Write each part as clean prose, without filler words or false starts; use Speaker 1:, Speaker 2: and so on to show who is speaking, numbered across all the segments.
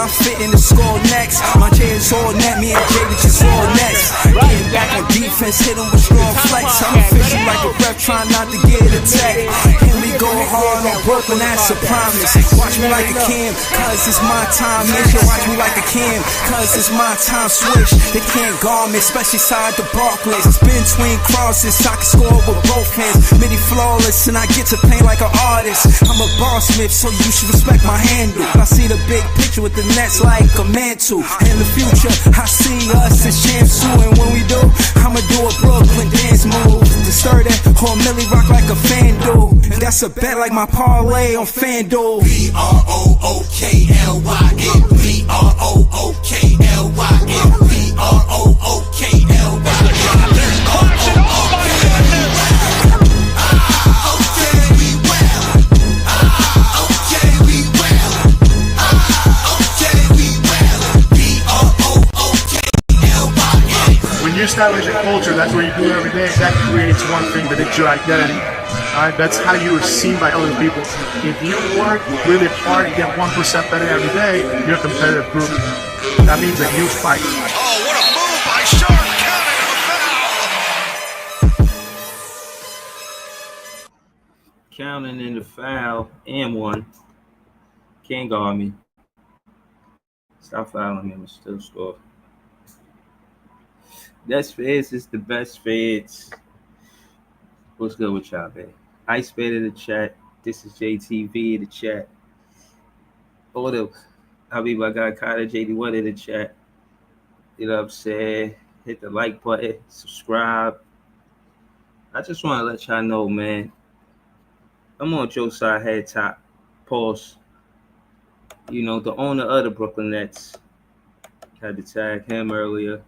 Speaker 1: I'm fitting the score next. My J is all net, me and J is all next. Getting back on defense, hit him with strong flex. I'm official like a ref, trying not to get attacked. And we go hard on Brooklyn, that's a promise. Watch me like a Cam, cause it's my time. Make sure watch me like a Cam, cause it's my time. Switch, they can't guard me, especially side the Barclays. Spin between crosses, I can score with both hands. Midi flawless, and I get to paint like an artist. I'm a boss smith, so you should respect my handle. I see the big picture with the nets like a mantle. In the future, I see us as champs too. And when we do, I'ma do a Brooklyn dance move. To stir that whole Millie rock like a FanDuel. And that's a bet like my parlay on FanDuel.
Speaker 2: BROOKLYN, BROOKLYN,
Speaker 3: When you establish a culture, that's what you do every day. That creates one thing, that it's your identity. Alright, that's how you are seen by other people. If you work really hard and get 1% better every day, you're a competitive group. That means that you fight.
Speaker 2: Oh, what a move by Sharp,
Speaker 4: Counting in the foul and one. Can't guard me. Stop fouling me, I'm still score. That's Feds is the best Feds. What's good with y'all, man? Ice Fed in the chat. This is JTV in the chat. All the Habib, I got Carter JD1 in the chat. You know what I'm saying? Hit the like button, subscribe. I just want to let y'all know, man. I'm on Joe's side, head top. Pause. You know, the owner of the Brooklyn Nets had to tag him earlier.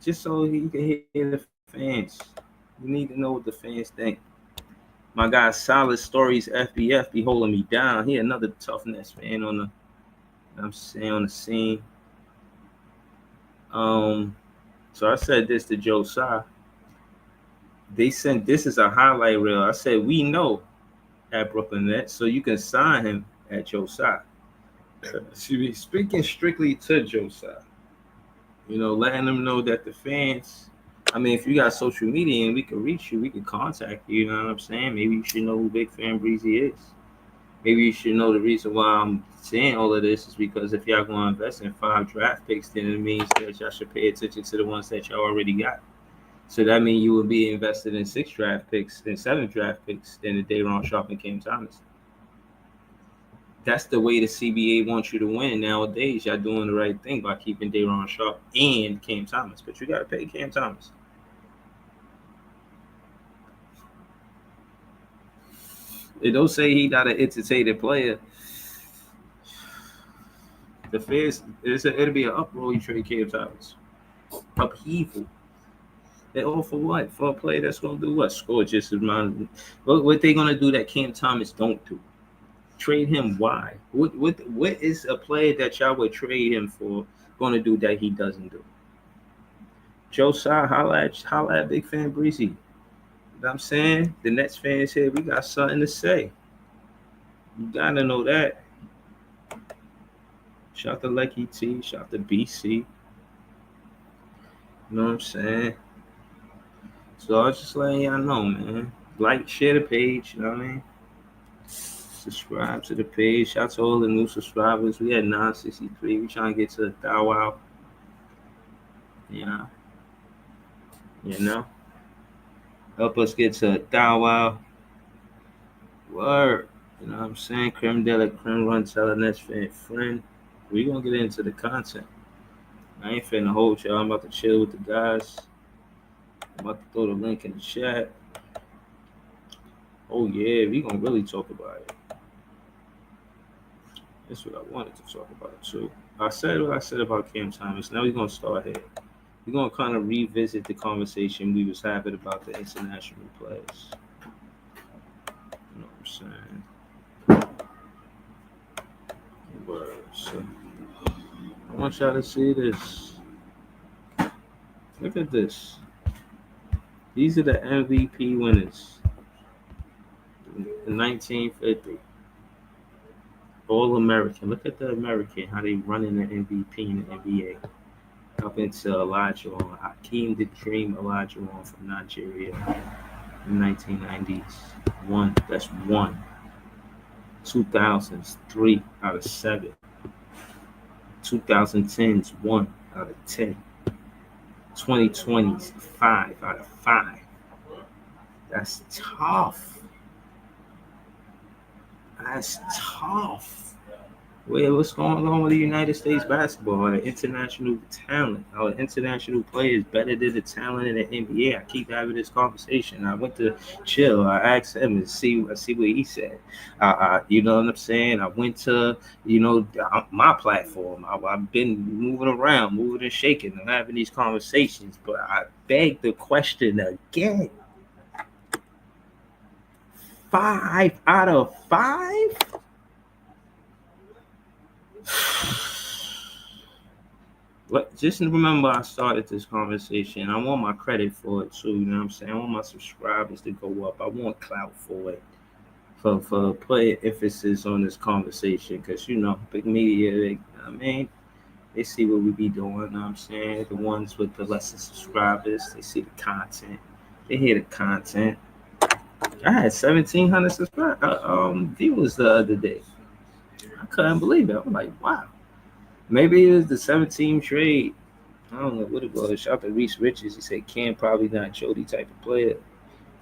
Speaker 4: Just so he can hear the fans. We need to know what the fans think. My guy, Solid Stories FBF, be holding me down. He another tough Nets fan on the, I'm saying, on the scene. So I said this to Joe Tsai. They sent this is a highlight reel. I said we know at Brooklyn Nets, so you can sign him at Joe Tsai. Speaking strictly to Joe Tsai. You know, letting them know that the fans, I mean, if you got social media and we can reach you, we can contact you, you know what I'm saying? Maybe you should know who Big Fan Breezy is. Maybe you should know the reason why I'm saying all of this is because if y'all going to invest in 5 draft picks, then it means that y'all should pay attention to the ones that y'all already got. So that means you would be invested in 6 draft picks and 7 draft picks than the Daron Sharp and Cam Thomas. That's the way the CBA wants you to win nowadays. Y'all doing the right thing by keeping Daron Sharp and Cam Thomas, but you got to pay Cam Thomas. They don't say he not an entertaining player. The fans, it'll be an uproar. You trade Cam Thomas. Upheaval. And all for what? For a player that's going to do what? Score just as much. What they going to do that Cam Thomas don't do? Trade him? Why? What is a player that y'all would trade him for going to do that he doesn't do? Joe Tsai, holla at Big Fan Breezy. You know what I'm saying? The Nets fans here, we got something to say. You gotta know that. Shout to Lucky T, shout to BC. You know what I'm saying? So I was just letting y'all know, man. Like, share the page, you know what I mean? Subscribe to the page. Shout out to all the new subscribers. We had 963. We trying to get to 1,000. Yeah. You know? Help us get to 1,000. Word. You know what I'm saying? Creme de la creme run telling that friend. We gonna get into the content. I ain't finna hold y'all. I'm about to chill with the guys. I'm about to throw the link in the chat. Oh yeah, we gonna really talk about it. That's what I wanted to talk about too. I said what I said about Cam Thomas. Now we're gonna start here. We're gonna kind of revisit the conversation we was having about the international players. You know what I'm saying? Word. So I want y'all to see this. Look at this. These are the MVP winners in 1950. All American. Look at the American, how they running the MVP in the NBA. Up into Elijah on Hakeem the Dream Elijah on from Nigeria in 1990s. One. That's one. 2000s, 3 out of 7. 2010s, 1 out of 10. 2020s, 5 out of 5. That's tough. That's tough. Well, what's going on with the United States basketball? Our international talent, our international players better than the talent in the NBA. I keep having this conversation. I went to chill. I asked him and see what he said. You know what I'm saying? I went to, my platform. I've been moving around, moving and shaking, and having these conversations. But I beg the question again. 5 out of 5? Just remember I started this conversation. I want my credit for it too, you know what I'm saying? I want my subscribers to go up. I want clout for it. For putting emphasis on this conversation. Because big media, they see what we be doing, you know what I'm saying? The ones with the lesser subscribers, they see the content. They hear the content. I had 1,700 viewers the other day. I couldn't believe it. I'm like, wow. Maybe it was the 17 trade. I don't know what it was. Shout out to Reese Richards. He said Cam probably not Jody type of player.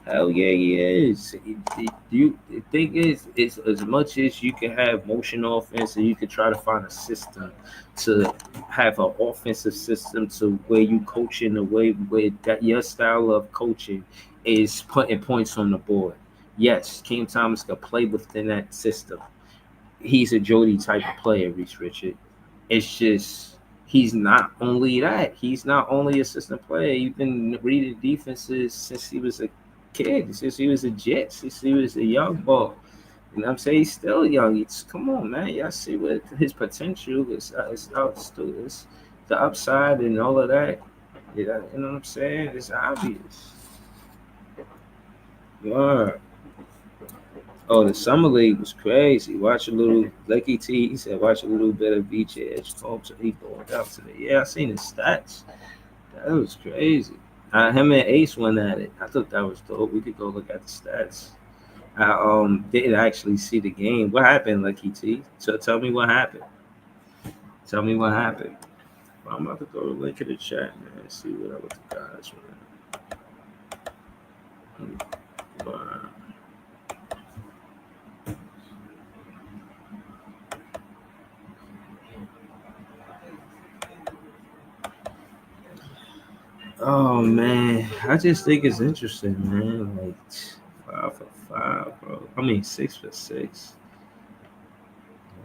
Speaker 4: Hell yeah, he is. The thing is, it's as much as you can have motion offense and you can try to find a system to have an offensive system to where you coach in a way where that your style of coaching is putting points on the board. Yes, Cam Thomas can play within that system. He's a Jody type of player, Reese Richards. It's just he's not only that. He's not only assistant player. You've been reading defenses since he was a kid, since he was a Jet, since he was a young ball. You know what I'm saying? He's still young. Come on, man. Y'all see what his potential is. It's the upside and all of that. Yeah, you know what I'm saying? It's obvious. Yeah. Oh, the summer league was crazy. Watch a little Lucky T. He said, watch a little bit of VJ Edge Combs. He going out today. Yeah, I seen his stats. That was crazy. Him and Ace went at it. I thought that was dope. We could go look at the stats. I didn't actually see the game. What happened, Lucky T? So tell me what happened. Tell me what happened. I'm about to throw the link in the chat, man. See what other guys were. Oh man, I just think it's interesting, man. Like 5 for 5, bro. 6 for 6.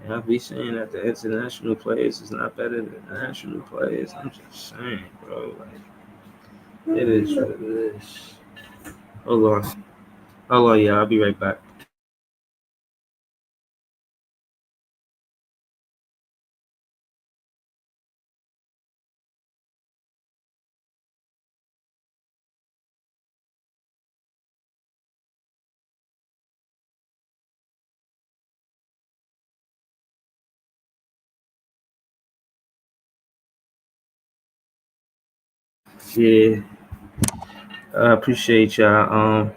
Speaker 4: Yeah, I'll be saying that the international players is not better than the national players. I'm just saying, bro. Like, it is what it is. Hold on, yeah. I'll be right back. Yeah, I appreciate y'all.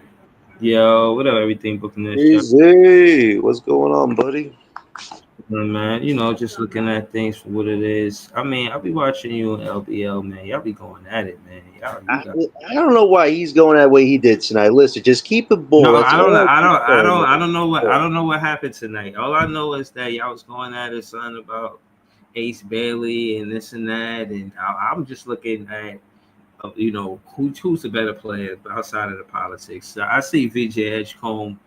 Speaker 4: Yo, what up, everything booking this channel,
Speaker 5: Easy. What's going on, buddy?
Speaker 4: man? Just looking at things for what it is. I mean, I'll be watching you in LBL, man. Y'all be going at it, man. You
Speaker 5: I,
Speaker 4: got.
Speaker 5: I don't know why he's going that way he did tonight. Listen, just keep it
Speaker 4: No,
Speaker 5: bull. That's
Speaker 4: I don't know.
Speaker 5: all I keep saying,
Speaker 4: I
Speaker 5: man.
Speaker 4: don't know what happened tonight. All I know is that y'all was going at it, son, about Ace Bailey and this and that, and I'm just looking at who's the better player outside of the politics. So I see VJ Edgecombe,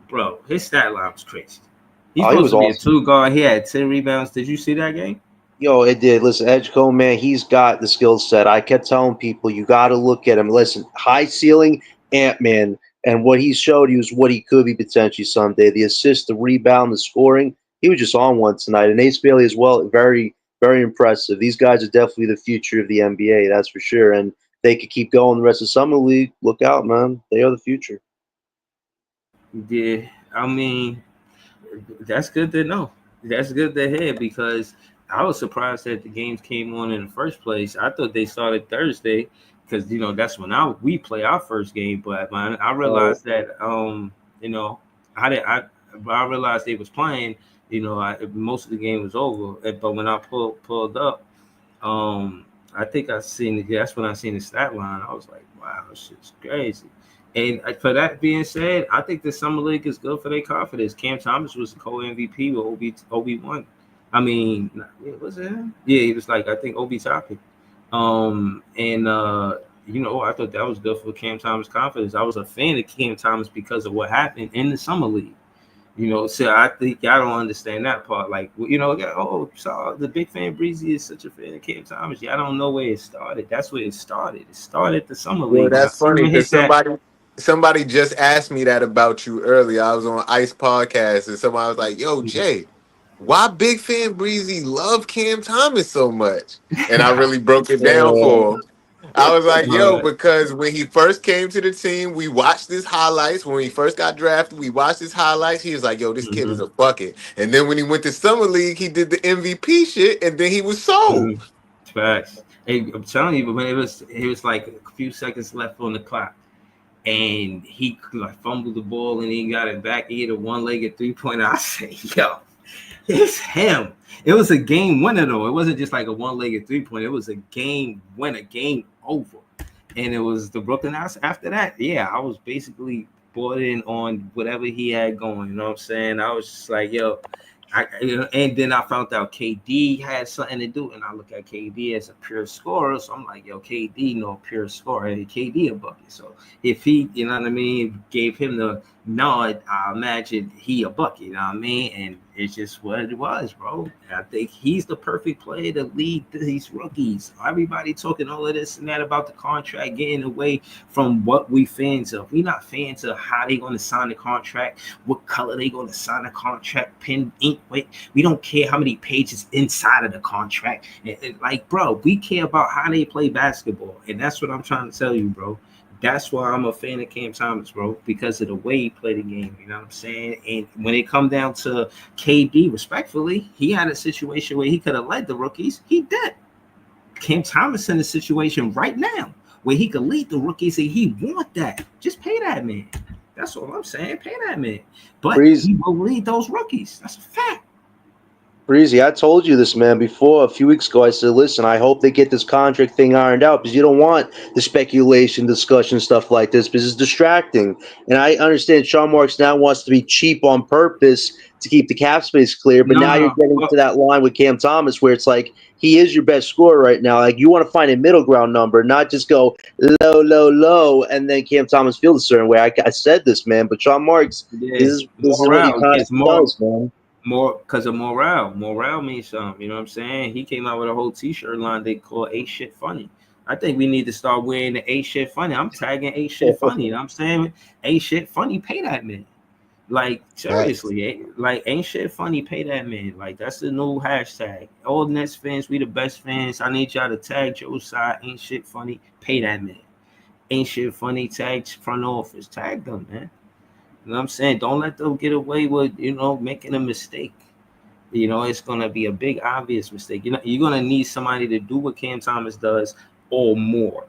Speaker 4: bro. His stat line was crazy. He's
Speaker 5: Oh, he
Speaker 4: supposed
Speaker 5: was
Speaker 4: to be a
Speaker 5: awesome.
Speaker 4: 2 guard. He had 10 rebounds. Did you see that game?
Speaker 5: Yo, it did. Listen, Edgecombe, man, he's got the skill set. I kept telling people, you got to look at him. Listen, high ceiling, Ant-Man, and what he showed you is what he could be potentially someday. The assist, the rebound, the scoring, he was just on one tonight. And Ace Bailey as well, very, very impressive. These guys are definitely the future of the NBA, that's for sure. And they could keep going the rest of Summer League. Look out, man. They are the future.
Speaker 4: Yeah, I mean, that's good to know. That's good to hear because I was surprised that the games came on in the first place. I thought they started Thursday because that's when we play our first game. But man, I
Speaker 5: Oh,
Speaker 4: realized that you know I did I realized they was playing. Most of the game was over. But when I pulled up, I think that's when I seen the stat line. I was like, wow, this shit's crazy. And for that being said, I think the summer league is good for their confidence. Cam Thomas was the co-MVP with OB1. I mean, was it him? Yeah, he was like I think OB topic. And I thought that was good for Cam Thomas' confidence. I was a fan of Cam Thomas because of what happened in the summer league. So I think y'all don't understand that part. Like, so the big fan Breezy is such a fan of Cam Thomas. Y'all don't know where it started. That's where it started. It started the summer
Speaker 6: Well,
Speaker 4: league. When I
Speaker 6: that's
Speaker 4: seen
Speaker 6: funny
Speaker 4: him
Speaker 6: because
Speaker 4: hit that.
Speaker 6: somebody just asked me that about you earlier. I was on Ice Podcast and somebody was like, "Yo, Jay, why Big Fan Breezy love Cam Thomas so much?" And I really broke it down for him. I was like, "Yo,
Speaker 4: uh,
Speaker 6: because when he first came to the team, we watched his highlights. When he first got drafted, we watched his highlights. He was like, "Yo, this kid is
Speaker 4: mhm,
Speaker 6: a bucket." And then when he went to summer league, he did the MVP shit, and then he was sold.
Speaker 4: mhm. Facts. Hey, I'm telling you, but when it was like a few seconds left on the clock, and he like fumbled the ball and he got it back. He hit a one-legged three-pointer. I say, yo, it's him. It was a game winner though. It wasn't just like a one-legged three-pointer. It was a game winner, game over. And it was the Brooklyn Nets after that. Yeah, I was basically bought in on whatever he had going. You know what I'm saying? I was just like, yo, and then I found out KD had something to do, and I look at KD as a pure scorer, so I'm like, yo, KD no pure scorer, and KD a bucket. So if he, you know what I mean, gave him the nod, I imagine he a bucket. You know what I mean? And it's just what it was, bro. And I think he's the perfect player to lead these rookies. Everybody talking all of this and that about the contract, getting away from what we fans of. We not fans of how they going to sign the contract, what color they going to sign the contract, pen, ink, wait. We don't care how many pages inside of the contract. Like, bro, we care about how they play basketball. And that's what I'm trying to tell you, bro. That's why I'm a fan of Cam Thomas, bro, because of the way he played the game. You know what I'm saying? And when it come down to KD, respectfully, he had a situation where he could have led the rookies. He did. Cam Thomas in a situation right now where he could lead the rookies and he want that. Just pay that man. That's all I'm saying. Pay that man. But
Speaker 5: Breeze.
Speaker 4: he will lead those rookies. That's a fact.
Speaker 5: Breezy, I told you this, man, before a few weeks ago. I said, listen, I hope they get this contract thing ironed out because you don't want the speculation, discussion, stuff like this because it's distracting. And I understand Sean Marks now wants to be cheap on purpose to keep the cap space clear, but now you're
Speaker 4: No.
Speaker 5: getting to that line with Cam Thomas where it's like he is your best scorer right now. Like you want to find a middle ground number, not just go low, low, low, and then Cam Thomas feels a certain way. I said this, man, but Sean Marks,
Speaker 4: Yeah.
Speaker 5: this is what he
Speaker 4: Morale. It's
Speaker 5: constantly does, man.
Speaker 4: more because of morale. Morale means something. You know what I'm saying? He came out with a whole T-shirt line they call "A Shit Funny." I think we need to start wearing the "A Shit Funny." I'm tagging "A Shit Funny." You know what I'm saying? "A Shit Funny." Pay that man. Like
Speaker 6: Facts.
Speaker 4: seriously, like ain't shit funny. Pay that man. Like that's the new hashtag. All Nets fans, we the best fans. I need y'all to tag Joe side. Ain't shit funny. Pay that man. Ain't shit funny. Tag front office. Tag them, man. You know what I'm saying? Don't let them get away with, making a mistake. It's gonna be a big obvious mistake. You're gonna need somebody to do what Cam Thomas does or more.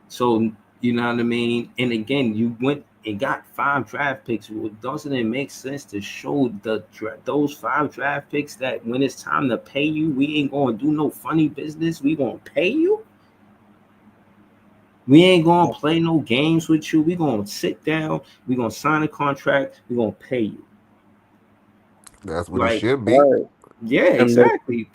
Speaker 4: So you know what I mean. And again, you went and got 5 draft picks. Well, doesn't it make sense to show those 5 draft picks that when it's time to pay you, we ain't gonna do no funny business. We gonna pay you. We ain't gonna play no games with you. We gonna sit down. We gonna sign a contract. We gonna pay you.
Speaker 6: That's what it
Speaker 4: Like,
Speaker 6: should be.
Speaker 4: yeah,
Speaker 5: And
Speaker 4: exactly.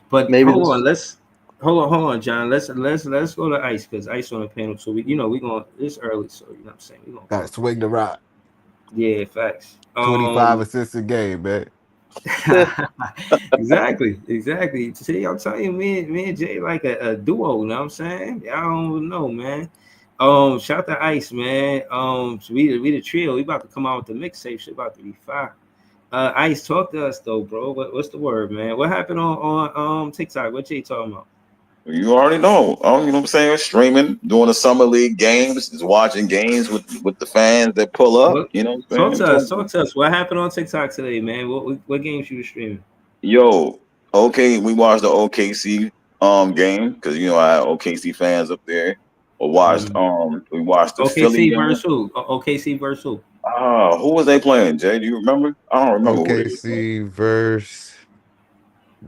Speaker 4: But
Speaker 5: maybe
Speaker 4: hold
Speaker 5: this.
Speaker 4: on, hold on, John. Let's go to Ice because Ice on the panel. So we gonna it's early, so you know what I'm saying. We gonna
Speaker 6: Got to swing the rock.
Speaker 4: yeah, facts.
Speaker 6: 25 assists a game, man.
Speaker 4: Exactly. See, I'm telling you, me and Jay like a duo. You know what I'm saying? Y'all don't know, man. Shout to Ice, man. So we the trio. We about to come out with the mixtape. Shit about to be fire. Ice, talk to us though, bro. What's the word, man? What happened on TikTok? What Jay talking about?
Speaker 7: You already know. You know what I'm saying? Streaming, doing the summer league games, just watching games with the fans that pull up.
Speaker 4: What,
Speaker 7: You know what
Speaker 4: talk
Speaker 7: I'm
Speaker 4: to us.
Speaker 7: saying?
Speaker 4: Talk to us. What happened on TikTok today, man? What games you were streaming?
Speaker 7: Yo, okay, we watched the OKC game because I had OKC fans up there. We watched the Philly
Speaker 4: OKC
Speaker 7: game.
Speaker 4: versus who? OKC versus who?
Speaker 7: Who was they playing? Jay, do you remember? I don't remember who they were playing.
Speaker 6: OKC versus.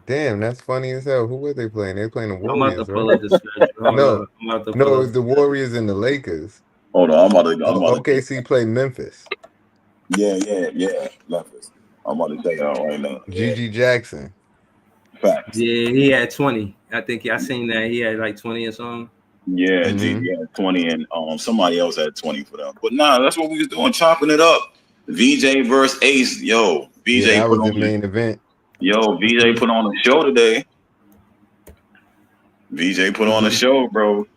Speaker 6: Damn, that's funny as hell. Who were they playing? They were playing the
Speaker 4: I'm about to
Speaker 6: Warriors,
Speaker 4: pull
Speaker 6: right?
Speaker 4: up the schedule. Hold
Speaker 6: No,
Speaker 4: up. I'm about to
Speaker 6: no,
Speaker 4: pull
Speaker 6: it
Speaker 4: up.
Speaker 6: was the Warriors and the Lakers.
Speaker 7: Hold on, I'm about to
Speaker 6: OKC played Memphis.
Speaker 7: yeah, Memphis. I'm about to tell y'all right now.
Speaker 6: GG Jackson.
Speaker 7: Facts.
Speaker 4: Yeah, he had 20. I think I seen that he had like 20 or something.
Speaker 7: Yeah,
Speaker 6: Mhm.
Speaker 7: GG had 20 and somebody else had 20 for them. But nah, that's what we was doing, chopping it up. VJ versus Ace. Yo,
Speaker 6: Yeah,
Speaker 7: VJ
Speaker 6: that
Speaker 7: put
Speaker 6: was the
Speaker 7: on
Speaker 6: main event.
Speaker 7: VJ put on a show today. VJ put on a show, bro.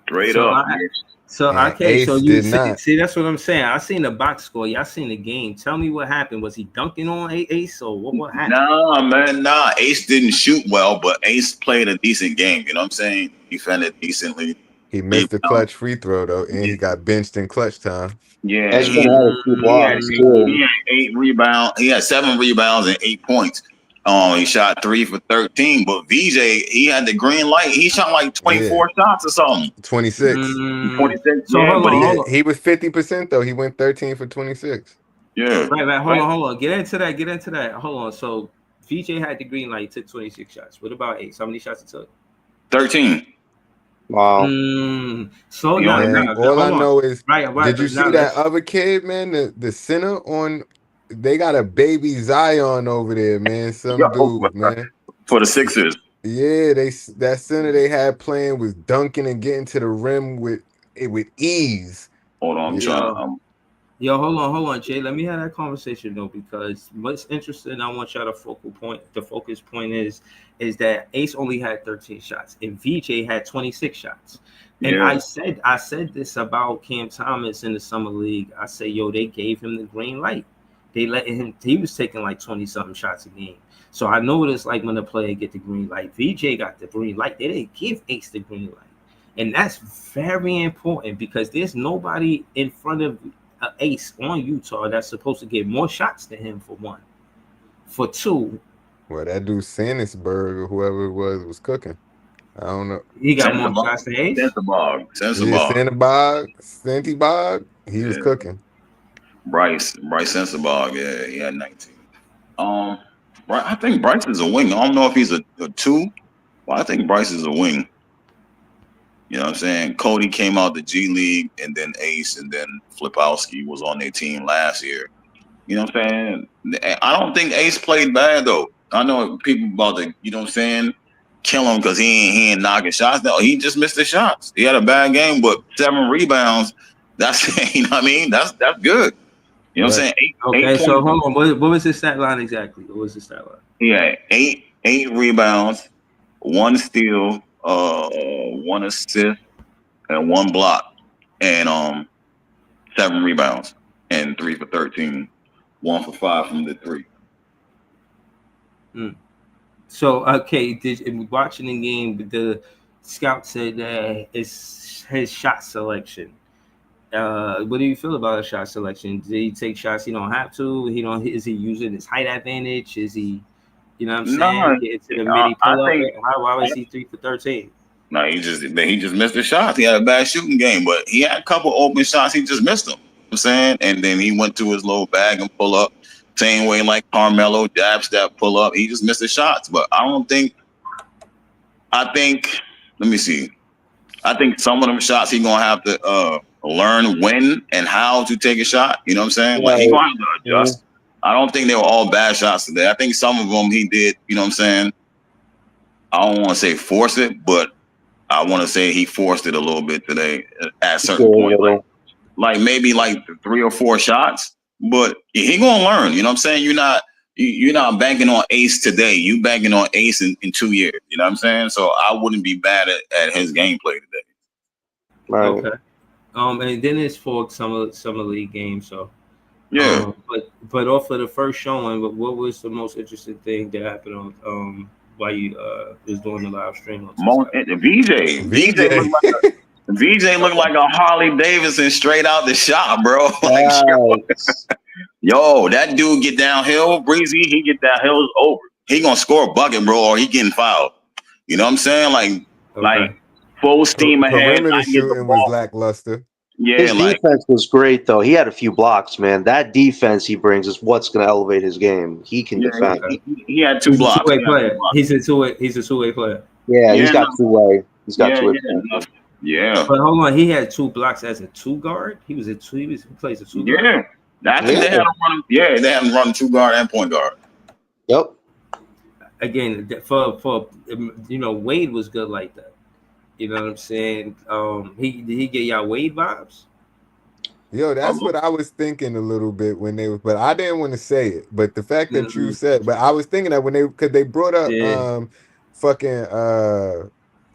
Speaker 7: Straight
Speaker 4: So
Speaker 7: up.
Speaker 6: And
Speaker 4: okay, so
Speaker 6: Ace
Speaker 4: you
Speaker 6: did not.
Speaker 4: see that's what I'm saying. I seen the box score. Y'all seen the game. Tell me what happened. Was he dunking on Ace or what happened?
Speaker 7: Nah, man, nah. Ace didn't shoot well, but Ace played a decent game. You know what I'm saying? Defended decently.
Speaker 6: He missed the clutch free throw though, and he got benched in clutch time.
Speaker 7: Yeah,
Speaker 5: Edgecombe had a few blocks too.
Speaker 7: he had 8 rebounds. He had 7 rebounds and 8 points. He shot 3 for 13. But VJ, he had the green light. He shot like 24 shots or something.
Speaker 6: 26.
Speaker 7: 26.
Speaker 4: So
Speaker 7: Yeah,
Speaker 4: hold
Speaker 7: but
Speaker 4: on.
Speaker 6: He was 50% though. He went 13 for 26.
Speaker 7: yeah.
Speaker 4: Right. Hold on. Get into that. Hold on. So VJ had the green light. He took 26 shots. What about Ace? How many shots he took?
Speaker 7: 13.
Speaker 5: Wow.
Speaker 4: Slow
Speaker 7: He
Speaker 4: down.
Speaker 7: only
Speaker 6: Man,
Speaker 7: made-
Speaker 6: all I
Speaker 4: Hold on.
Speaker 6: know is,
Speaker 4: Right.
Speaker 6: did you
Speaker 4: But now
Speaker 6: see that other kid, man? The center on, they got a baby Zion over there, man. Some dude, man.
Speaker 7: For the Sixers.
Speaker 6: Yeah, that center they had playing was dunking and getting to the rim with ease.
Speaker 7: Hold on, I'm trying.
Speaker 4: Yo, hold on, Jay. Let me have that conversation though, because what's interesting, I want y'all to the focus point is that Ace only had 13 shots and VJ had 26 shots. And
Speaker 7: Yeah.
Speaker 4: I said this about Cam Thomas in the summer league. I say, yo, they gave him the green light. They let him, he was taking like 20-something shots a game. So I know what it's like when a player get the green light. VJ got the green light. They didn't give Ace the green light. And that's very important because there's nobody in front of Ace on Utah that's supposed to get more shots than him, for one. For two,
Speaker 6: Well, that dude Sandersberg or whoever it was cooking. I don't know.
Speaker 4: he got more shots than Ace.
Speaker 7: Sensabaugh.
Speaker 6: He was cooking.
Speaker 7: Bryce Sensabaugh, yeah, he had 19. I think Bryce is a wing. I don't know if he's a 2, but I think Bryce is a wing. You know what I'm saying? Cody came out the G League, and then Ace, and then Flipowski was on their team last year. You know what I'm saying? I don't think Ace played bad, though. I know people about to, you know what I'm saying, kill him because he ain't knocking shots. No, he just missed the shots. He had a bad game, but 7 rebounds, that's, you know what I mean? That's good. You know what I'm saying?
Speaker 4: Okay, so hold on. What was his stat line exactly? What was his stat line?
Speaker 7: Yeah, 8 rebounds, 1 steal, 1 assist, and 1 block, and 7 rebounds, and 3 for 13, 1 for 5 from the 3.
Speaker 4: So okay, watching the game, the scout said that it's his shot selection. What do you feel about his shot selection? Did he take shots he don't have to? Is he using his height advantage? Is he You know what I'm
Speaker 7: No,
Speaker 4: saying? Get into the midi
Speaker 7: I
Speaker 4: pull up.
Speaker 7: think
Speaker 4: Why was he 3 for 13?
Speaker 7: no, he just missed the shots. He had a bad shooting game, but he had a couple open shots. He just missed them. You know what I'm saying, and then he went to his little bag and pull up, same way like Carmelo jab step pull up. He just missed the shots, but I don't think. I think. Let me see. I think some of them shots he gonna have to learn when and how to take a shot. You know what I'm saying? Like he gonna have to adjust. I don't think they were all bad shots today. I think some of them he did. You know what I'm saying? I don't want to say force it, but I want to say he forced it a little bit today at a certain point. Like maybe like 3 or 4 shots, but he gonna learn. You know what I'm saying? You're not banking on ace today. You banking on ace in 2 years. You know what I'm saying? So I wouldn't be bad at his gameplay today.
Speaker 5: Right.
Speaker 4: Okay. And then it's for summer league games. So
Speaker 7: Yeah.
Speaker 4: But off of the first showing, what was the most interesting thing that happened on while you was doing the live stream on TikTok?
Speaker 7: VJ looked like a Harley Davidson straight out the shop, bro. Like, yo, that dude get downhill, Breezy. He get downhill, it's over. He gonna score a bucket, bro, or he getting fouled. You know what I'm saying? Like full steam ahead.
Speaker 6: Perimeter shooting was lackluster.
Speaker 7: Yeah,
Speaker 5: his defense was great, though. He had a few blocks, man. That defense he brings is what's going to elevate his game. He can defend.
Speaker 7: He had 2 blocks.
Speaker 4: He's a two-way player.
Speaker 5: Yeah, he's got two-way. He's got two-way.
Speaker 7: Yeah.
Speaker 4: But hold on, he had 2 blocks as a 2 guard. He plays a 2 guard.
Speaker 7: Yeah. I think they had him run. Yeah, they had him run 2 guard and point guard.
Speaker 5: Yep.
Speaker 4: Again, for Wade was good like that. You know what I'm saying? Did he get y'all Wade vibes?
Speaker 6: Yo, that's what I was thinking a little bit when they were, but I didn't want to say it. But the fact that you said, but I was thinking that because they brought up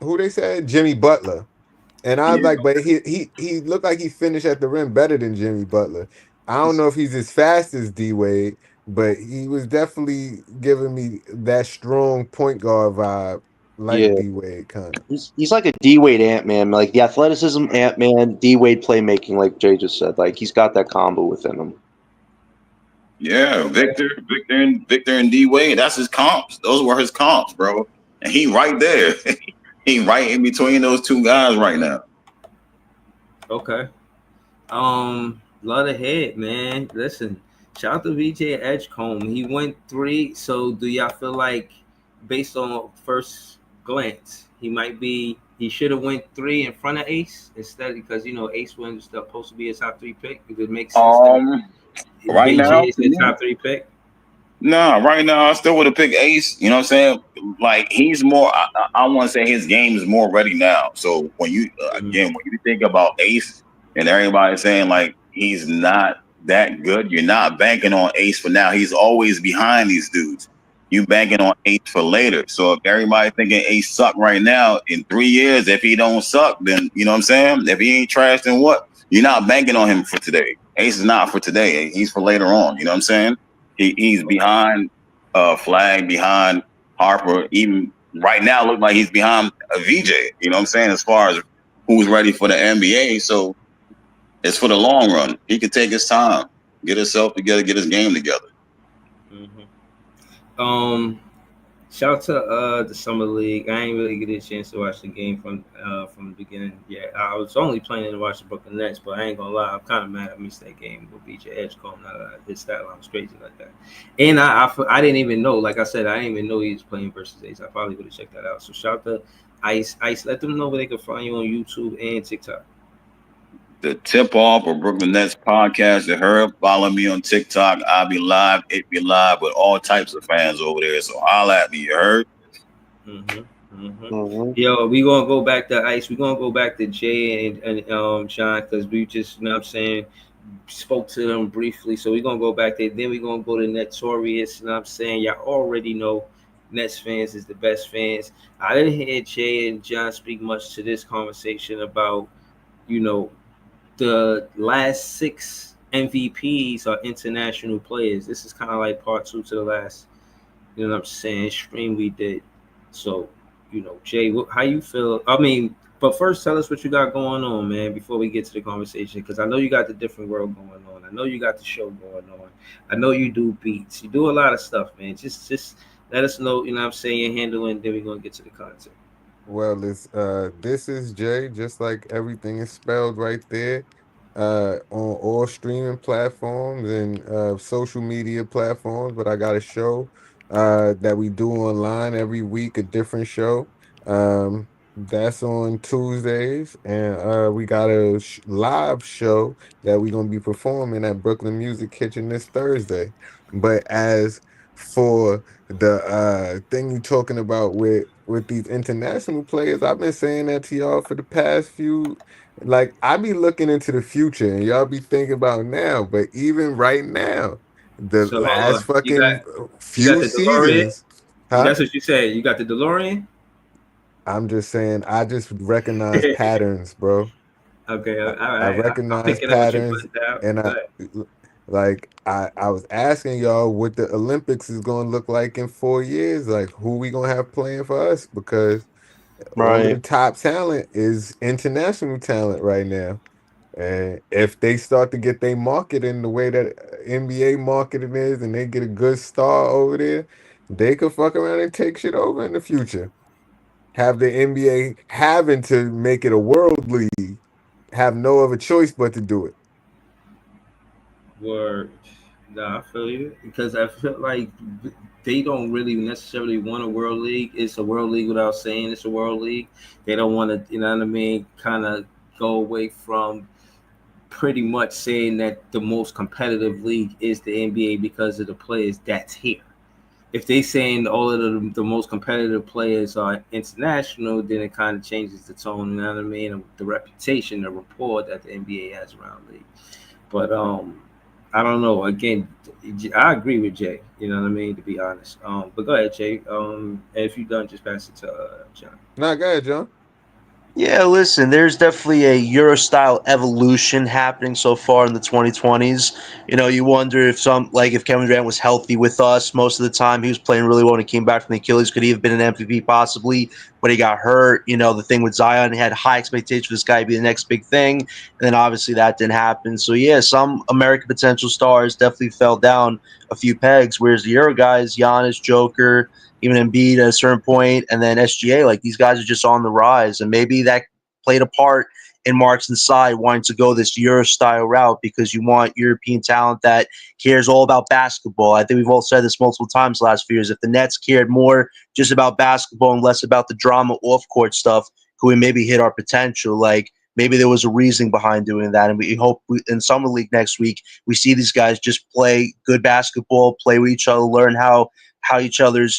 Speaker 6: who they said Jimmy Butler, and I was like, but he looked like he finished at the rim better than Jimmy Butler. I don't know if he's as fast as D Wade, but he was definitely giving me that strong point guard vibe. Like D Wade kind of.
Speaker 5: He's like a D Wade Ant-Man, like the athleticism Ant-Man, D Wade playmaking, like Jay just said. Like he's got that combo within him.
Speaker 7: Yeah, Victor and D Wade, that's his comps. Those were his comps, bro. And he right there. He right in between those 2 guys right now.
Speaker 4: Okay. Lot ahead, man. Listen, shout out to VJ Edgecombe. He went 3. So do y'all feel like based on first glance, he should have went 3 in front of Ace instead, because Ace was supposed to be a top 3 pick. Because it makes sense.
Speaker 7: Right now,
Speaker 4: is the top 3 pick.
Speaker 7: No, right now I still would have picked Ace. You know what I'm saying? Like he's more. I want to say his game is more ready now. So when you when you think about Ace and everybody saying like he's not that good, you're not banking on Ace for now. He's always behind these dudes. You banking on Ace for later. So if everybody thinking Ace suck right now, in 3 years, if he don't suck, then you know what I'm saying? If he ain't trash, then what? You're not banking on him for today. Ace is not for today. He's for later on. You know what I'm saying? He's behind Flag, behind Harper. Even right now, look like he's behind a VJ. You know what I'm saying? As far as who's ready for the NBA. So it's for the long run. He can take his time, get himself together, get his game together.
Speaker 4: Shout out to the summer league. I ain't really get a chance to watch the game from the beginning. Yeah, I was only planning to watch the Brooklyn Nets, but I ain't gonna lie, I'm kind of mad I missed that game with BJ Edgecombe. His stat line was crazy like that, and I didn't even know. Like I said, I didn't even know he was playing versus Ace. I probably would have checked that out. So shout out to Ice. Let them know where they can find you on YouTube and TikTok.
Speaker 7: The Tip Off of Brooklyn Nets podcast. You heard? Follow me on TikTok. I'll be live. It be live with all types of fans over there. So holla at me. You heard?
Speaker 4: Yo, we gonna go back to Ice. We gonna go back to Jay and John, because we just, you know what I'm saying, spoke to them briefly. So we gonna go back there. Then we gonna go to Netorious. You know what I'm saying? Y'all already know Nets fans is the best fans. I didn't hear Jay and John speak much to this conversation about, the last 6 MVPs are international players. This is kind of like part 2 to the last, you know what I'm saying, stream we did. So, Jay, how you feel? I mean, but first, tell us what you got going on, man, before we get to the conversation, because I know you got the different world going on. I know you got the show going on. I know you do beats. You do a lot of stuff, man. Just let us know, you know what I'm saying, your handle, and then we're gonna get to the content.
Speaker 6: Well, it's this is Jay, just like everything is spelled right there. On all streaming platforms and social media platforms, but I got a show that we do online every week, a different show. That's on Tuesdays, and we got a live show that we're gonna be performing at Brooklyn Music Kitchen this Thursday. But as for the thing you talking about with these international players, I've been saying that to y'all for the past few, like I be looking into the future and y'all be thinking about now, but even right now, the
Speaker 4: So
Speaker 6: last fucking
Speaker 4: you got
Speaker 6: few
Speaker 4: the DeLorean.
Speaker 6: seasons, huh?
Speaker 4: That's what you said. You got the DeLorean.
Speaker 6: I'm just saying I just recognize patterns, bro.
Speaker 4: Okay, all
Speaker 6: I
Speaker 4: right. I'm
Speaker 6: recognize
Speaker 4: picking up what you're
Speaker 6: patterns,
Speaker 4: putting down.
Speaker 6: and
Speaker 4: Go ahead.
Speaker 6: I was asking y'all what the Olympics is going to look like in 4 years. Like, who we gonna have playing for us? Because all of the
Speaker 5: Right.
Speaker 6: top talent is international talent right now. And if they start to get their market in the way that NBA marketing is, and they get a good star over there, they could fuck around and take shit over in the future. Have the NBA having to make it a world league, have no other choice but to do it.
Speaker 4: Word. Nah, I feel you because I feel like they don't really necessarily want a world league. It's a world league without saying it's a world league. They don't want to, you know what I mean, kind of go away from pretty much saying that the most competitive league is the NBA because of the players that's here. If they saying all of the most competitive players are international, then it kind of changes the tone, you know what I mean, the reputation, the rapport that the NBA has around the league. But I don't know. Again, I agree with Jay. You know what I mean. To be honest. But go ahead, Jay. And if you're done, just pass it to John.
Speaker 6: Nah, go ahead, John.
Speaker 5: Yeah, listen, there's definitely a Euro style evolution happening so far in the 2020s. You know, you wonder if if Kevin Durant was healthy with us most of the time, he was playing really well when he came back from the Achilles. Could he have been an MVP possibly? But he got hurt. You know, the thing with Zion, he had high expectations for this guy to be the next big thing. And then obviously that didn't happen. So, yeah, some American potential stars definitely fell down a few pegs, whereas the Euro guys, Giannis, Joker, even Embiid at a certain point, and then SGA, like these guys are just on the rise, and maybe that played a part in Mark's side wanting to go this Euro style route because you want European talent that cares all about basketball. I think we've all said this multiple times the last few years. If the Nets cared more just about basketball and less about the drama off court stuff, could we maybe hit our potential? Like maybe there was a reasoning behind doing that, and we hope in summer league next week we see these guys just play good basketball, play with each other, learn how each other's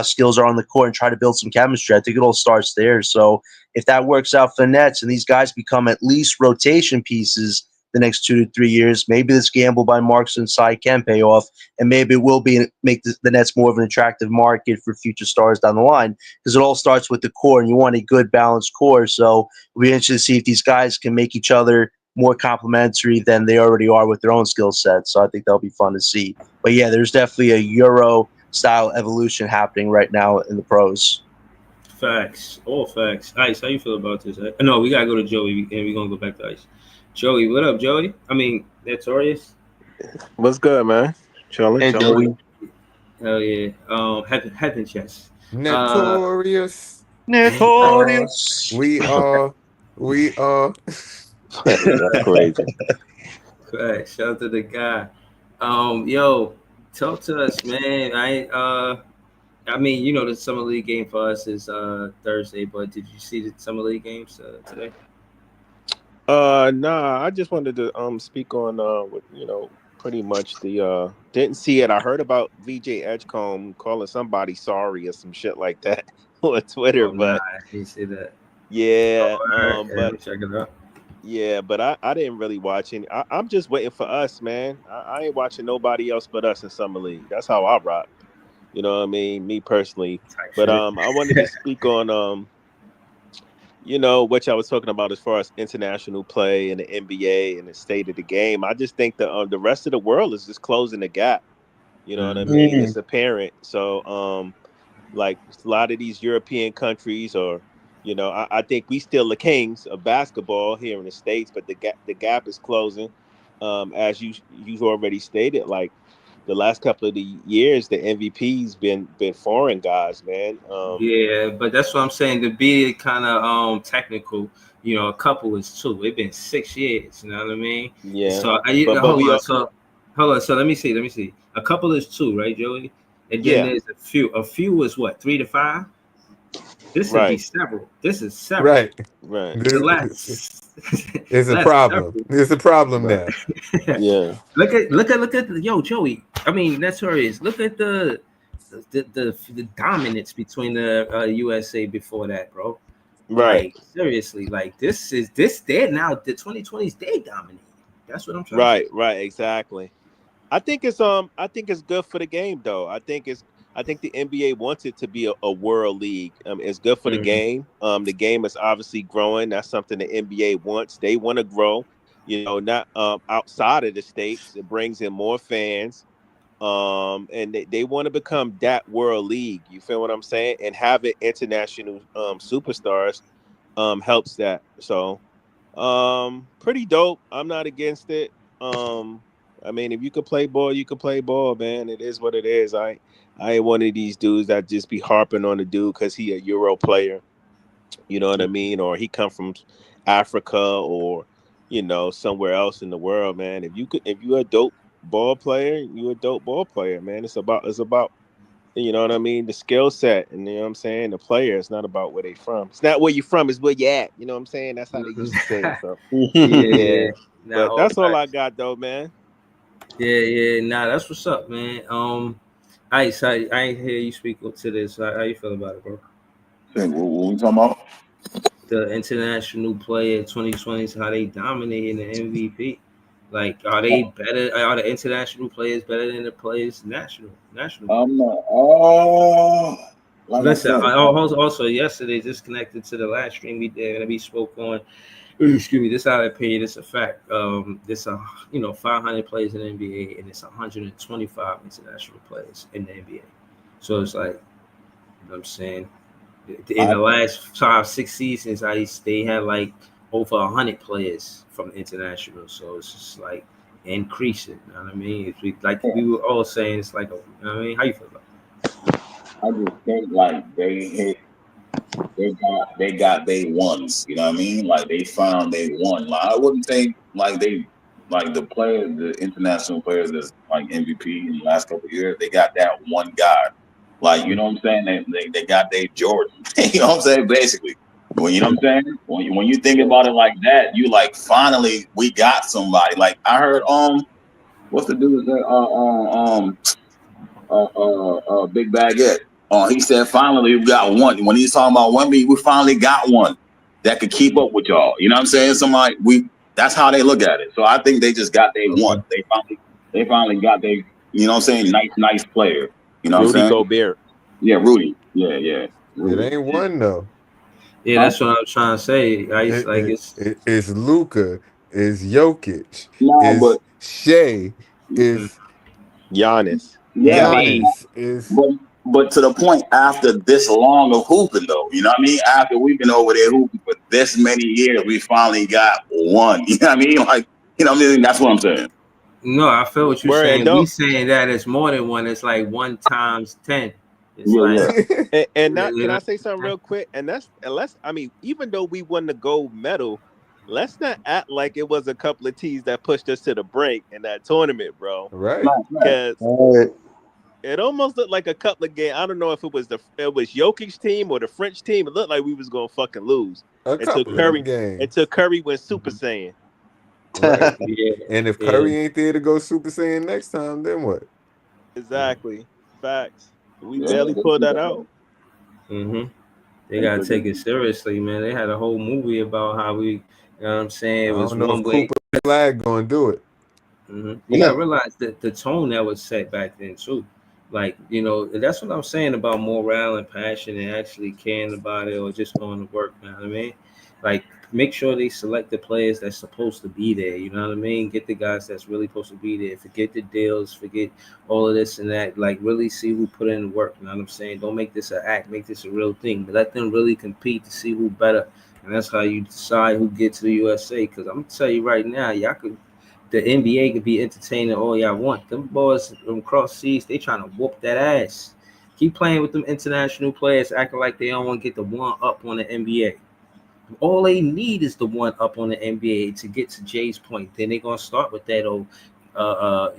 Speaker 5: skills are on the court and try to build some chemistry. I think it all starts there. So if that works out for the Nets and these guys become at least rotation pieces the next 2 to 3 years, maybe this gamble by Marks and Sai can pay off, and maybe it will make the Nets more of an attractive market for future stars down the line because it all starts with the core, and you want a good balanced core. So we'll be interested to see if these guys can make each other more complementary than they already are with their own skill sets. So I think that'll be fun to see. But yeah, there's definitely a Euro style evolution happening right now in the pros.
Speaker 4: Facts, all facts. Ice, how you feel about this? No, we gotta go to Joey, and we're gonna go back to Ice. Joey, what up, Joey? I mean, Notorious.
Speaker 8: What's good, man? Chilling,
Speaker 5: Hey,
Speaker 8: chilling.
Speaker 5: Joey.
Speaker 4: Hell yeah. Head and chest. Uh,
Speaker 6: Notorious. We are.
Speaker 5: Notorious.
Speaker 6: We are. We are.
Speaker 8: That's crazy.
Speaker 4: facts. Shout out to the guy. Yo, talk to us, man. I mean, you know, the summer league game for us is Thursday, but did you see the summer league games today?
Speaker 8: Nah, I just wanted to speak on pretty much the didn't see it. I heard about VJ Edgecombe calling somebody sorry or some shit like that on Twitter,
Speaker 4: Oh, nah,
Speaker 8: but
Speaker 4: I didn't see that.
Speaker 8: yeah,
Speaker 4: Oh, all right. Yeah, let
Speaker 8: but
Speaker 4: me check it out.
Speaker 8: yeah, but I didn't really watch any. I'm just waiting for us, man. I ain't watching nobody else but us in summer league. That's how I rock. You know what I mean? Me personally.
Speaker 4: Type
Speaker 8: But
Speaker 4: shit.
Speaker 8: I wanted to speak on what y'all was talking about as far as international play and the NBA and the state of the game. I just think the rest of the world is just closing the gap. You know what I
Speaker 4: Mhm.
Speaker 8: mean? It's apparent. So like a lot of these European countries or I think we still the kings of basketball here in the States, but the gap is closing. As you've already stated, like the last couple of the years, the MVP's been foreign guys, man.
Speaker 4: Yeah, but that's what I'm saying. To be kind of technical, a couple is two. It's been 6 years. You know what I mean?
Speaker 8: Yeah.
Speaker 4: So
Speaker 8: But
Speaker 4: hold
Speaker 8: we
Speaker 4: on.
Speaker 8: all,
Speaker 4: So hold on. So let me see. A couple is two, right, Joey? And then
Speaker 8: yeah,
Speaker 4: there's a few. A few is what, 3 to 5? This would be
Speaker 8: right,
Speaker 4: several. This is several.
Speaker 9: Right.
Speaker 8: right.
Speaker 4: The
Speaker 9: This
Speaker 4: last
Speaker 9: is a
Speaker 4: last
Speaker 9: problem.
Speaker 4: several.
Speaker 9: There's a problem
Speaker 8: Right.
Speaker 9: now.
Speaker 8: Yeah.
Speaker 4: look at Joey. I mean, that's where it is. Look at the dominance between the USA before that, bro.
Speaker 8: Right.
Speaker 4: Like seriously, like this they're now the 2020s they dominate. That's what I'm trying to
Speaker 8: Right.
Speaker 4: say.
Speaker 8: Right. Exactly. I think it's good for the game though. I think the NBA wants it to be a world league. It's good for the
Speaker 4: Mhm.
Speaker 8: game. The game is obviously growing. That's something the NBA wants. They want to grow. Not outside of the states. It brings in more fans. And they want to become that world league. You feel what I'm saying? And having international superstars helps that. So pretty dope. I'm not against it. I mean, if you could play ball, you could play ball, man. It is what it is. I ain't one of these dudes that just be harping on the dude because he a Euro player. You know what I mean? Or he come from Africa or somewhere else in the world, man. If you're a dope ball player, you're a dope ball player, man. It's about you know what I mean, the skill set, and you know what I'm saying, the player. It's not about where they from. It's not where you from, it's where you at. You know what I'm saying? That's how they used to say it. So
Speaker 4: Yeah.
Speaker 8: yeah.
Speaker 4: Now
Speaker 8: But
Speaker 4: all
Speaker 8: that's all I
Speaker 4: facts.
Speaker 8: got though, man.
Speaker 4: Yeah. Nah, that's what's up, man. Ice, I ain't hear you speak to this. How you feel about it, bro?
Speaker 7: Hey, what we talking about?
Speaker 4: The international player 2020s, how they dominating the MVP. Like, are they better? Are the international players better than the players national players?
Speaker 7: I'm not. Like I
Speaker 4: Listen,
Speaker 7: said,
Speaker 4: also yesterday, just connected to the last stream we did, and we spoke on. Excuse me. This is not an opinion. It's a fact. This 500 players in the NBA, and it's 125 international players in the NBA. So it's like, I'm saying, in
Speaker 7: I
Speaker 4: the last 5-6 seasons, they had like over 100 players from international. So it's just like increasing. You know what I mean? Like we were all saying, it's like, you know what I mean? How you feel about
Speaker 7: I just think like they won. You know what I mean? Like they found they won. Like I wouldn't think like the international players that's like MVP in the last couple of years, they got that one guy. Like, you know what I'm saying? They got their Jordan. You know what I'm saying? Basically. You know what I'm saying? When you think about it like that, you like finally we got somebody. Like I heard what's the dude that Big Baguette. He said finally we got one. When he's talking about one, we finally got one that could keep up with y'all. You know what I'm saying? Somebody that's how they look at it. So I think they just got they one. They finally got they, you know what I'm saying, nice player. You know what I'm
Speaker 8: Rudy
Speaker 7: saying?
Speaker 8: Gobert.
Speaker 7: Yeah, Rudy. Yeah.
Speaker 9: It
Speaker 7: Rudy.
Speaker 9: ain't one though.
Speaker 4: it? Yeah, that's what I'm trying to say.
Speaker 9: It's Luca, it's Jokic,
Speaker 7: No,
Speaker 9: it's Shea,
Speaker 4: Mhm.
Speaker 9: it's
Speaker 8: Giannis.
Speaker 7: yeah, but
Speaker 8: Embiid.
Speaker 9: Giannis, it's
Speaker 7: but to the point after this long of hooping though, you know what I mean? After we've been over there hooping for this many years, we finally got one. You know what I mean? Like, you know what I mean? That's what I'm saying.
Speaker 4: No, I feel what you're
Speaker 8: Where and
Speaker 4: saying. We
Speaker 8: don't
Speaker 4: saying that it's more than one. It's like 1 times 10. It's
Speaker 7: Yeah,
Speaker 4: like,
Speaker 7: yeah.
Speaker 8: and not
Speaker 4: you
Speaker 8: can
Speaker 4: know,
Speaker 8: I say something real quick? And let's I mean, even though we won the gold medal, let's not act like it was a couple of teams that pushed us to the brink in that tournament, bro.
Speaker 9: right.
Speaker 7: Right.
Speaker 8: Because
Speaker 5: All right.
Speaker 8: it almost looked like a couple of games. I don't know if it was Jokic's team or the French team. It looked like we was gonna fucking lose.
Speaker 9: A
Speaker 8: Until
Speaker 9: couple of
Speaker 8: Curry
Speaker 9: games.
Speaker 8: went Super Saiyan.
Speaker 9: Right.
Speaker 4: yeah,
Speaker 9: And if
Speaker 4: yeah.
Speaker 9: Curry ain't there to go Super Saiyan next time, then what?
Speaker 8: Exactly. Facts. We
Speaker 7: Yeah,
Speaker 8: barely pulled that out.
Speaker 4: They gotta take it seriously, man. They had a whole movie about how we, you know what I'm saying,
Speaker 9: I
Speaker 4: it was
Speaker 9: don't know
Speaker 4: one
Speaker 9: if
Speaker 4: way.
Speaker 9: Cooper Flag gonna do it.
Speaker 4: You gotta realize that the tone that was set back then too. Like, that's what I'm saying about morale and passion and actually caring about it or just going to work. You know what I mean? Like, make sure they select the players that's supposed to be there. You know what I mean? Get the guys that's really supposed to be there. Forget the deals. Forget all of this and that. Like, really see who put in the work. You know what I'm saying? Don't make this an act. Make this a real thing. But let them really compete to see who better. And that's how you decide who gets to the USA. Because I'm gonna tell you right now, y'all could. the NBA could be entertaining all y'all want. Them boys from cross seas, they trying to whoop that ass. Keep playing with them international players, acting like they don't want to get the one up on the NBA. All they need is the one up on the NBA to get to Jay's point. Then they're gonna start with that old,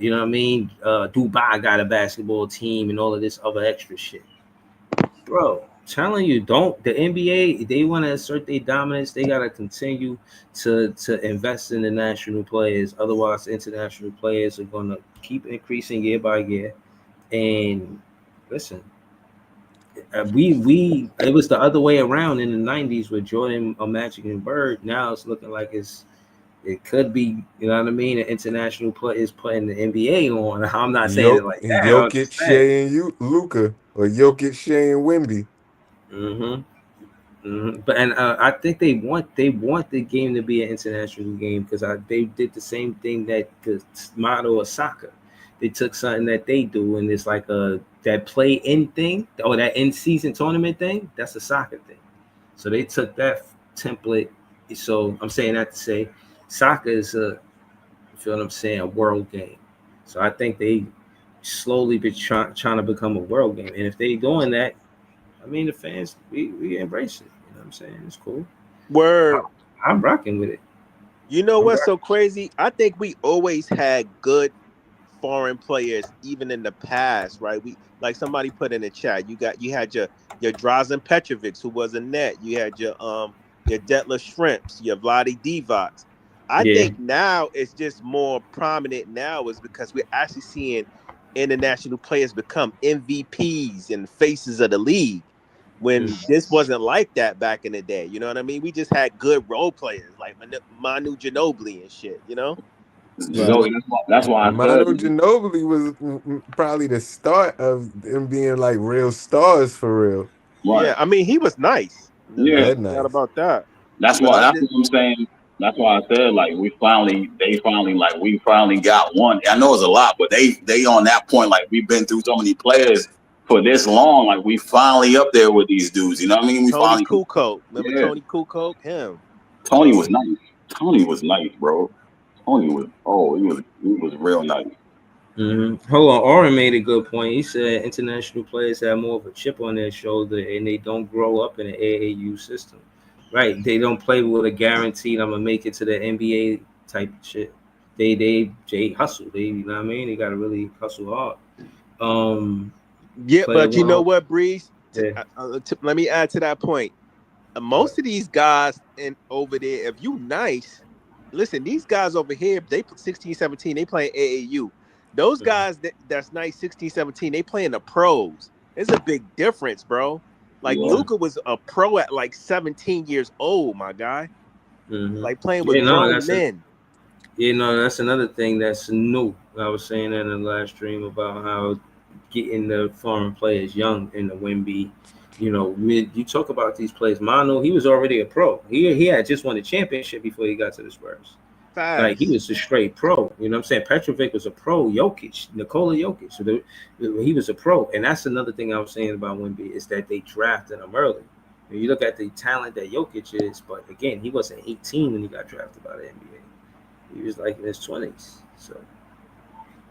Speaker 4: you know what I mean? Dubai got a basketball team and all of this other extra shit, bro. Telling you, don't the NBA? They want to assert their dominance. They gotta continue to invest in the national players. Otherwise, international players are gonna keep increasing year by year. And listen, we it was the other way around in the 90s with Jordan, Magic, and Bird. Now it's looking like it could be, you know what I mean, an international player is putting the NBA on. I'm not saying it like that.
Speaker 9: Jokic, Shea, and Luka, or Jokic, Shea, and Wemby.
Speaker 4: But I think they want the game to be an international game because they did the same thing that the model of soccer. They took something that they do and it's like that play in thing or that in season tournament thing. That's a soccer thing. So they took that template. So I'm saying that to say soccer is you feel what I'm saying, a world game. So I think they slowly be trying to become a world game. And if they doing that, I mean, the fans, we embrace it. You know what I'm saying? It's cool.
Speaker 8: Word.
Speaker 4: I'm rocking with it.
Speaker 8: You know what's so crazy? I think we always had good foreign players, even in the past, right? We like somebody put in the chat. You had your Drazen Petrovic, who was a net. You had your Detlef Shrimps, your Vlade Divac. I think now it's just more prominent now is because we're actually seeing international players become MVPs and faces of the league when this wasn't like that back in the day. You know what I mean? We just had good role players like Manu Ginobili and shit, you know?
Speaker 7: Joey, that's why I
Speaker 9: Manu
Speaker 7: said
Speaker 9: Ginobili was probably the start of them being like real stars for real.
Speaker 7: right.
Speaker 8: Yeah, I mean, he was nice.
Speaker 7: Yeah,
Speaker 9: That
Speaker 8: Not
Speaker 9: nice.
Speaker 8: about that.
Speaker 7: That's
Speaker 8: But
Speaker 7: why that's what I'm saying. That's why I said like we finally got one. I know it's a lot, but they on that point, like we've been through so many players for this long, like we finally up there with these dudes. You know what I mean? We
Speaker 8: Tony
Speaker 7: finally
Speaker 8: Kukoc. Remember Tony Kukoc? Him.
Speaker 7: Tony was nice. Tony was nice, bro. Tony was he was real nice.
Speaker 4: Hold on, Oren made a good point. He said international players have more of a chip on their shoulder and they don't grow up in the AAU system. Right. They don't play with a guaranteed I'm gonna make it to the NBA type of shit. They hustle. You know what I mean? They gotta really hustle hard.
Speaker 8: Yeah, but you know what, Breeze?
Speaker 4: Yeah.
Speaker 8: Let me add to that point. Most of these guys over there, if you nice, listen, these guys over here, they 16, 17, they playing AAU. Those guys that's nice 16, 17, they playing the pros. It's a big difference, bro. Like Luka was a pro at like 17 years old, my guy. Like playing with grown men.
Speaker 4: That's another thing that's new. I was saying that in the last stream about how getting the foreign players young in the Wemby. You know, you talk about these players. Manu, he was already a pro. He had just won the championship before he got to the Spurs.
Speaker 8: Facts.
Speaker 4: Like he was a straight pro. You know what I'm saying? Petrovic was a pro. Nikola Jokic. So he was a pro. And that's another thing I was saying about Wemby is that they drafted him early. When you look at the talent that Jokic is, but again, he wasn't 18 when he got drafted by the NBA. He was like in his 20s. So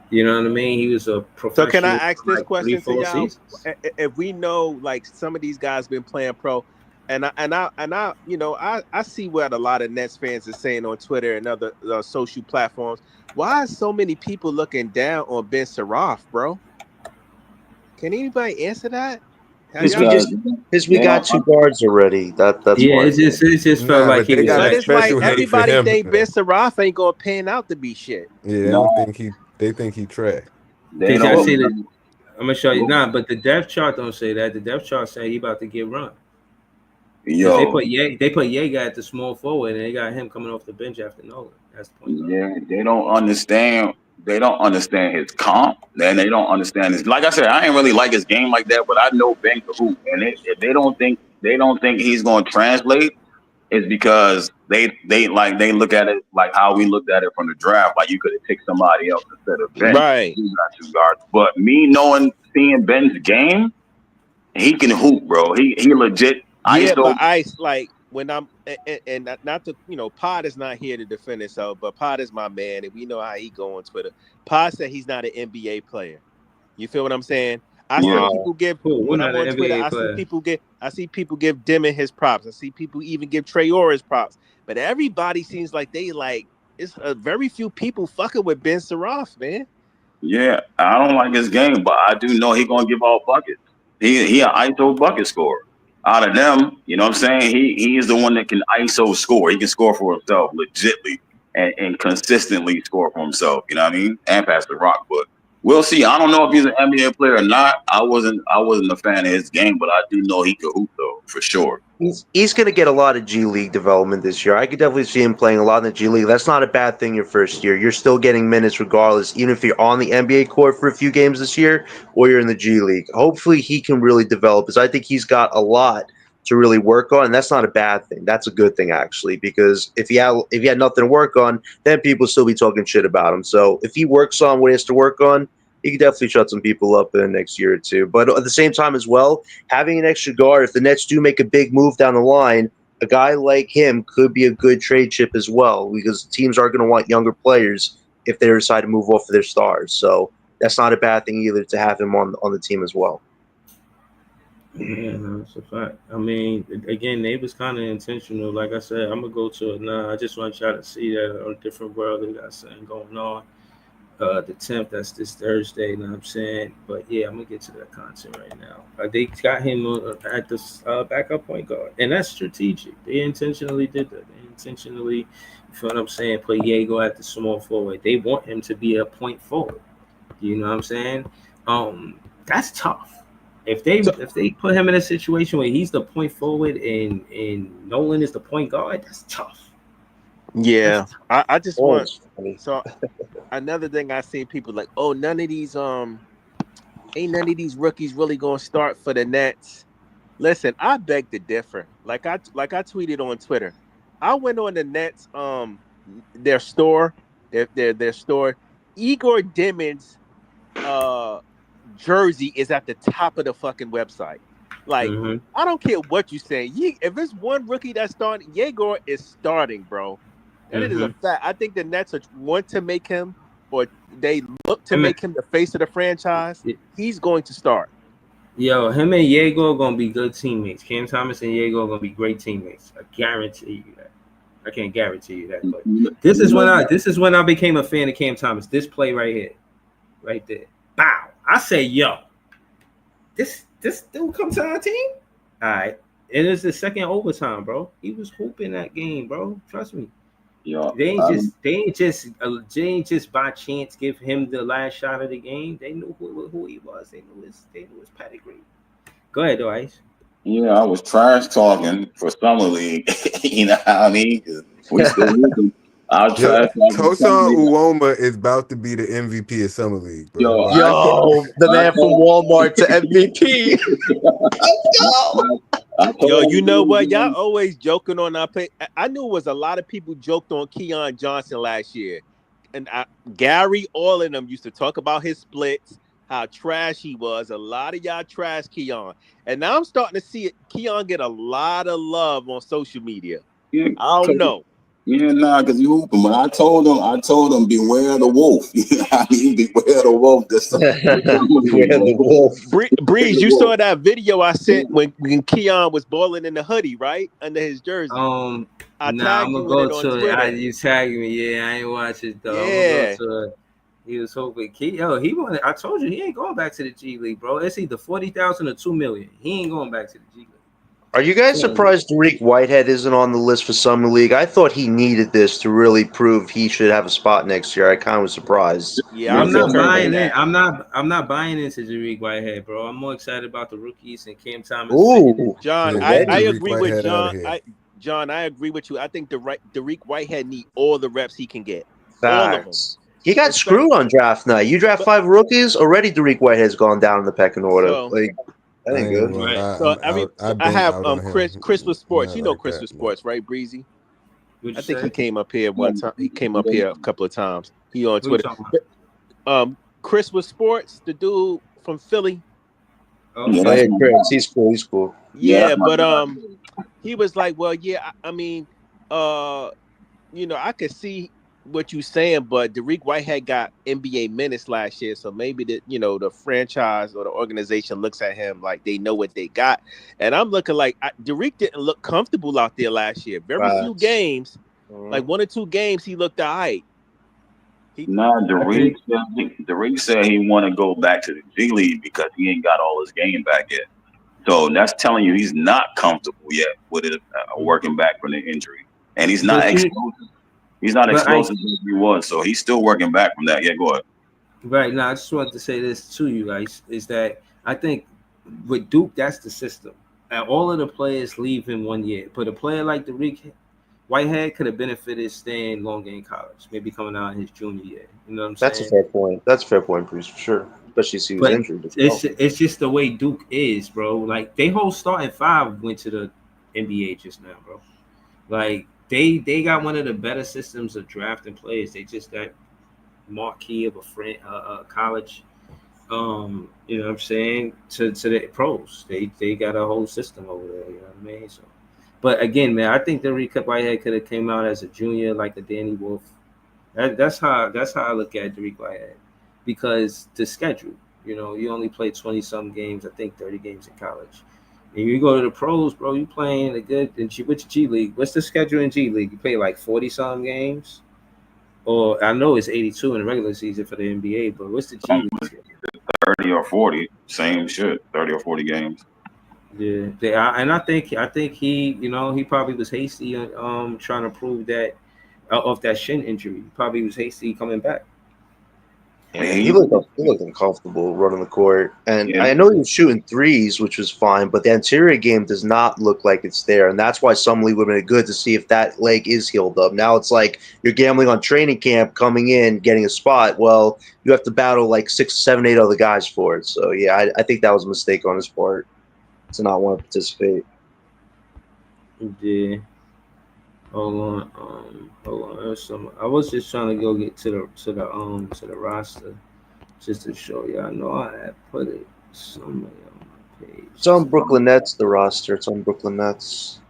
Speaker 4: you know what I mean? He was a professional.
Speaker 8: So can I ask this question to y'all?
Speaker 4: Seasons.
Speaker 8: If we know like some of these guys been playing pro, and I you know, I see what a lot of Nets fans are saying on Twitter and other social platforms. Why are so many people looking down on Ben Siraf, bro? Can anybody answer that?
Speaker 5: Because we got two guards already. That's why.
Speaker 4: It just felt like he was.
Speaker 8: But it's like
Speaker 9: special hate for
Speaker 8: everybody
Speaker 9: him,
Speaker 8: think Ben Siraf ain't gonna pan out to be shit.
Speaker 9: Yeah, they think he trash.
Speaker 4: Did y'all see that? I'm gonna show you now, but the depth chart don't say that. The depth chart say he about to get run.
Speaker 7: Yo,
Speaker 4: they put Yeager at the small forward, and they got him coming off the bench after Nolan. That's the point.
Speaker 7: Yeah, they don't understand. They don't understand his comp, and they don't understand his. Like I said, I ain't really like his game like that, but I know Ben can hoop, and if they don't think he's going to translate, it's because they look at it like how we looked at it from the draft. Like you could have picked somebody else instead of Ben.
Speaker 8: Right.
Speaker 7: He's not two guards, but me seeing Ben's game, he can hoop, bro. He legit.
Speaker 8: Yeah, but Ice, like when I'm and not to, Pod is not here to defend himself, but Pod is my man, and we know how he go on Twitter. Pod said he's not an NBA player. You feel what I'm saying? I see
Speaker 7: Yeah.
Speaker 8: people give
Speaker 4: Cool. We're
Speaker 8: when
Speaker 4: not
Speaker 8: I'm on
Speaker 4: an
Speaker 8: Twitter.
Speaker 4: NBA
Speaker 8: I
Speaker 4: player.
Speaker 8: see people give Dimon his props. I see people even give Traore his props. But everybody seems like they like it's a very few people fucking with Ben Saraf, man.
Speaker 7: Yeah, I don't like his game, but I do know he gonna give out buckets. He an ISO bucket scorer. Out of them, you know what I'm saying? He is the one that can ISO score. He can score for himself legitly and consistently score for himself. You know what I mean? And pass the rock. But we'll see. I don't know if he's an NBA player or not. I wasn't a fan of his game, but I do know he could hoop though, for sure.
Speaker 5: He's going to get a lot of G League development this year. I could definitely see him playing a lot in the G League. That's not a bad thing your first year. You're still getting minutes regardless, even if you're on the NBA court for a few games this year or you're in the G League. Hopefully he can really develop, because I think he's got a lot to really work on, and that's not a bad thing. That's a good thing, actually, because if he had nothing to work on, then people would still be talking shit about him. So if he works on what he has to work on, he could definitely shut some people up in the next year or two. But at the same time as well, having an extra guard, if the Nets do make a big move down the line, a guy like him could be a good trade chip as well, because teams are going to want younger players if they decide to move off of their stars. So that's not a bad thing either to have him on the team as well.
Speaker 4: Yeah, no, that's a fact. I mean, again, they was kind of intentional. Like I said, I'm gonna go to it now. I just want y'all to see that on a different world they got something going on. The 10th, that's this Thursday, you know what I'm saying? But yeah, I'm gonna get to that content right now. They got him at the backup point guard, and that's strategic. They intentionally did that. They intentionally, you feel what I'm saying, put Diego at the small forward. They want him to be a point forward. You know what I'm saying? That's tough. If they put him in a situation where he's the point forward and Nolan is the point guard, that's tough.
Speaker 8: Yeah, I just want
Speaker 5: Funny.
Speaker 8: so another thing I see people like, oh, ain't none of these rookies really gonna start for the Nets. Listen, I beg to differ. Like I tweeted on Twitter. I went on the Nets their store, their store. Igor Dimon's jersey is at the top of the fucking website. Like, I don't care what you say. If it's one rookie that's starting, Yegor is starting, bro. That is a fact. I think the Nets want to make him, or they look to make him the face of the franchise. He's going to start.
Speaker 4: Yo, him and Diego are gonna be good teammates. Cam Thomas and Diego are gonna be great teammates. I guarantee you that. I can't guarantee you that, but this is when I became a fan of Cam Thomas. This play right here, right there. Bow. I say, yo, this dude come to our team. All right, it is the second overtime, bro. He was hooping that game, bro. Trust me.
Speaker 7: Yeah,
Speaker 4: they ain't just by chance give him the last shot of the game. They knew who he was. They knew his pedigree. Go ahead, though, Ice.
Speaker 7: Yeah, I was trash talking for summer league. You know what I mean? We still losing. I was trash talking.
Speaker 9: Tosan Uwoma is about to be the MVP of summer league, bro.
Speaker 5: Yo, the man from Walmart to MVP.
Speaker 8: Yo, you know what? Y'all always joking on our play. I knew it was a lot of people joked on Keon Johnson last year. And Gary, all of them used to talk about his splits, how trash he was. A lot of y'all trash Keon. And now I'm starting to see Keon get a lot of love on social media.
Speaker 7: Yeah,
Speaker 8: I don't know.
Speaker 7: Yeah, nah, because you hooping. But I told him, beware the wolf. You know what I mean? Beware the wolf.
Speaker 5: Beware the wolf.
Speaker 8: Breeze, you saw that video I sent when Keon was balling in the hoodie, right? Under his jersey. I tagged you with it on Twitter.
Speaker 4: You tagged me. Yeah, I ain't watch it though.
Speaker 8: Yeah.
Speaker 4: He was hoping. He wanted. I told you he ain't going back to the G League, bro. It's either 40,000 or 2 million. He ain't going back to the G League.
Speaker 5: Are you guys surprised Tariq Whitehead isn't on the list for Summer League? I thought he needed this to really prove he should have a spot next year. I kind of was surprised.
Speaker 8: Yeah,
Speaker 4: I'm not buying it. I'm not buying into Tariq Whitehead, bro. I'm more excited about the rookies and Cam Thomas.
Speaker 5: Ooh,
Speaker 8: John, I agree with John. I agree with you. I think Tariq Whitehead need all the reps he can get. All of them.
Speaker 5: He got screwed on draft night. You draft 5 rookies already. Tariq Whitehead's gone down in the pecking order. That ain't good.
Speaker 8: I have Chris with Sports. You know Chris with Sports, right, Breezy? I think he came up here one time. He came up here a couple of times. He on Twitter. Chris with Sports, the dude from Philly.
Speaker 5: Chris, he's cool.
Speaker 8: Yeah, but he was like, well, yeah, I mean, I could see what you're saying, but Derek Whitehead got NBA minutes last year, so maybe the franchise or the organization looks at him like they know what they got. And I'm looking like Derek didn't look comfortable out there last year. Very few games, like 1 or 2 games, he looked all right.
Speaker 7: Nah, Derek said he want to go back to the G League because he ain't got all his game back yet. So that's telling you he's not comfortable yet with it working back from the injury, and he's not explosive. He's not explosive as he was, so he's still working back from that. Yeah, go ahead.
Speaker 4: Right now, I just wanted to say this to you guys: is that I think with Duke, that's the system. And all of the players leave in 1 year, but a player like Derek Whitehead could have benefited staying longer in college, maybe coming out in his junior year. You know what I'm saying?
Speaker 5: That's a fair point. That's a fair point, Bruce, for sure. Especially if he was injured.
Speaker 4: It's just the way Duke is, bro. Like, they whole starting 5 went to the NBA just now, bro. Like, they got one of the better systems of drafting players. They just got marquee of a college. You know what I'm saying? To the pros. They got a whole system over there, you know what I mean? So, but again, man, I think Derek Whitehead could have came out as a junior like a Danny Wolf. That's how I look at Derek Whitehead. Because the schedule, you only play 20-some games, I think 30 games in college. And you go to the pros, bro, you playing which G League? What's the schedule in G League? You play like 40-some games? Or I know it's 82 in the regular season for the NBA, but what's the G League?
Speaker 7: 30 or 40, same shit, 30 or 40 games.
Speaker 4: Yeah, and I think he, he probably was hasty trying to prove that of that shin injury. He probably was hasty coming back.
Speaker 5: Yeah, he looked uncomfortable running the court. And I know he was shooting threes, which was fine, but the interior game does not look like it's there. And that's why some league would have been good to see if that leg is healed up. Now it's like you're gambling on training camp, coming in, getting a spot. Well, you have to battle like 6, 7, 8 other guys for it. So, yeah, I think that was a mistake on his part to not want to participate.
Speaker 4: Yeah. Hold on. I was just trying to go get to the roster, just to show you. I know I had put it somewhere on my page.
Speaker 5: It's on Brooklyn Nets, the roster. It's on Brooklyn Nets.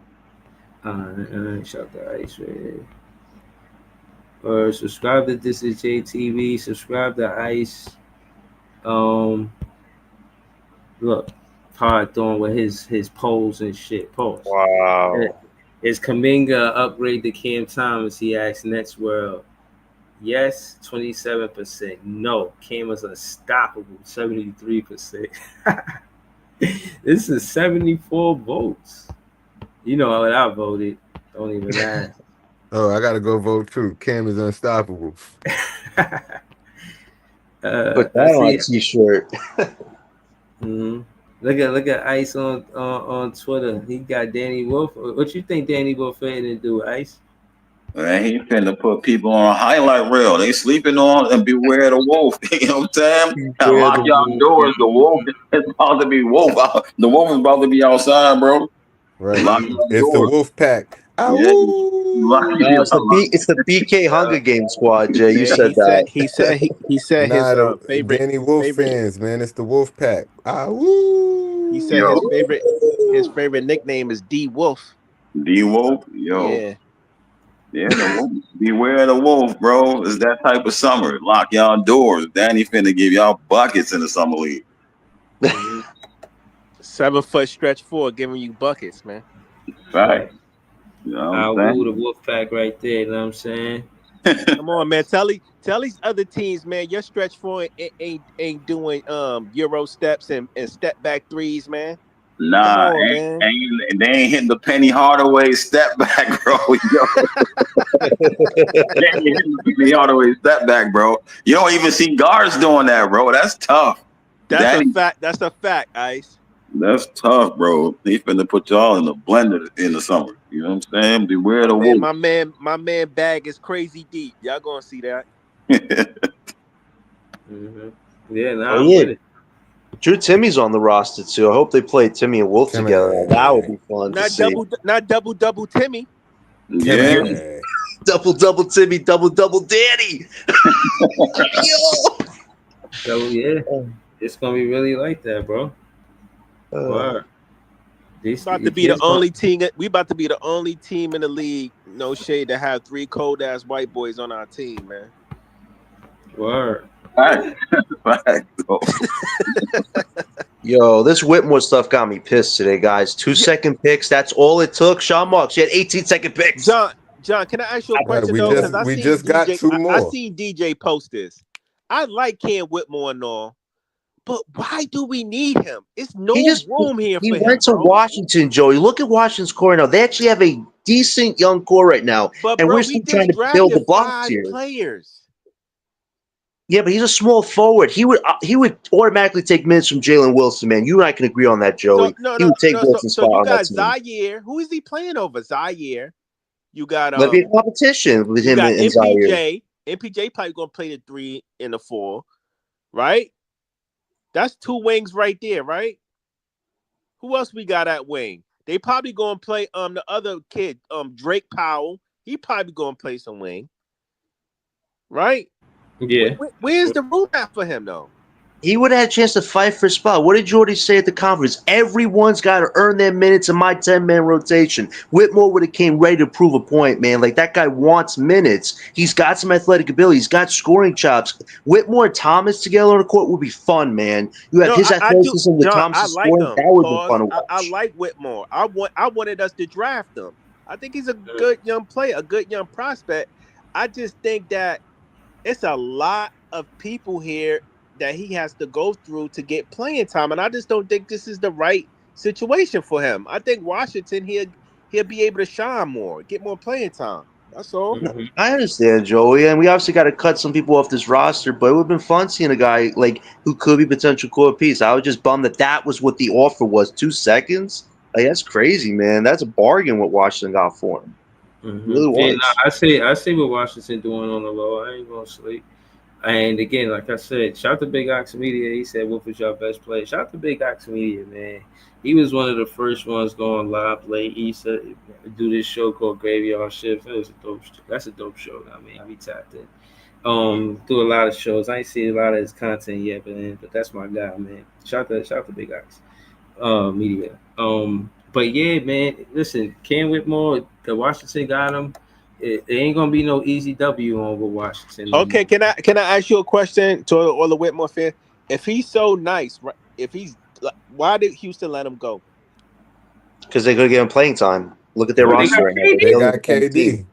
Speaker 4: Shout the Ice right here. Subscribe to This Is JTV. Subscribe to Ice. Look, Pod doing with his polls and shit. Polls.
Speaker 5: Wow.
Speaker 4: Is Kuminga upgrade to Cam Thomas? He asked Next World. Yes, 27%. No, Cam is unstoppable, 73%. This is 74 votes. You know what I voted. Don't even ask.
Speaker 9: Oh, I gotta go vote too. Cam is unstoppable.
Speaker 5: Put that on a t-shirt.
Speaker 4: Mm-hmm. Look at Ice on Twitter. He got Danny Wolf. What you think Danny Wolf finna do, Ice?
Speaker 7: Man, he finna put people on a highlight reel. They sleeping on and beware the wolf. You know what I'm saying? Lock y'all doors. The wolf is about to be wolf. The wolf is about to be outside, bro.
Speaker 9: Right. It's the wolf pack.
Speaker 7: Yeah.
Speaker 5: It's the BK Hunger Games squad, Jay. You said that.
Speaker 8: He said his favorite
Speaker 9: Danny Wolf fans, man. It's the Wolf Pack.
Speaker 8: He said his favorite nickname is D Wolf.
Speaker 7: D Wolf, yo.
Speaker 8: Yeah.
Speaker 7: Yeah, the wolf. Beware the wolf, bro. It's that type of summer. Lock y'all doors. Danny finna give y'all buckets in the summer league.
Speaker 8: 7 foot stretch 4 giving you buckets, man.
Speaker 7: Right. You know
Speaker 4: I'll woo the wolf pack right there, you know what I'm saying?
Speaker 8: Come on, man. Tell these other teams, man, your stretch 4 ain't doing Euro steps and step back threes, man.
Speaker 7: Nah,
Speaker 8: on,
Speaker 7: they ain't hitting the Penny Hardaway step back, bro. Yo. They ain't hitting the Penny Hardaway step back, bro. You don't even see guards doing that, bro. That's tough.
Speaker 8: That's a fact. That's a fact, Ice.
Speaker 7: That's tough, bro. He's finna put y'all in the blender in the summer. You know what I'm saying? Beware the wolf.
Speaker 8: My man bag is crazy deep. Y'all gonna see that.
Speaker 4: Mm-hmm. Yeah,
Speaker 5: Drew Timmy's on the roster too. I hope they play Timmy and Wolf together. That would be fun to see.
Speaker 8: Not double Timmy.
Speaker 7: Yeah.
Speaker 5: Double Timmy, double Danny.
Speaker 4: So yeah, it's gonna be really like that, bro. Wow. This
Speaker 8: About to be the only team. We about to be the only team in the league. No shade to have 3 cold ass white boys on our team, man.
Speaker 4: Word.
Speaker 7: Fact. Oh,
Speaker 5: Yo, this Whitmore stuff got me pissed today, guys. 2-second picks. That's all it took. Sean Marks, he had 18-second picks.
Speaker 8: John, can I ask you a question
Speaker 9: we
Speaker 8: though? Because
Speaker 9: we just got 2 more.
Speaker 8: I seen DJ post this. I like Ken Whitmore and all, but why do we need him? It's no room here for him.
Speaker 5: He went to Washington, Joey. Look at Washington's core now. They actually have a decent young core right now,
Speaker 8: but
Speaker 5: and
Speaker 8: bro,
Speaker 5: we're still trying to build the blocks here.
Speaker 8: Players.
Speaker 5: Yeah, but he's a small forward. He would automatically take minutes from Jalen Wilson, man. You and I can agree on that, Joey. He would take Wilson's spot
Speaker 8: you
Speaker 5: on
Speaker 8: got
Speaker 5: that team.
Speaker 8: Zaire. Who is he playing over? Zaire. You got
Speaker 5: Let be a competition with him and Zaire.
Speaker 8: MPJ probably gonna play the 3 and the 4, right? That's 2 wings right there, right? Who else we got at wing? They probably gonna play the other kid, Drake Powell. He probably gonna play some wing, right?
Speaker 4: Yeah.
Speaker 8: Where's the room at for him though?
Speaker 5: He would have had a chance to fight for a spot. What did Jordy say at the conference? Everyone's got to earn their minutes in my 10-man rotation. Whitmore would have came ready to prove a point, man. Like, that guy wants minutes. He's got some athletic ability. He's got scoring chops. Whitmore and Thomas together on the court would be fun, man. You have his athleticism with Thomas scoring. That would be fun to watch.
Speaker 8: I like Whitmore. I wanted us to draft him. I think he's a good young player, a good young prospect. I just think that it's a lot of people here that he has to go through to get playing time, and I just don't think this is the right situation for him. I think Washington he'll be able to shine more, get more playing time. That's all.
Speaker 5: I understand, Joey, and we obviously got to cut some people off this roster, but it would have been fun seeing a guy like who could be potential core piece. I was just bummed that was what the offer was. 2 seconds, like, that's crazy, man. That's a bargain what Washington got for him. Really was.
Speaker 4: I see what Washington doing on the low. I ain't gonna sleep. And again, like I said, shout out to Big Ox Media. He said, "What was your best play?" Shout out to Big Ox Media, man. He was one of the first ones going live late. He said, do this show called Graveyard Shift. It was a dope. That's a dope show. I mean, I be tapped in. Do a lot of shows. I ain't seen a lot of his content yet, but that's my guy, man. Shout out to Big Ox Media. But yeah, man. Listen, Ken Whitmore, the Washington got him. It ain't gonna be no easy W on with Washington.
Speaker 8: Okay, can I ask you a question to all the Whitmore fans? If he's so nice, right? Why did Houston let him go?
Speaker 5: Because they're gonna get him playing time. Look at their roster right now.
Speaker 9: They got KD.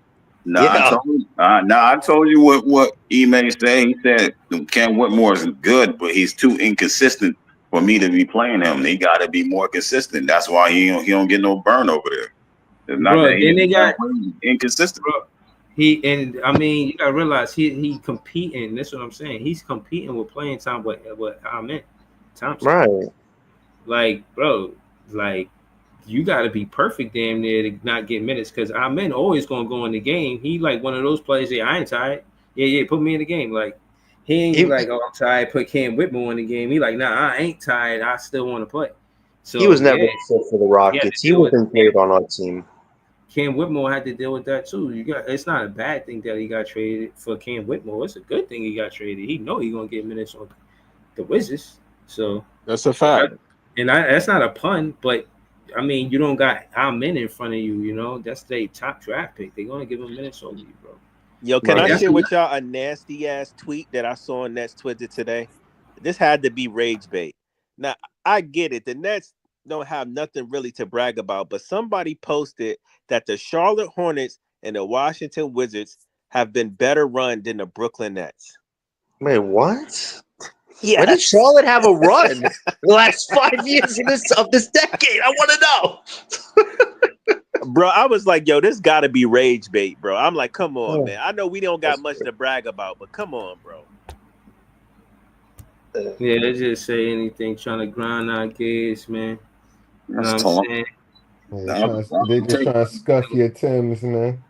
Speaker 7: I told you what Ime said. He said Ken Whitmore is good, but he's too inconsistent for me to be playing him. He got to be more consistent. That's why he don't get no burn over there. It's not that he's inconsistent.
Speaker 4: Bro, I mean, you gotta realize he competing. That's what I'm saying. He's competing with playing time with Amen Thompson.
Speaker 5: Right.
Speaker 4: Like, bro, like you gotta be perfect damn near to not get minutes because Amen always gonna go in the game. He like one of those players. Yeah, I ain't tired. Yeah, put me in the game. Like he ain't like, oh, I'm tired. Put Ken Whitmore in the game. He like, nah, I ain't tired. I still want to play. So
Speaker 5: he was never fit for the Rockets. He wasn't played on our team.
Speaker 4: Ken Whitmore had to deal with that too. It's not a bad thing that he got traded for Ken Whitmore. It's a good thing he got traded. He know he's gonna get minutes on the Wizards. So
Speaker 8: that's a fact.
Speaker 4: That's not a pun, but I mean, you don't got Amen in front of you. You know, that's their top draft pick. They're gonna give him minutes over you, bro.
Speaker 8: Yo, can I share with y'all a nasty ass tweet that I saw on Nets Twitter today? This had to be rage bait. Now I get it. The Nets don't have nothing really to brag about, but somebody posted that the Charlotte Hornets and the Washington Wizards have been better run than the Brooklyn Nets.
Speaker 5: Wait, what? Yes. When did Charlotte have a run the last 5 years of this decade? I want to know.
Speaker 8: Bro, I was like, yo, this got to be rage bait, bro. I'm like, come on, man. I know we don't got much to brag about, but come on, bro.
Speaker 4: Yeah, they just say anything trying to grind our gears, man. You know what I'm saying?
Speaker 9: They just trying to scuff your Timbs, man.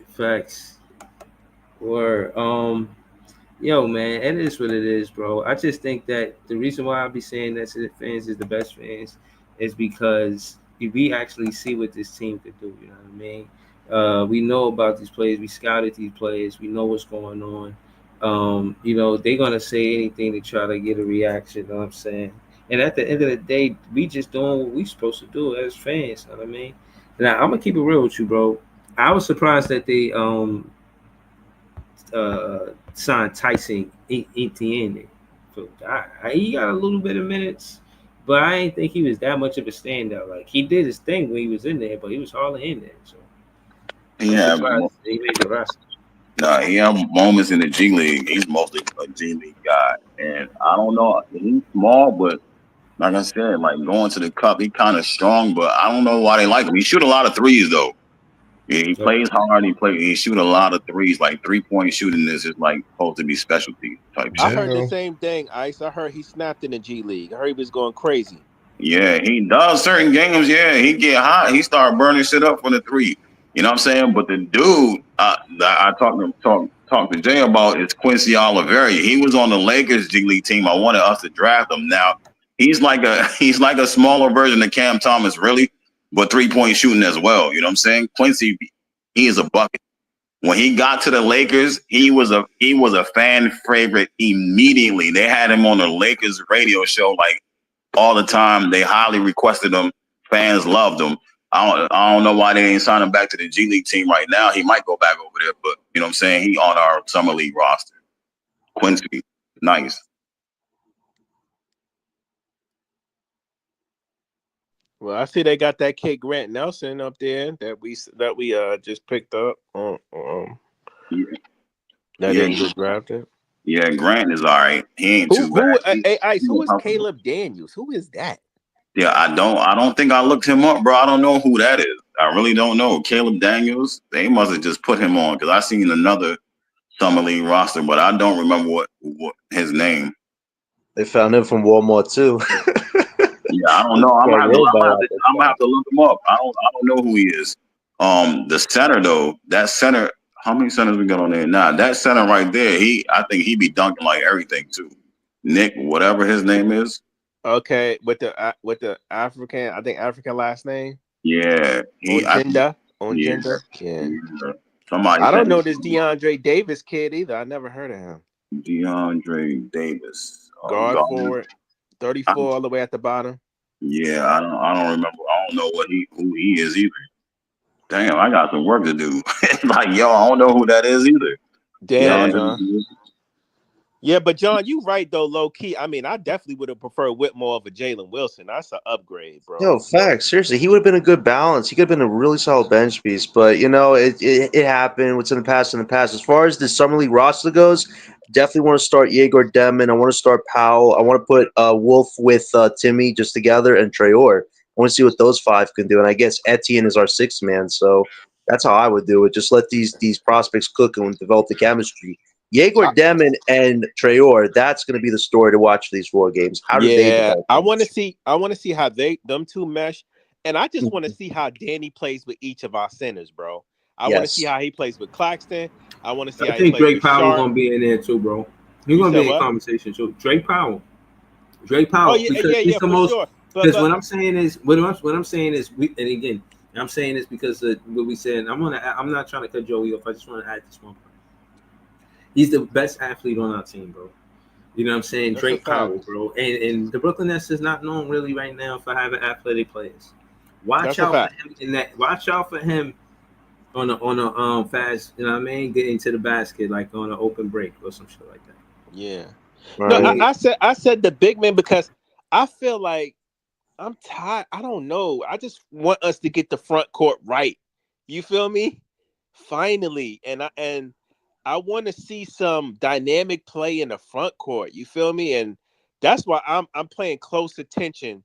Speaker 4: Facts. Word. Yo, man, it is what it is, bro. I just think that the reason why I be saying that to the fans is the best fans is because we actually see what this team could do. You know what I mean? We know about these players. We scouted these players. We know what's going on. You know, they're gonna say anything to try to get a reaction. You know what I'm saying? And at the end of the day, we just doing what we supposed to do as fans. You know what I mean? Now I'm gonna keep it real with you, bro. I was surprised that they signed Tyson Etienne. So he got a little bit of minutes, but I didn't think he was that much of a standout. Like he did his thing when he was in there, but he was hardly in there. So I'm
Speaker 7: Yeah,
Speaker 4: surprised he made the roster.
Speaker 7: nah, he have moments in the G League. He's mostly a G League guy, and I don't know. He's small, but like I said, like going to the cup, he kind of strong, but I don't know why they like him. He shoot a lot of threes though. Yeah, he
Speaker 4: So,
Speaker 7: plays hard. He shoot a lot of threes. Like 3-point shooting is like supposed to be specialty type
Speaker 8: I
Speaker 7: shit.
Speaker 8: heard the
Speaker 9: Yeah.
Speaker 8: same thing, Ice. I heard he snapped in the G League. I heard he was going crazy.
Speaker 7: Yeah, he does certain games. Yeah, he get hot. He start burning shit up for the three. You know what I'm saying? But the dude that I talked to Jay about is Quincy Oliveira. He was on the Lakers G League team. I wanted us to draft him. Now he's like a smaller version of Cam Thomas, really, but 3-point shooting as well. You know what I'm saying? Quincy, he is a bucket. When he got to the Lakers, he was a fan favorite immediately. They had him on the Lakers radio show like all the time. They highly requested him. Fans loved him. I don't know why they ain't sign him back to the G League team right now. He might go back over there, but you know what I'm saying? He on our summer league roster. Quincy, nice.
Speaker 8: Well, I see they got that kid Grant Nelson up there that we just picked up.
Speaker 7: Yeah,
Speaker 8: That
Speaker 7: yeah,
Speaker 8: didn't get drafted.
Speaker 7: yeah. Grant is all right. He ain't too
Speaker 8: Who?
Speaker 7: bad.
Speaker 8: Hey, Ice.
Speaker 7: He
Speaker 8: Who
Speaker 7: will
Speaker 8: is
Speaker 7: help him.
Speaker 8: Caleb Daniels? Who is that?
Speaker 7: Yeah, I don't think I looked him up, bro. I don't know who that is. I really don't know. Caleb Daniels. They must have just put him on because I seen another summer league roster, but I don't remember what his name.
Speaker 5: They found him from Walmart too.
Speaker 7: Yeah, I don't
Speaker 5: Can't
Speaker 7: know. I'm
Speaker 5: worry about
Speaker 7: I'm gonna have to look him up. I don't know who he is. The center though, that center. How many centers we got on there? Nah, that center right there. I think he be dunking like everything too. Nick, whatever his name is.
Speaker 8: Okay, with the African, I think African last name
Speaker 7: Yeah, I think,
Speaker 8: Onjenda.
Speaker 7: yeah,
Speaker 8: Onjenda. Yeah.
Speaker 7: yeah. Somebody
Speaker 8: I don't
Speaker 7: sent me
Speaker 8: know this DeAndre Davis kid either. I never heard of him.
Speaker 7: DeAndre Davis.
Speaker 8: Guard
Speaker 7: Garden.
Speaker 8: forward, 34 all the way at the bottom.
Speaker 7: Yeah, I don't remember. I don't know who he is either. Damn, I got some work to do. Like, yo, I don't know who that is either.
Speaker 8: Damn,
Speaker 4: yeah,
Speaker 8: John.
Speaker 7: DeAndre.
Speaker 8: Yeah, but John, you right though, low key. I mean, I definitely would have preferred Whitmore over Jalen Wilson. That's an upgrade, bro.
Speaker 5: Yo, facts. Seriously, he would have been a good balance. He could have been a really solid bench piece. But it happened. What's in the past in the past. As far as the summer league roster goes, definitely want to start Yegor Demon. I want to start Powell. I want to put Wolf with Timmy just together and Traore. I want to see what those five can do. And I guess Etienne is our sixth man. So that's how I would do it. Just let these prospects cook and develop the chemistry. Yegor Demon and Traore, that's going to be the story to watch for these 4 games. How do they
Speaker 8: Yeah,
Speaker 5: develop?
Speaker 8: I want to see how them two mesh, and I just want to
Speaker 5: Mhm.
Speaker 8: see how Danny plays with each of our centers, bro. I want to see
Speaker 5: Yes.
Speaker 8: how he plays with Claxton. I want to see
Speaker 4: I
Speaker 8: how he
Speaker 4: think
Speaker 8: plays
Speaker 4: Drake
Speaker 8: with
Speaker 4: Powell
Speaker 8: Sharp.
Speaker 4: gonna be in there too, bro. He's
Speaker 8: You
Speaker 4: gonna
Speaker 8: said
Speaker 4: be in
Speaker 8: what?
Speaker 4: conversation too. Drake
Speaker 8: Oh
Speaker 4: Powell,
Speaker 8: yeah,
Speaker 4: because
Speaker 8: yeah,
Speaker 4: he's
Speaker 8: yeah,
Speaker 4: the
Speaker 8: for
Speaker 4: most.
Speaker 8: sure.
Speaker 4: Because
Speaker 8: But
Speaker 4: what I'm saying is, and again, I'm saying this because of what we said. I'm not trying to cut Joey off. I just want to add this one part. He's the best athlete on our team, bro. You know what I'm saying?
Speaker 8: that's a
Speaker 4: Drake
Speaker 8: fact.
Speaker 4: Powell, bro. And the Brooklyn Nets is not known really right now for having athletic players. Watch
Speaker 8: That's a
Speaker 4: out for
Speaker 8: fact.
Speaker 4: him in that. Watch out for him on a fast. You know what I mean? Getting to the basket like on an open break or some shit like that.
Speaker 8: Yeah. No,
Speaker 5: Right.
Speaker 8: I said the big man because I feel like I'm tired. I don't know. I just want us to get the front court right. You feel me? Finally, I want to see some dynamic play in the front court. You feel me? And that's why I'm paying close attention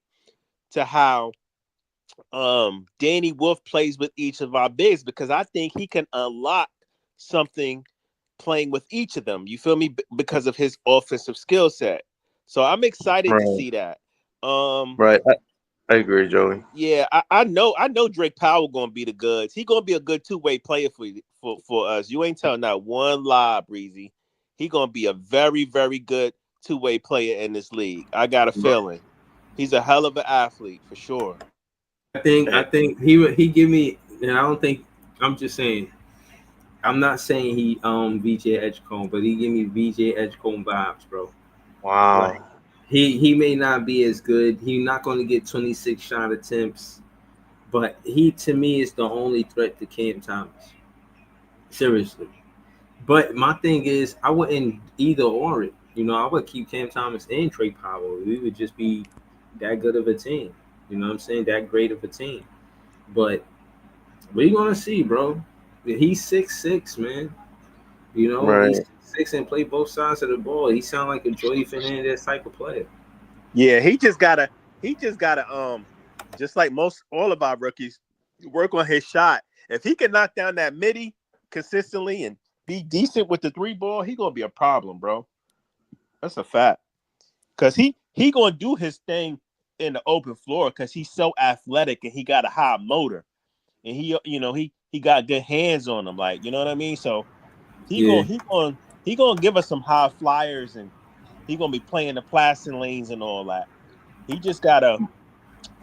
Speaker 8: to how Danny Wolf plays with each of our bigs because I think he can unlock something playing with each of them. You feel me? Because of his offensive skill set. So I'm excited to
Speaker 5: Right.
Speaker 8: see that.
Speaker 5: Right. I agree, Joey.
Speaker 8: Yeah, I know Drake Powell gonna be the goods. He gonna be a good two-way player for us. You ain't telling not one lie, Breezy. He gonna be a very, very good two-way player in this league. I got a feeling. He's a hell of an athlete for sure.
Speaker 4: I think he give me, and I don't think, I'm just saying. I'm not saying he VJ Edgecombe, but he give me VJ Edgecombe vibes, bro. Like
Speaker 5: Wow.
Speaker 4: He may not be as good. He's not going to get 26 shot attempts, but he to me is the only threat to Cam Thomas. Seriously. But my thing is, I wouldn't either or it. I would keep Cam Thomas and Trey Powell. We would just be that good of a team. You know what I'm saying? That great of a team. But we're gonna see, bro. He's 6'6", man. He's 6'6" and play both sides of the ball. He sound like a Jordy Fernandez type of player.
Speaker 8: Yeah, he just gotta just like all of our rookies, work on his shot. If he can knock down that midi consistently and be decent with the 3 ball, he gonna be a problem, bro. That's a fact. Cause he gonna do his thing in the open floor because he's so athletic and he got a high motor, and he got good hands on him, like, you know what I mean. So he gonna give us some high flyers, and he gonna be playing the passing lanes and all that. He just gotta.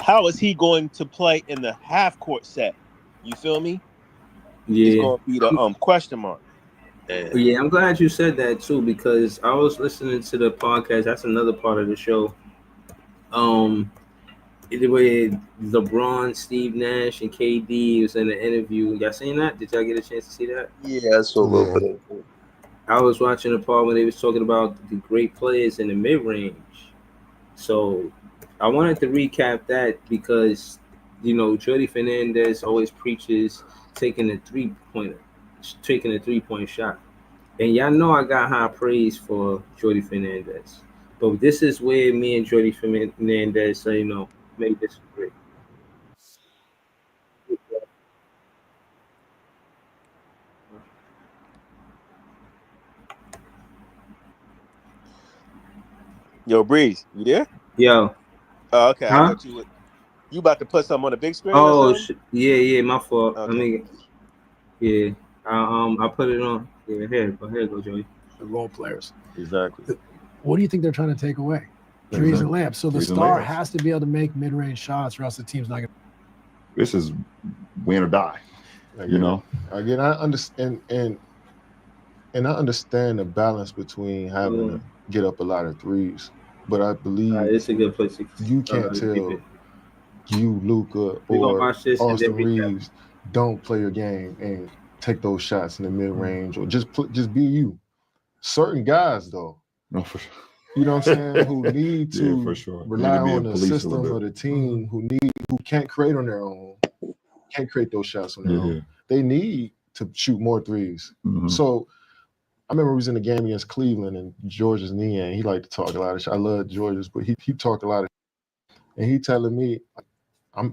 Speaker 8: How is he going to play in the half court set? You feel me?
Speaker 4: Yeah,
Speaker 8: It's gonna be the question mark.
Speaker 4: Yeah, I'm glad you said that too, because I was listening to the podcast. That's another part of the show. The way LeBron, Steve Nash, and KD was in the interview. Y'all seen that? Did y'all get a chance to see that?
Speaker 5: Yeah, I saw a little bit of it.
Speaker 4: I was watching the part when they was talking about the great players in the mid range. So I wanted to recap that because Jordy Fernandez always preaches taking a 3-point shot. And y'all know I got high praise for Jordy Fernandez. But this is where me and Jordy Fernandez, may disagree.
Speaker 8: Yo, Breeze, you there?
Speaker 4: Yo.
Speaker 8: Oh, okay.
Speaker 4: Huh?
Speaker 8: I thought you about to put something on the big screen.
Speaker 4: Oh, yeah, my fault.
Speaker 8: Okay.
Speaker 4: I put it on. Yeah, here go, Joey.
Speaker 10: The role players.
Speaker 8: Exactly.
Speaker 10: What do you think they're trying to take away? Threes and layups. So the star has to be able to make mid-range shots, or else the team's not going to.
Speaker 11: This is win or die.
Speaker 9: Again, I understand, and I understand the balance between having to get up a lot of threes, but I believe
Speaker 4: it's a good place.
Speaker 9: You can't tell you, Luka, or Austin Reeves don't play your game and take those shots in the mid-range, or just be you. Certain guys, though,
Speaker 11: no, for sure.
Speaker 9: You know what I'm saying, who need to
Speaker 11: for sure.
Speaker 9: rely on the system of the team, who can't create on their own, can't create those shots on their own. They need to shoot more threes.
Speaker 11: Mm-hmm.
Speaker 9: So I remember we was in the game against Cleveland, and George's knee, and he liked to talk a lot of shit. I love George's, but he talked a lot of shit. And he telling me,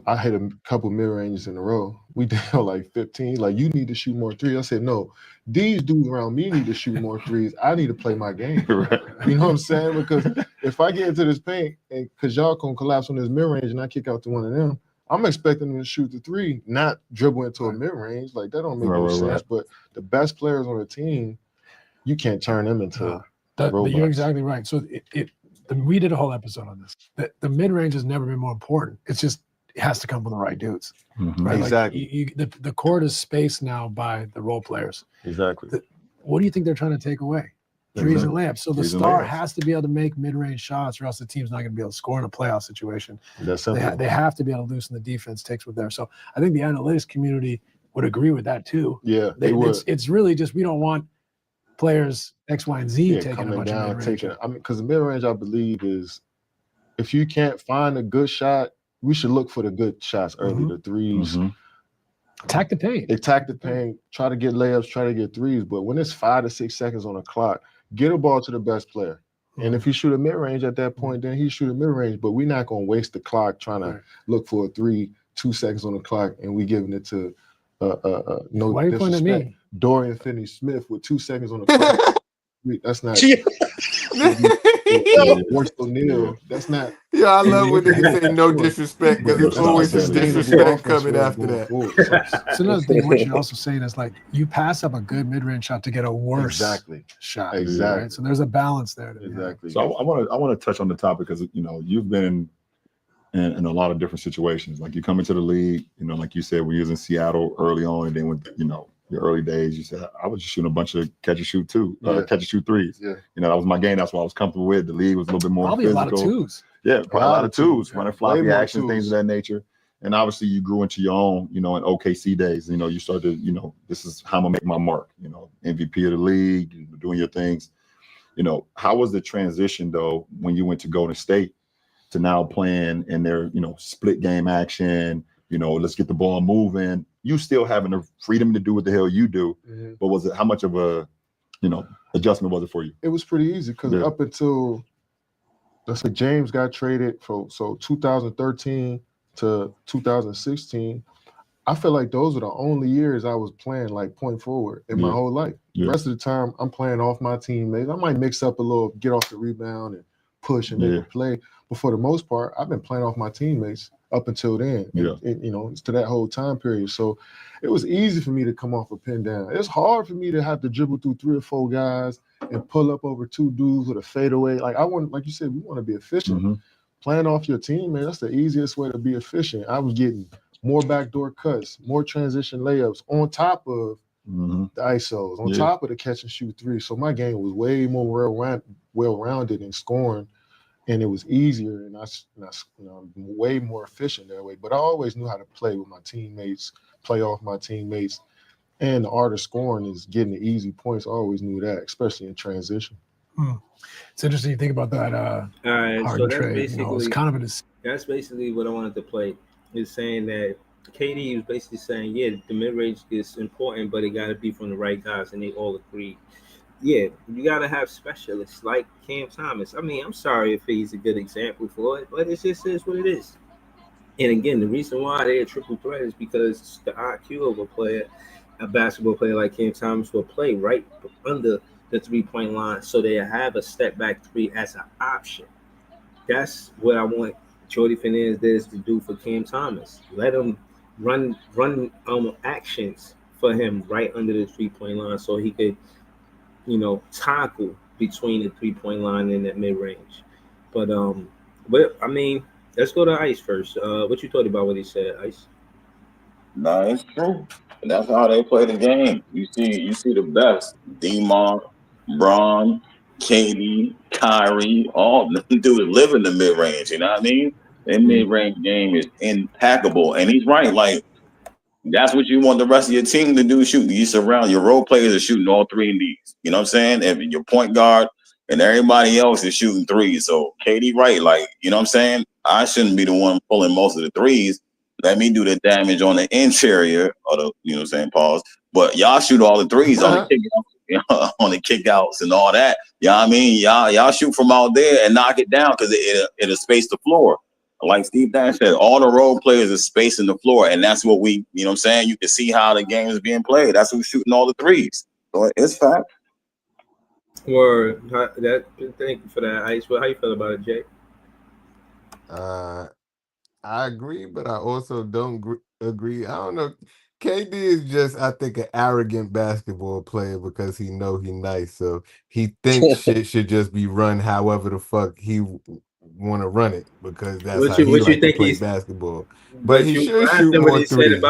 Speaker 9: I hit a couple mid-ranges in a row. We down like 15. Like, you need to shoot more threes. I said, no, these dudes around me need to shoot more threes. I need to play my game.
Speaker 11: Right.
Speaker 9: You know what I'm saying? Because if I get into this paint, and because y'all gonna collapse on this mid-range and I kick out to one of them, I'm expecting them to shoot the 3, not dribble into a mid-range. Like, that don't make no sense. Right. But the best players on the team, you can't turn them into
Speaker 10: but you're exactly right. So we did a whole episode on this. The mid-range has never been more important. It's just, it has to come from the right dudes.
Speaker 11: Mm-hmm.
Speaker 10: Right?
Speaker 8: Exactly.
Speaker 10: Like the court is spaced now by the role players.
Speaker 8: Exactly.
Speaker 10: What do you think they're trying to take away? Threes and layups. So the star has to be able to make mid-range shots, or else the team's not going to be able to score in a playoff situation. They have to be able to loosen the defense, takes with there. So I think the analytics community would agree with that too.
Speaker 9: Yeah, they would.
Speaker 10: It's really just, we don't want players X, Y, and Z taking a bunch of mid-range.
Speaker 9: Because the mid-range, I believe, is if you can't find a good shot, we should look for the good shots early, the threes.
Speaker 11: Mm-hmm.
Speaker 10: Attack the paint.
Speaker 9: Try to get layups, try to get threes. But when it's 5 to 6 seconds on the clock, get a ball to the best player. Mm-hmm. And if he shoot a mid-range at that point, then he shoot a mid-range. But we're not going to waste the clock trying to look for a 3, 2 seconds on the clock, and we giving it to no
Speaker 10: Why are you pointing at me?
Speaker 9: Dorian Finney-Smith with 2 seconds on the clock. That's not. Royce O'Neal. That's not.
Speaker 6: Yeah, I love when niggas say no disrespect, because it's always some disrespect coming after that.
Speaker 10: So another thing, what you're also saying is, like, you pass up a good mid-range shot to get a worse shot.
Speaker 9: Exactly.
Speaker 10: Right? So there's a balance there.
Speaker 9: Exactly.
Speaker 11: So I want to touch on the topic, because you've been in a lot of different situations. Like, you come into the league, like you said, we was in Seattle early on, and then your early days, you said I was just shooting a bunch of catch and shoot threes.
Speaker 9: Yeah.
Speaker 11: You know, that was my game. That's what I was comfortable with. The league was a little bit more
Speaker 10: Probably
Speaker 11: physical.
Speaker 10: a lot of twos.
Speaker 11: Yeah, probably a lot of twos, running floppy
Speaker 9: more
Speaker 11: action, things
Speaker 9: twos.
Speaker 11: of that nature. And obviously you grew into your own, you know, in OKC days. You know, you started, you know, this is how I'm gonna make my mark, you know, MVP of the league, you know, doing your things. You know, how was the transition though when you went to Golden State to now playing in their, you know, split game action, you know, let's get the ball moving. You still having the freedom to do what the hell you do.
Speaker 9: Mm-hmm.
Speaker 11: But was it, how much of a, you know, adjustment was it for you?
Speaker 9: It was pretty easy because up until, let's say, James got traded for 2013 to 2016, I feel like those are the only years I was playing like point forward in my whole life. The rest of the time, I'm playing off my teammates. I might mix up a little, get off the rebound and push and make a play. But for the most part, I've been playing off my teammates up until then. And, you know, to that whole time period. So it was easy for me to come off a pin down. It's hard for me to have to dribble through 3 or 4 guys and pull up over 2 dudes with a fadeaway. Like I want, like you said, we want to be efficient.
Speaker 11: Mm-hmm.
Speaker 9: Playing off your team, man, that's the easiest way to be efficient. I was getting more backdoor cuts, more transition layups on top of the ISOs, on top of the catch and shoot 3. So my game was way more well-rounded in scoring, and it was easier, and you know, I'm way more efficient that way. But I always knew how to play with my teammates, play off my teammates, and the art of scoring is getting the easy points. I always knew that, especially in transition.
Speaker 10: It's interesting you think about that.
Speaker 4: All right, so that's
Speaker 10: trade.
Speaker 4: basically,
Speaker 10: You know, it's kind of
Speaker 4: that's basically what I wanted to play. Is saying that KD was basically saying, yeah, the mid range is important, but it got to be from the right guys, and they all agree. Yeah, you got to have specialists like Cam Thomas. I mean, I'm sorry if he's a good example for it, but it just is what it is. And again, the reason why they're a triple threat is because the IQ of a basketball player like Cam Thomas will play right under the 3-point line, so they have a step back 3 as an option. That's what I want Jordy Fernandez to do for Cam Thomas. Let him run actions for him right under the 3-point line, so he could, you know, tackle between the 3-point line and that mid range. But I mean, let's go to Ice first. What you thought about what he said, Ice?
Speaker 7: No, it's true. And that's how they play the game. You see the best. D-Mark, Bron, KD, Kyrie, all them dudes live in the mid range. You know what I mean? Their mid range game is impeccable. And he's right. Like, that's what you want the rest of your team to do. Shoot, you surround your role players are shooting all 3 of these. You know what I'm saying? And your point guard and everybody else is shooting 3s. So KD, right? Like, you know what I'm saying? I shouldn't be the one pulling most of the 3s. Let me do the damage on the interior of the, you know what I'm saying, pause. But y'all shoot all the 3s on the kickouts, on the kickouts and all that. You know what I mean? Y'all shoot from out there and knock it down because it'll space the floor. Like Steve Nash said, all the role players are spacing the floor, and that's what we, you know what I'm saying? You can see how the game is being played. That's who's shooting all the 3s. So it's fact.
Speaker 4: Or thank you for that, Ice. Well, how you feel about it, Jay?
Speaker 6: I agree, but I also don't agree. I don't know. KD is just, I think, an arrogant basketball player because he know he nice. So he thinks shit should just be run however the fuck he want to run it because that's how he like to play basketball. But he should shoot more threes.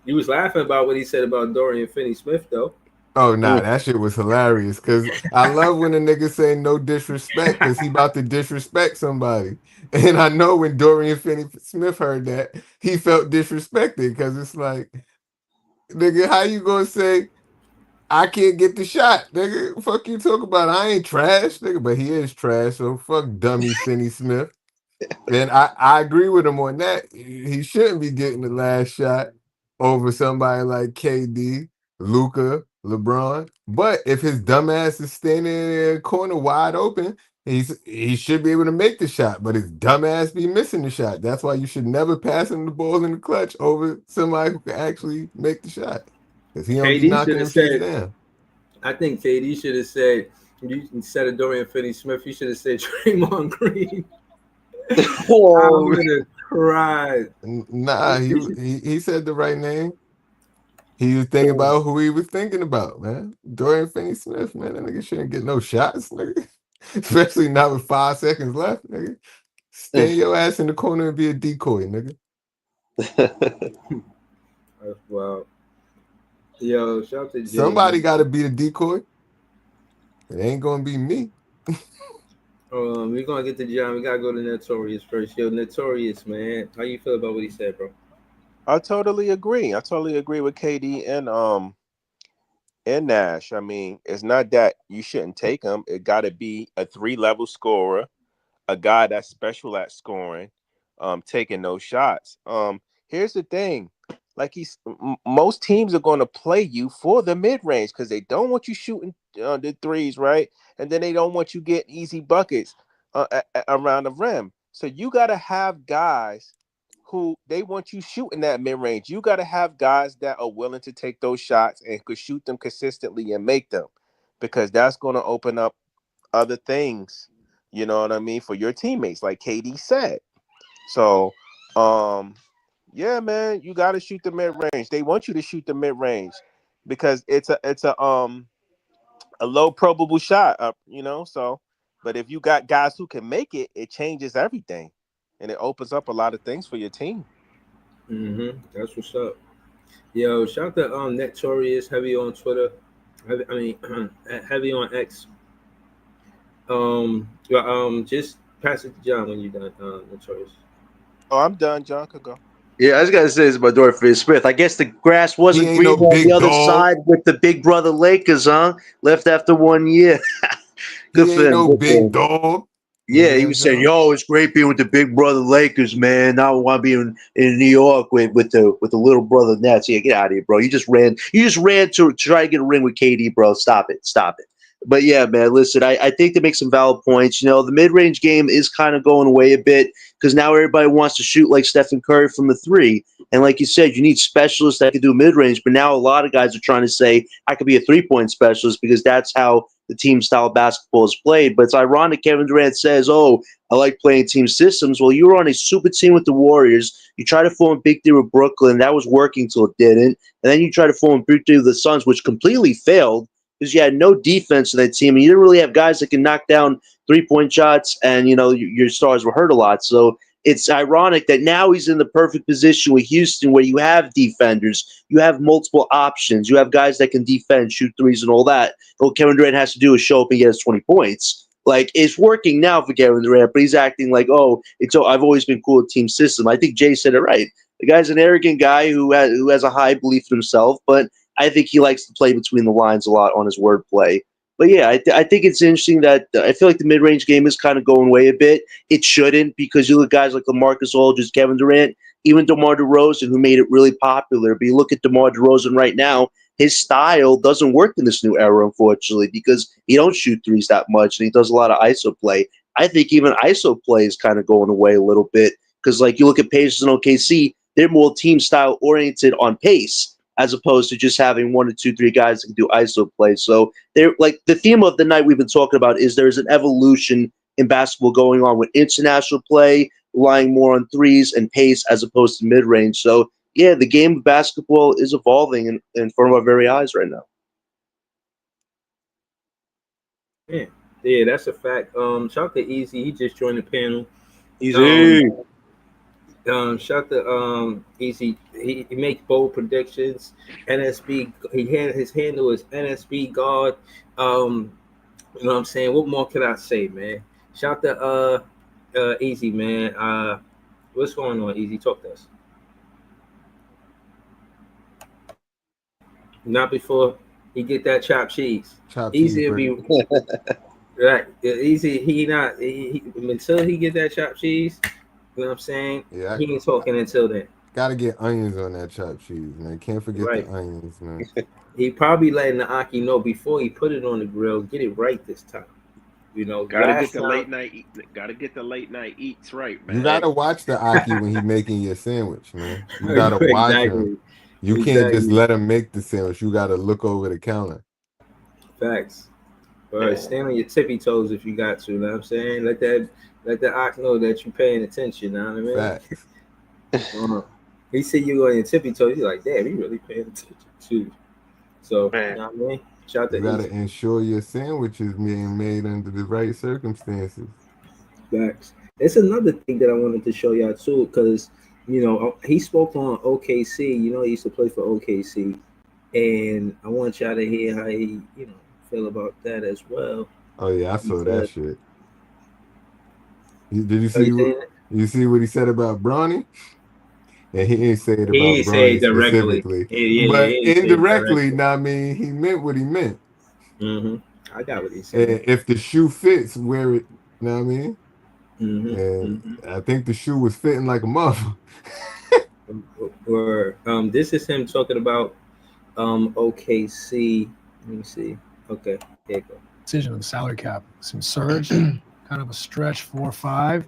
Speaker 4: You was laughing about what he said about Dorian Finney-Smith, though.
Speaker 6: Oh, nah, that shit was hilarious because I love when a nigga say no disrespect because he about to disrespect somebody. And I know when Dorian Finney-Smith heard that, he felt disrespected because it's like, nigga, how you gonna say I can't get the shot, nigga? Fuck you talk about I ain't trash, nigga, but he is trash, so fuck dummy Finney-Smith. And I agree with him on that. He shouldn't be getting the last shot over somebody like KD, Luka, LeBron. But if his dumbass is standing in the corner wide open, he should be able to make the shot. But his dumbass be missing the shot. That's why you should never pass him the ball in the clutch over somebody who can actually make the shot. Because he don't be knocking them shit down.
Speaker 4: I think KD should have said, instead of Dorian Finney-Smith, he should have said Draymond Green. I would have cried.
Speaker 6: Nah, he said the right name. He was thinking about who he was thinking about, man. Dorian Finney-Smith, man. That nigga shouldn't get no shots, nigga. Especially not with 5 seconds left, nigga. Stay your ass in the corner and be a decoy, nigga.
Speaker 4: Wow. Yo, shout out to Jay.
Speaker 6: Somebody got to be the decoy. It ain't gonna be me.
Speaker 4: We're gonna get to John. We gotta go to Notorious first. Yo, Notorious, man. How you feel about what he said, bro?
Speaker 8: I totally agree. I totally agree with KD and Nash. I mean, it's not that you shouldn't take him. It got to be a 3-level scorer, a guy that's special at scoring, taking those shots. Here's the thing. Like most teams are going to play you for the mid range because they don't want you shooting the threes, right? And then they don't want you getting easy buckets around the rim. So you got to have guys who they want you shooting that mid range. You got to have guys that are willing to take those shots and could shoot them consistently and make them, because that's going to open up other things. You know what I mean, for your teammates, like KD said. So, yeah, man, you got to shoot the mid range. They want you to shoot the mid range because it's a low probable shot, So, but if you got guys who can make it, it changes everything, and it opens up a lot of things for your team.
Speaker 4: That's what's up. Yo, shout out to Notorious, heavy on Twitter. Heavy on X. Just pass it to John when you're done, Notorious.
Speaker 8: Oh, I'm done. John could go.
Speaker 5: Yeah, I was gonna say this about Dorothy Smith. I guess the grass wasn't
Speaker 6: ain't
Speaker 5: green
Speaker 6: no
Speaker 5: on the
Speaker 6: big
Speaker 5: other
Speaker 6: dog.
Speaker 5: side with the Big Brother Lakers, huh? Left after 1 year. Good
Speaker 6: He
Speaker 5: for
Speaker 6: ain't
Speaker 5: him.
Speaker 6: no
Speaker 5: Good for
Speaker 6: big
Speaker 5: him.
Speaker 6: dog.
Speaker 5: Yeah, he was saying, "Yo, it's great being with the Big Brother Lakers, man. Now I want to be in New York with the little brother Nets." Yeah, get out of here, bro. You just ran to try to get a ring with KD, bro. Stop it. But yeah, man, listen, I think they make some valid points. You know, the mid-range game is kind of going away a bit because now everybody wants to shoot like Stephen Curry from the three. And like you said, you need specialists that can do mid-range. But now a lot of guys are trying to say, I could be a three-point specialist because that's how the team style basketball is played. But it's ironic Kevin Durant says, oh, I like playing team systems. Well, you were on a super team with the Warriors. You tried to form a big three with Brooklyn. That was working till it didn't. And then you tried to form a big three with the Suns, which completely failed because you had no defense in that team, and you didn't really have guys that can knock down three-point shots, and, you know, your stars were hurt a lot. So it's ironic that now he's in the perfect position with Houston where you have defenders, you have multiple options, you have guys that can defend, shoot threes, and all that. All Kevin Durant has to do is show up and get his 20 points. Like, it's working now for Kevin Durant, but he's acting like, oh, I've always been cool with team system. I think Jay said it right. The guy's an arrogant guy who has a high belief in himself, but I think he likes to play between the lines a lot on his wordplay. But yeah, I think it's interesting that I feel like the mid-range game is kind of going away a bit. It shouldn't, because you look at guys like LaMarcus Aldridge, Kevin Durant, even DeMar DeRozan, who made it really popular. But you look at DeMar DeRozan right now, his style doesn't work in this new era, unfortunately, because he don't shoot threes that much, and he does a lot of ISO play. I think even ISO play is kind of going away a little bit, because like you look at Pacers and OKC, they're more team style oriented on pace, as opposed to just having 1 or 2, 3 guys that can do ISO play. So they're like the theme of the night we've been talking about is there's an evolution in basketball going on with international play, relying more on threes and pace as opposed to mid-range. So yeah, the game of basketball is evolving in front of our very eyes right now.
Speaker 4: Yeah, that's a fact. Shout out to Easy. He just joined the panel.
Speaker 5: Easy.
Speaker 4: Shout to Easy. He makes bold predictions. NSB. His handle is NSB God. You know what I'm saying? What more can I say, man? Shout to Easy, man. What's going on, Easy? Talk to us. Not before he get that chopped cheese. Easy will be right. Easy. He until he get that chopped cheese. You know what I'm saying?
Speaker 6: Yeah,
Speaker 4: he ain't talking until then.
Speaker 6: Gotta get onions on that chopped cheese, man. Can't forget the onions, man.
Speaker 4: He probably letting the Aki know before he put it on the grill. Get it right this time. You know,
Speaker 8: gotta get the late night eats right, man.
Speaker 6: You gotta watch the Aki when he's making your sandwich, man. You gotta watch him. You can't just let him make the sandwich. You gotta look over the counter.
Speaker 4: Facts. But stand on your tippy toes if you got to. You know what I'm saying? Let the Aki know that you're paying attention. You know what I mean?
Speaker 6: Facts.
Speaker 4: He see you on your tippy toes. He's like, damn, he really paying attention too. So, you know what I mean? Shout out to
Speaker 6: you gotta ensure your sandwich is being made under the right circumstances.
Speaker 4: Facts. It's another thing that I wanted to show y'all too, because you know he spoke on OKC. You know, he used to play for OKC. and I want y'all to hear how he, feel about that as well.
Speaker 12: Oh yeah, I saw that
Speaker 4: Because
Speaker 12: shit. Did you
Speaker 4: are you
Speaker 12: see what
Speaker 4: saying it?
Speaker 12: you see what he said about Bronny? And he ain't say it
Speaker 4: He
Speaker 12: about
Speaker 4: ain't say
Speaker 12: Bronny
Speaker 4: it directly.
Speaker 12: specifically,
Speaker 4: Yeah,
Speaker 12: but
Speaker 4: he ain't say it
Speaker 12: indirectly,
Speaker 4: directly.
Speaker 12: now I mean, he meant what he meant.
Speaker 4: I got what he's saying.
Speaker 12: And if the shoe fits, wear it. You know what I mean?
Speaker 4: hmm
Speaker 12: And
Speaker 4: hmm
Speaker 12: I think the shoe was fitting like a muff.
Speaker 4: Or this is him talking about OKC. Let me see. Okay, here you go.
Speaker 10: Decision of the salary cap. Some surge, kind of a stretch 4-5.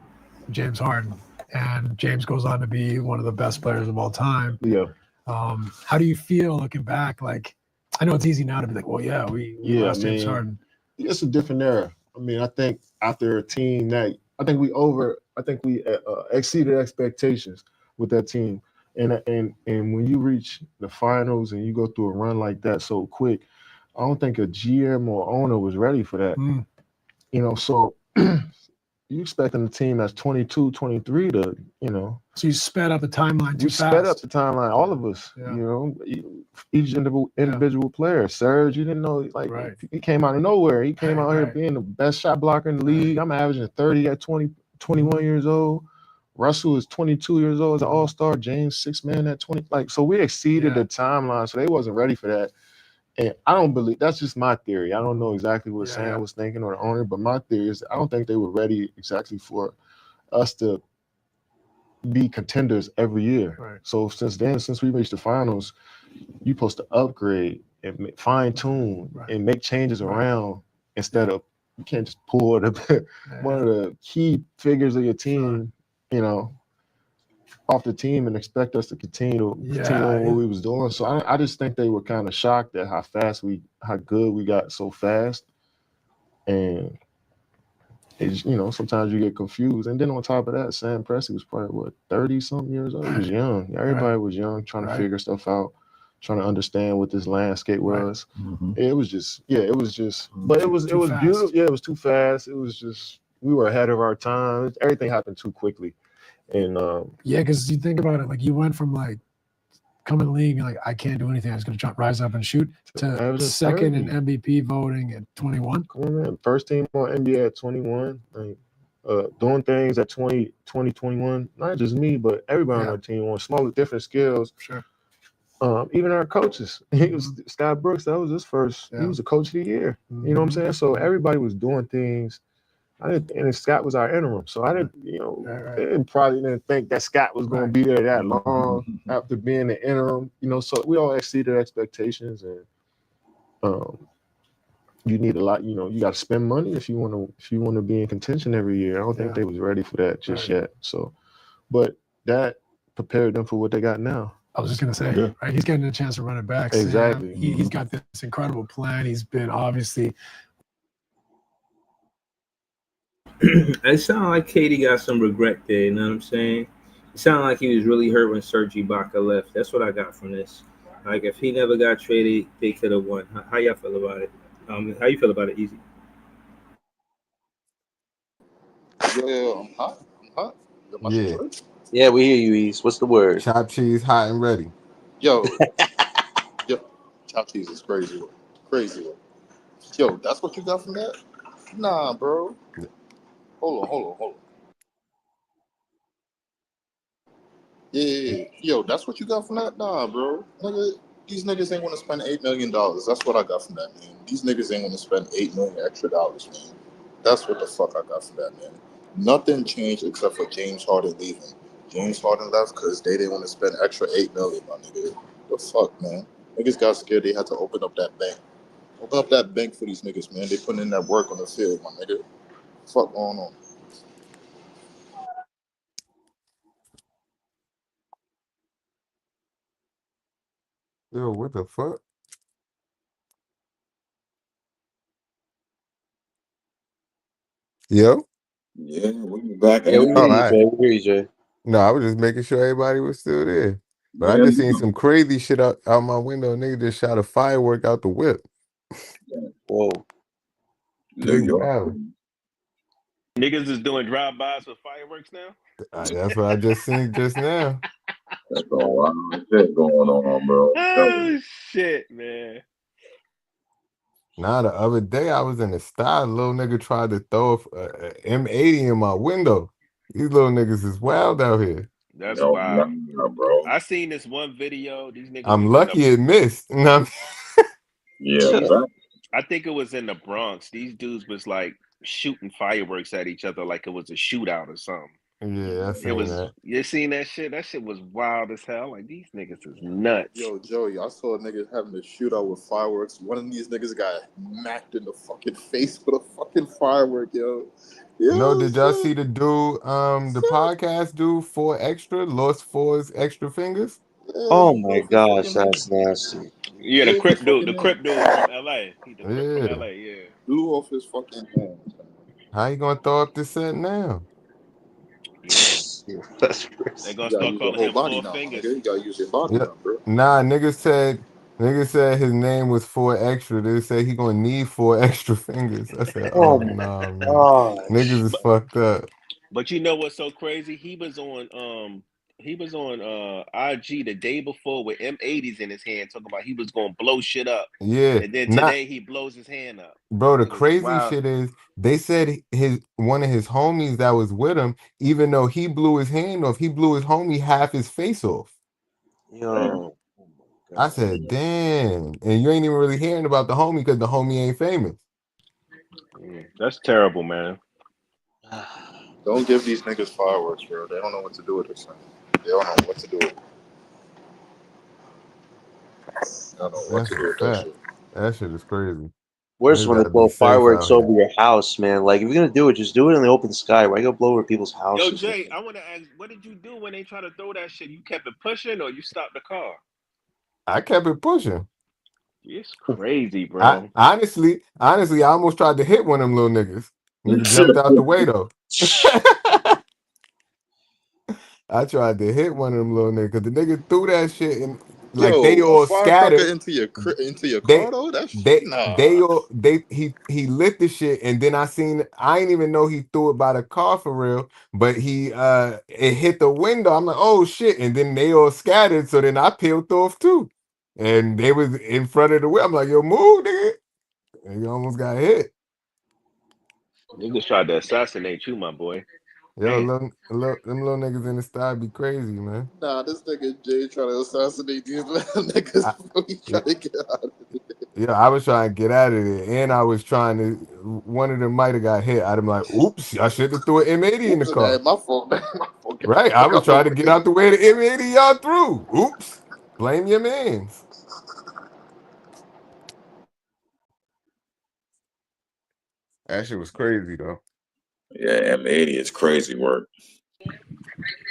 Speaker 10: James Harden, and James goes on to be one of the best players of all time.
Speaker 9: Yeah.
Speaker 10: How do you feel looking back? Like, I know it's easy now to be like, well, yeah, we lost James Harden.
Speaker 9: It's a different era. I mean, I think after a team that I think we exceeded expectations with that team. And when you reach the finals and you go through a run like that so quick, I don't think a GM or owner was ready for that. So you expecting a team that's 22, 23 to,
Speaker 10: So you sped up the timeline too fast.
Speaker 9: sped up the timeline, all of us, each individual player. Serge, you didn't know, like, he came out of nowhere. He came out here being the best shot blocker in the league. I'm averaging 30 at 21 years old. Russell is 22 years old as an all-star. James, 6-man at 20. Like, so we exceeded the timeline, so they wasn't ready for that. And I don't believe, that's just my theory. I don't know exactly what Sam was thinking or the owner, but my theory is I don't think they were ready exactly for us to be contenders every year.
Speaker 10: Right.
Speaker 9: So since we reached the finals, you're supposed to upgrade and fine tune and make changes around instead of, you can't just pull one of the key figures of your team, off the team and expect us to continue on what we was doing. So I just think they were kind of shocked at how good we got so fast. And it's, sometimes you get confused. And then on top of that, Sam Presti was probably 30-something years old. He was young. Everybody was young, trying to figure stuff out, trying to understand what this landscape was. It was just, but it was beautiful. Yeah, it was too fast. It was just, we were ahead of our time. Everything happened too quickly. And
Speaker 10: because you think about it, like, you went from like coming in the league, like, I can't do anything, I was going to rise up and shoot, to second in MVP voting at 21.
Speaker 9: Come on, man. First team on NBA at 21. Like, doing things at 20, 21. Not just me, but everybody on our team on smaller, different skills.
Speaker 10: Sure.
Speaker 9: Even our coaches. He was Scott Brooks. That was his first. He was the coach of the year. You know what I'm saying? So everybody was doing things. And Scott was our interim, so I didn't, probably didn't think that Scott was going to be there that long after being the interim. So we all exceeded expectations, and you need a lot. You got to spend money if you want to be in contention every year. I don't think they was ready for that just yet. So, but that prepared them for what they got now.
Speaker 10: I was just going to say, right? He's getting a chance to run it back.
Speaker 9: Exactly.
Speaker 10: Sam, he's got this incredible plan. He's been obviously.
Speaker 4: It sounded like Katie got some regret there, you know what I'm saying? It sounded like he was really hurt when Serge Ibaka left. That's what I got from this. Like, if he never got traded, they could have won. How y'all feel about it? How you feel about it, Easy?
Speaker 13: Yeah, I'm hot.
Speaker 5: Yeah, we hear you, Ease. What's the word?
Speaker 12: Chopped cheese, hot and ready.
Speaker 13: Yo, chopped cheese is crazy. Yo, that's what you got from that? Nah, bro. Hold on. Yeah. Yo, that's what you got from that? Nah, bro. Nigga, these niggas ain't want to spend $8 million. That's what I got from that, man. These niggas ain't want to spend $8 million extra dollars, man. That's what the fuck I got from that, man. Nothing changed except for James Harden leaving. James Harden left because they didn't want to spend extra $8 million, my nigga. The fuck, man. Niggas got scared they had to open up that bank. Open up that bank for these niggas, man. They putting in that work on the field, my nigga. Fuck going on.
Speaker 12: Yo, what the fuck? Yo?
Speaker 7: Yeah, we back.
Speaker 5: Yeah, we hear you,
Speaker 12: right.
Speaker 5: Jay. We hear you, Jay.
Speaker 12: No, I was just making sure everybody was still there. But I
Speaker 7: Yeah,
Speaker 12: just seen some crazy shit out my window. Nigga just shot a firework out the whip.
Speaker 5: Whoa.
Speaker 7: New York.
Speaker 12: Wow.
Speaker 8: Niggas is doing drive-bys with fireworks now.
Speaker 12: That's what I just seen just now.
Speaker 13: That's a lot of shit going on, bro.
Speaker 8: Oh shit, man.
Speaker 12: Nah, the other day I was in the style. Little nigga tried to throw a M80 in my window. These little niggas is wild out here.
Speaker 8: That's
Speaker 13: No,
Speaker 8: wild.
Speaker 13: bro.
Speaker 8: I seen this one video. These niggas
Speaker 12: I'm
Speaker 8: was in the
Speaker 12: lucky it missed. You know what
Speaker 13: Yeah,
Speaker 8: these.
Speaker 13: that,
Speaker 8: I think it was in the Bronx. These dudes was like shooting fireworks at each other like it was a shootout or something.
Speaker 12: Yeah, I
Speaker 8: It
Speaker 12: seen
Speaker 8: was.
Speaker 12: that.
Speaker 8: You seen that shit? That shit was wild as hell. Like these niggas is nuts.
Speaker 13: yo, Joey, I saw a nigga having a shootout with fireworks. One of these niggas got macked in the fucking face with a fucking firework, yo.
Speaker 12: No,
Speaker 13: Yo,
Speaker 12: did y'all
Speaker 13: son.
Speaker 12: see the dude, the podcast dude, 4 extra, lost 4's extra fingers?
Speaker 13: Yeah,
Speaker 5: Oh
Speaker 13: he
Speaker 5: my
Speaker 13: lost his
Speaker 5: gosh,
Speaker 13: fucking hand.
Speaker 5: that's nasty.
Speaker 8: Yeah,
Speaker 13: Gave his
Speaker 8: the
Speaker 13: fucking hand.
Speaker 8: Crip dude from LA. He the Crip from
Speaker 12: Yeah.
Speaker 8: LA. Yeah.
Speaker 13: Blew off his fucking hand.
Speaker 12: How you gonna throw up the set now?
Speaker 8: Yeah.
Speaker 5: That's crazy.
Speaker 8: They're
Speaker 13: You
Speaker 8: gonna
Speaker 13: gotta
Speaker 8: start
Speaker 13: use your
Speaker 8: calling
Speaker 13: whole
Speaker 8: him
Speaker 13: body
Speaker 8: Four
Speaker 13: now, my nigga.
Speaker 8: Fingers.
Speaker 13: You gotta use your body
Speaker 12: Yeah.
Speaker 13: now, bro.
Speaker 12: Nah, niggas said his name was 4 extra. They said he gonna need 4 extra fingers. I said,
Speaker 5: Oh
Speaker 12: oh
Speaker 5: my
Speaker 12: no, man.
Speaker 5: gosh.
Speaker 12: Niggas is fucked up.
Speaker 8: But you know what's so crazy? He was on IG the day before with M80s in his hand talking about he was gonna blow shit up.
Speaker 12: Yeah.
Speaker 8: And then
Speaker 12: Not
Speaker 8: today he blows his hand up.
Speaker 12: bro, the
Speaker 8: It was
Speaker 12: crazy
Speaker 8: wild.
Speaker 12: shit is they said his one of his homies that was with him, even though he blew his hand off, he blew his homie half his face off.
Speaker 5: Yo. Oh my
Speaker 12: I
Speaker 5: god.
Speaker 12: said, damn. And you ain't even really hearing about the homie because the homie ain't famous.
Speaker 8: That's terrible, man.
Speaker 13: Don't give these niggas fireworks, bro. They don't know what to do with it, son. They don't know what to do with it. They don't know what
Speaker 12: That's
Speaker 13: to
Speaker 12: a
Speaker 13: do with that
Speaker 12: fact.
Speaker 13: shit.
Speaker 12: That shit is crazy.
Speaker 5: Worse
Speaker 12: Niggas
Speaker 5: when they
Speaker 12: gotta be
Speaker 5: blow
Speaker 12: safe
Speaker 5: fireworks
Speaker 12: out
Speaker 5: over
Speaker 12: here.
Speaker 5: your house, man. Like if you're gonna do it, just do it in the open sky. Why go blow over people's
Speaker 8: Yo,
Speaker 5: houses, man?
Speaker 8: Jay, I want to ask, what did you do when they tried to throw that shit? You kept it pushing or you stopped the car?
Speaker 12: I kept it pushing.
Speaker 8: It's crazy,
Speaker 12: I
Speaker 8: bro.
Speaker 12: honestly, I almost tried to hit one of them little niggas. Nigga jumped out the way though. I tried to hit one of them little niggas because the nigga threw that shit and like they
Speaker 13: Yo, a
Speaker 12: all
Speaker 13: firecracker
Speaker 12: scattered.
Speaker 13: into your
Speaker 12: They
Speaker 13: car though? That's
Speaker 12: they
Speaker 13: nah.
Speaker 12: all he lit the shit and then I didn't even know he threw it by the car for real, but he it hit the window. I'm like, oh shit, and then they all scattered, so then I peeled off too. And they was in front of the way. I'm like, yo, move, nigga. And you almost got hit.
Speaker 8: Niggas tried to assassinate you, my boy.
Speaker 12: Yo,
Speaker 8: Damn.
Speaker 12: them little niggas in the style be crazy, man.
Speaker 13: Nah, this nigga Jay trying to assassinate these little niggas
Speaker 12: I,
Speaker 13: before he
Speaker 12: yeah,
Speaker 13: trying to get out of there.
Speaker 12: yeah, I was trying to get out of there, and I was trying to. One of them might have got hit. I'd have been like, "Oops, I should have threw an M80 in the
Speaker 13: Oops,
Speaker 12: car."
Speaker 13: man, my fault, man. My fault. Get the
Speaker 12: Right? I
Speaker 13: fuck
Speaker 12: was
Speaker 13: out the
Speaker 12: trying to get
Speaker 13: way.
Speaker 12: out the way the M80 y'all through. Oops, blame your mans. That shit was crazy though.
Speaker 7: Yeah, M80 is crazy work.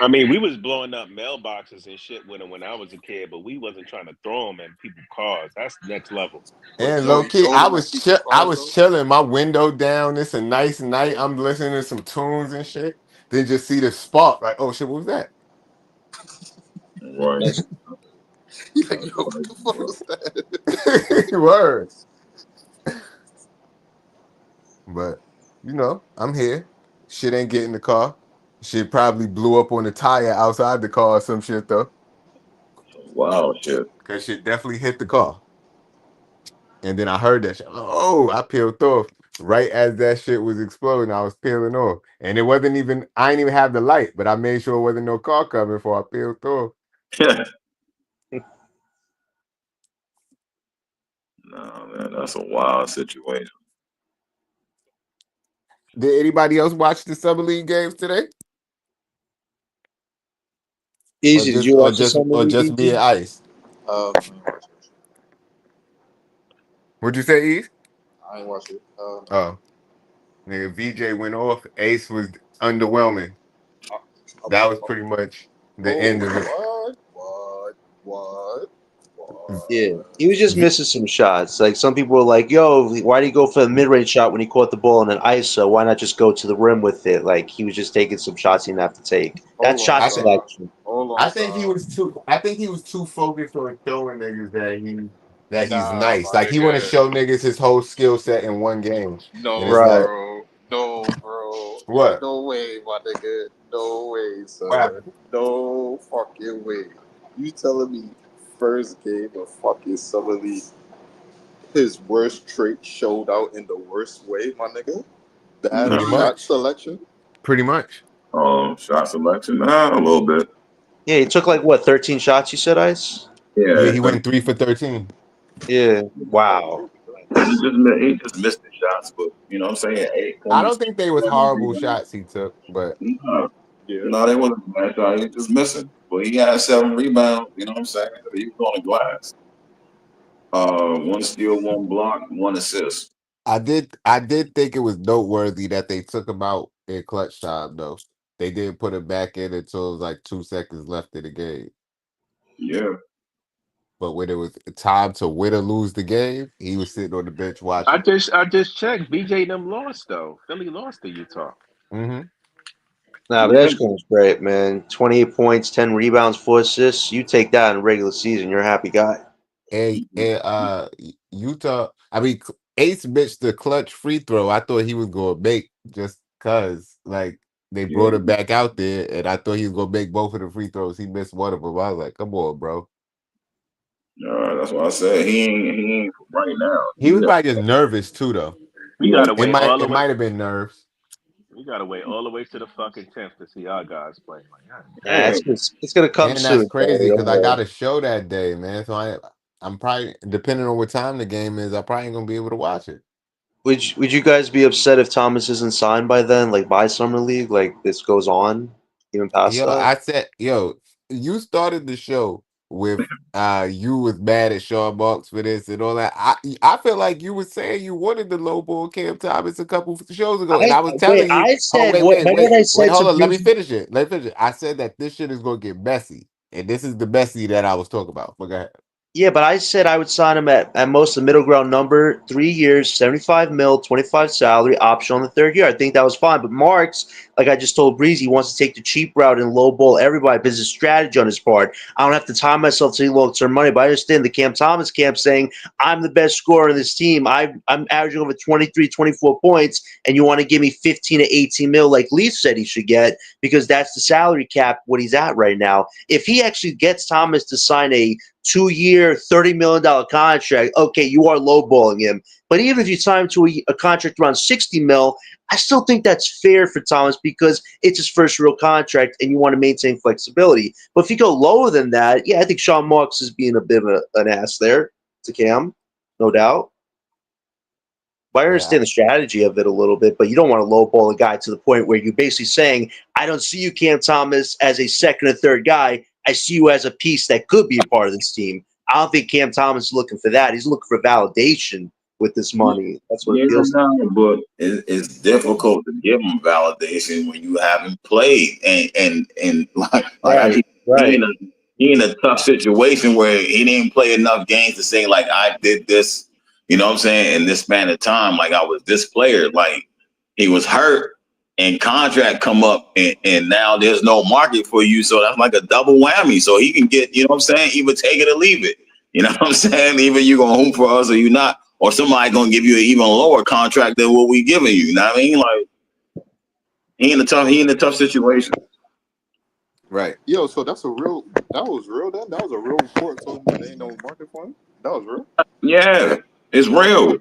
Speaker 8: I mean, we was blowing up mailboxes and shit with them when I was a kid, but we wasn't trying to throw them in people's cars. That's next level.
Speaker 13: But
Speaker 12: And low
Speaker 13: Joey,
Speaker 12: key,
Speaker 13: throwing them at people's
Speaker 12: I
Speaker 13: cars
Speaker 12: was
Speaker 13: though.
Speaker 12: chilling, my window down. It's a nice night. I'm listening to some tunes and shit. Then just see the spark. Like, oh shit, what was that?
Speaker 7: Right.
Speaker 5: That's
Speaker 13: He's like, yo, what the fuck was that?
Speaker 12: Word. But I'm here. Shit ain't getting the car. Shit probably blew up on the tire outside the car or some shit though.
Speaker 7: Wow, shit.
Speaker 12: Cause shit definitely hit the car. And then I heard that shit. Oh, I peeled off. Right as that shit was exploding, I was peeling off. And it wasn't even, I didn't even have the light, but I made sure it wasn't no car coming before I peeled off.
Speaker 7: Nah, man, that's a wild situation.
Speaker 12: Did anybody else watch the Summer League games today?
Speaker 5: easy. Did you watch the summer
Speaker 12: Or
Speaker 5: league?
Speaker 12: just me and
Speaker 5: Easy?
Speaker 12: Ice?
Speaker 13: I ain't watch it.
Speaker 12: What'd you say, Eve?
Speaker 13: I ain't watch it.
Speaker 12: Oh, nigga, VJ went off. Ace was underwhelming.
Speaker 13: Uh,
Speaker 12: That was pretty much the
Speaker 13: oh,
Speaker 12: end of it.
Speaker 13: what?
Speaker 5: Yeah, he was just missing some shots. Like some people were like, "Yo, why did he go for the mid-range shot when he caught the ball in an ISO? Why not just go to the rim with it?" Like he was just taking some shots he didn't have to take. That's
Speaker 13: Hold on,
Speaker 5: shot
Speaker 12: I think
Speaker 13: son.
Speaker 5: selection.
Speaker 13: Hold on,
Speaker 12: I think he
Speaker 13: son.
Speaker 12: was too. I think he was too focused on showing niggas that he's
Speaker 13: Nah,
Speaker 12: nice.
Speaker 13: my
Speaker 12: Like he want to
Speaker 13: nigga.
Speaker 12: show niggas his whole skill set in one game, and it's
Speaker 13: No,
Speaker 5: Right.
Speaker 12: like,
Speaker 13: bro. No, bro.
Speaker 12: what?
Speaker 13: No way, my nigga. No way,
Speaker 12: What
Speaker 13: son.
Speaker 12: happened?
Speaker 13: No fucking way. You telling me first game of fucking summer league, his worst trait showed out in the worst way, my nigga? Bad
Speaker 12: Pretty
Speaker 13: shot
Speaker 12: much.
Speaker 13: selection.
Speaker 12: Pretty much.
Speaker 7: Shot selection, a little bit.
Speaker 5: Yeah, he took like what 13 shots. You said, Ice.
Speaker 12: Yeah,
Speaker 7: Yeah,
Speaker 12: he went 3 for 13.
Speaker 5: Yeah. Wow.
Speaker 7: he just missed the shots, but you know what I'm saying, 8
Speaker 12: I
Speaker 7: points.
Speaker 12: don't think they was
Speaker 7: 7
Speaker 12: horrible
Speaker 7: rebounds.
Speaker 12: shots he took, but
Speaker 7: No,
Speaker 13: Yeah.
Speaker 7: no, they wasn't bad shot. He was just missing, but he had 7 rebounds. You know what I'm saying? He was on the glass. 1 steal, 1 block, 1 assist.
Speaker 12: I did think it was noteworthy that they took him out in clutch time though. They didn't put him back in until it was like 2 seconds left in the game.
Speaker 7: Yeah.
Speaker 12: But when it was time to win or lose the game, he was sitting on the bench
Speaker 8: I
Speaker 12: watching.
Speaker 8: just checked. BJ them lost though. Philly lost to Utah.
Speaker 12: Mm-hmm.
Speaker 5: Nah, but Edgecombe's great, man. 28 points, 10 rebounds, 4 assists. You take that in regular season, you're a happy guy.
Speaker 12: And Utah, I mean, Ace missed the clutch free throw. I thought he was gonna make just cause like they
Speaker 7: Yeah.
Speaker 12: brought him back out there, and I thought he was gonna make both of the free throws. He missed one of them. I was like, come on, bro.
Speaker 7: That's what I said. He ain't right now.
Speaker 12: He was probably just nervous too, though.
Speaker 8: We
Speaker 7: Yeah.
Speaker 8: gotta
Speaker 12: It
Speaker 8: wait
Speaker 12: might
Speaker 8: all the
Speaker 12: it
Speaker 8: way.
Speaker 12: might have been nerves.
Speaker 8: We gotta wait all the way to the fucking 10th to see our guys play. Like, God
Speaker 5: Yeah,
Speaker 8: damn.
Speaker 5: it's gonna come
Speaker 12: And that's
Speaker 5: soon.
Speaker 12: crazy
Speaker 5: Barry, don't
Speaker 12: because I
Speaker 5: worry.
Speaker 12: got a show that day, man. So I'm probably depending on what time the game is, I probably ain't gonna be able to watch it.
Speaker 5: Would you guys be upset if Thomas isn't signed by then, like by summer league, like this goes on, even past
Speaker 12: Yo,
Speaker 5: that?
Speaker 12: I said, yo, you started the show with you was mad at Sean Marks for this and all that. I feel like you were saying you wanted the low ball Cam Thomas a couple shows ago, and I was telling you,
Speaker 5: I
Speaker 12: oh
Speaker 5: said what? Remember what I said to
Speaker 12: hold on, let me
Speaker 5: Breezy?
Speaker 12: finish it. Let me finish it. I said that this shit is gonna get messy, and this is the messy that I was talking about. But go ahead.
Speaker 5: Yeah, but I said I would sign him at most the middle ground number, 3 years, 75 mil, 25 salary, option on the third year. I think that was fine. But Marks, like I just told Breezy, he wants to take the cheap route and lowball everybody. Business strategy on his part. I don't have to tie myself to long-term money, but I understand the Cam Thomas camp saying I'm the best scorer in this team. I'm averaging over 23, 24 points, and you want to give me 15 to 18 mil like Lee said he should get because that's the salary cap, what he's at right now. If he actually gets Thomas to sign a 2-year, $30 million contract, okay, you are lowballing him. But even if you sign him to a contract around 60 mil, I still think that's fair for Thomas because it's his first real contract and you want to maintain flexibility. But if you go lower than that, yeah, I think Sean Marks is being a bit of an ass there to Cam, no doubt. But I
Speaker 12: Yeah,
Speaker 5: understand the strategy of it a little bit, but you don't want to lowball a guy to the point where you're basically saying, I don't see you, Cam Thomas, as a second or third guy. I see you as a piece that could be a part of this team. I don't think Cam Thomas is looking for that. He's looking for validation with this money. That's what it
Speaker 7: Yeah,
Speaker 5: feels like.
Speaker 7: no, but it's difficult to give him validation when you haven't played, and like I
Speaker 5: Right,
Speaker 7: keep
Speaker 5: right.
Speaker 7: he in a tough situation where he didn't play enough games to say like I did this, you know what I'm saying, in this span of time, like I was this player, like he was hurt and contract come up and now there's no market for you, so that's like a double whammy. So he can get, you know what I'm saying, either take it or leave it. You know what I'm saying? Either you gonna hoop for us or you not. Or somebody gonna give you an even lower contract than what we giving you. You know what I mean? Like he in a tough situation.
Speaker 12: right.
Speaker 13: Yo, so that was real then? That was a real report telling me there ain't no market for him? That was real?
Speaker 7: Yeah, it's real.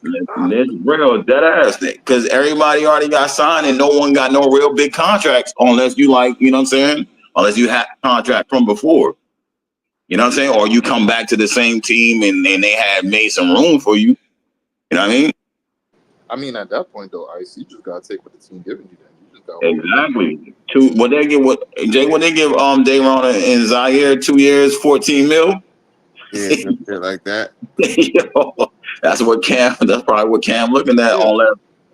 Speaker 7: It's real, dead ass. Because everybody already got signed and no one got no real big contracts unless you like, you know what I'm saying? Unless you had a contract from before. You know what I'm saying? Or you come back to the same team and they had made some room for you. You know what I mean?
Speaker 13: I mean, at that point, though, Ice, you just got to take what the team giving you then. You just got to hold it down.
Speaker 7: Exactly. What they give Dayron and Zaire 2 years, 14 mil.
Speaker 12: Yeah, some shit like that.
Speaker 7: Yo, that's what Cam. That's probably what Cam looking at.
Speaker 13: Yeah,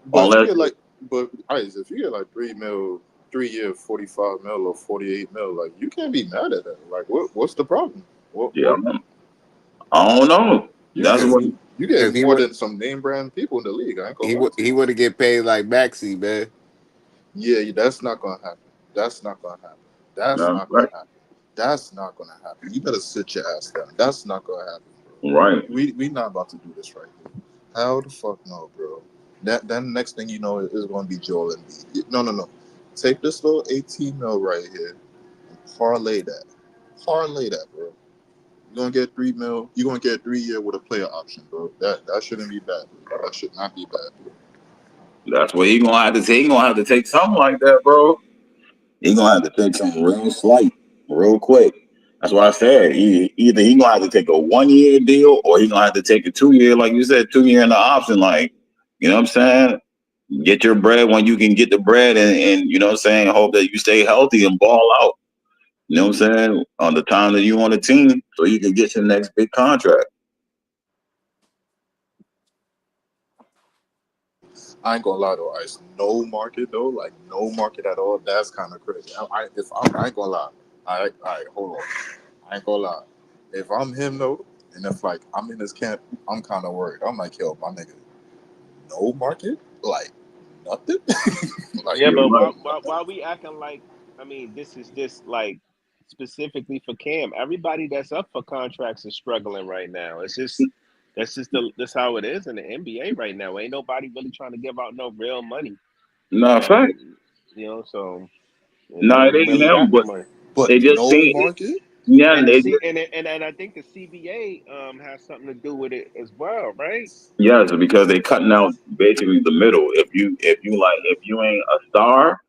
Speaker 13: but if you
Speaker 7: Unless
Speaker 13: get like, but Ice, if you get like 3 year, 45 mil or 48 mil, like you can't be mad at that. Like, what's the problem?
Speaker 7: yeah, I don't know.
Speaker 13: You
Speaker 7: That's
Speaker 13: get
Speaker 7: what.
Speaker 13: you get
Speaker 12: Because
Speaker 13: more than some name brand people in the league. I ain't gonna lie to
Speaker 12: he
Speaker 13: you.
Speaker 12: would have get paid like Maxi, man.
Speaker 13: Yeah, that's not gonna happen. That's not gonna happen. That's not
Speaker 7: Right,
Speaker 13: gonna happen. That's not gonna happen. You better sit your ass down. That's not gonna happen, bro.
Speaker 7: right.
Speaker 13: We not about to do this right here. How the fuck no, bro? Then next thing you know is gonna be Joel Embiid. No. Take this little 18 mil right here and Parlay that. Parlay that, bro. You're gonna get $3 million. You're gonna get 3 year with a player option, bro. That shouldn't be bad. Bro. That should not be bad.
Speaker 7: That's what he gonna have to take. He gonna have to take something like that, bro. He gonna have to take something real slight, real quick. That's what I said. Either he gonna have to take a 1 year deal, or he gonna have to take a 2 year, like you said, 2 year in the option. Like, you know what I'm saying? Get your bread when you can get the bread, and you know what I'm saying. Hope that you stay healthy and ball out. You know what I'm saying? On the time that you on the team, so you can get your next big contract.
Speaker 13: I ain't gonna lie though, Ice. No market though, like no market at all. That's kind of crazy. I ain't gonna lie. I hold on. I ain't gonna lie. If I'm him though, and if like I'm in his camp, I'm kind of worried. I'm like, yo, my nigga, no market, like nothing. Like,
Speaker 8: Yeah, but
Speaker 7: Right.
Speaker 8: why we acting like? I mean, this is just like specifically for Cam. Everybody that's up for contracts is struggling right now. It's just that's how it is in the NBA right now. Ain't nobody really trying to give out no real money.
Speaker 7: No fact.
Speaker 8: You know, so
Speaker 7: No,
Speaker 8: they
Speaker 7: it
Speaker 8: ain't
Speaker 7: ain't
Speaker 8: really
Speaker 7: him,
Speaker 8: got the
Speaker 7: but
Speaker 8: money.
Speaker 13: but
Speaker 7: they just
Speaker 13: no
Speaker 7: think,
Speaker 13: market.
Speaker 7: yeah,
Speaker 8: And
Speaker 7: they
Speaker 8: and I think the CBA has something to do with it as well, right?
Speaker 7: yes, because they cutting out basically the middle. If you ain't a star,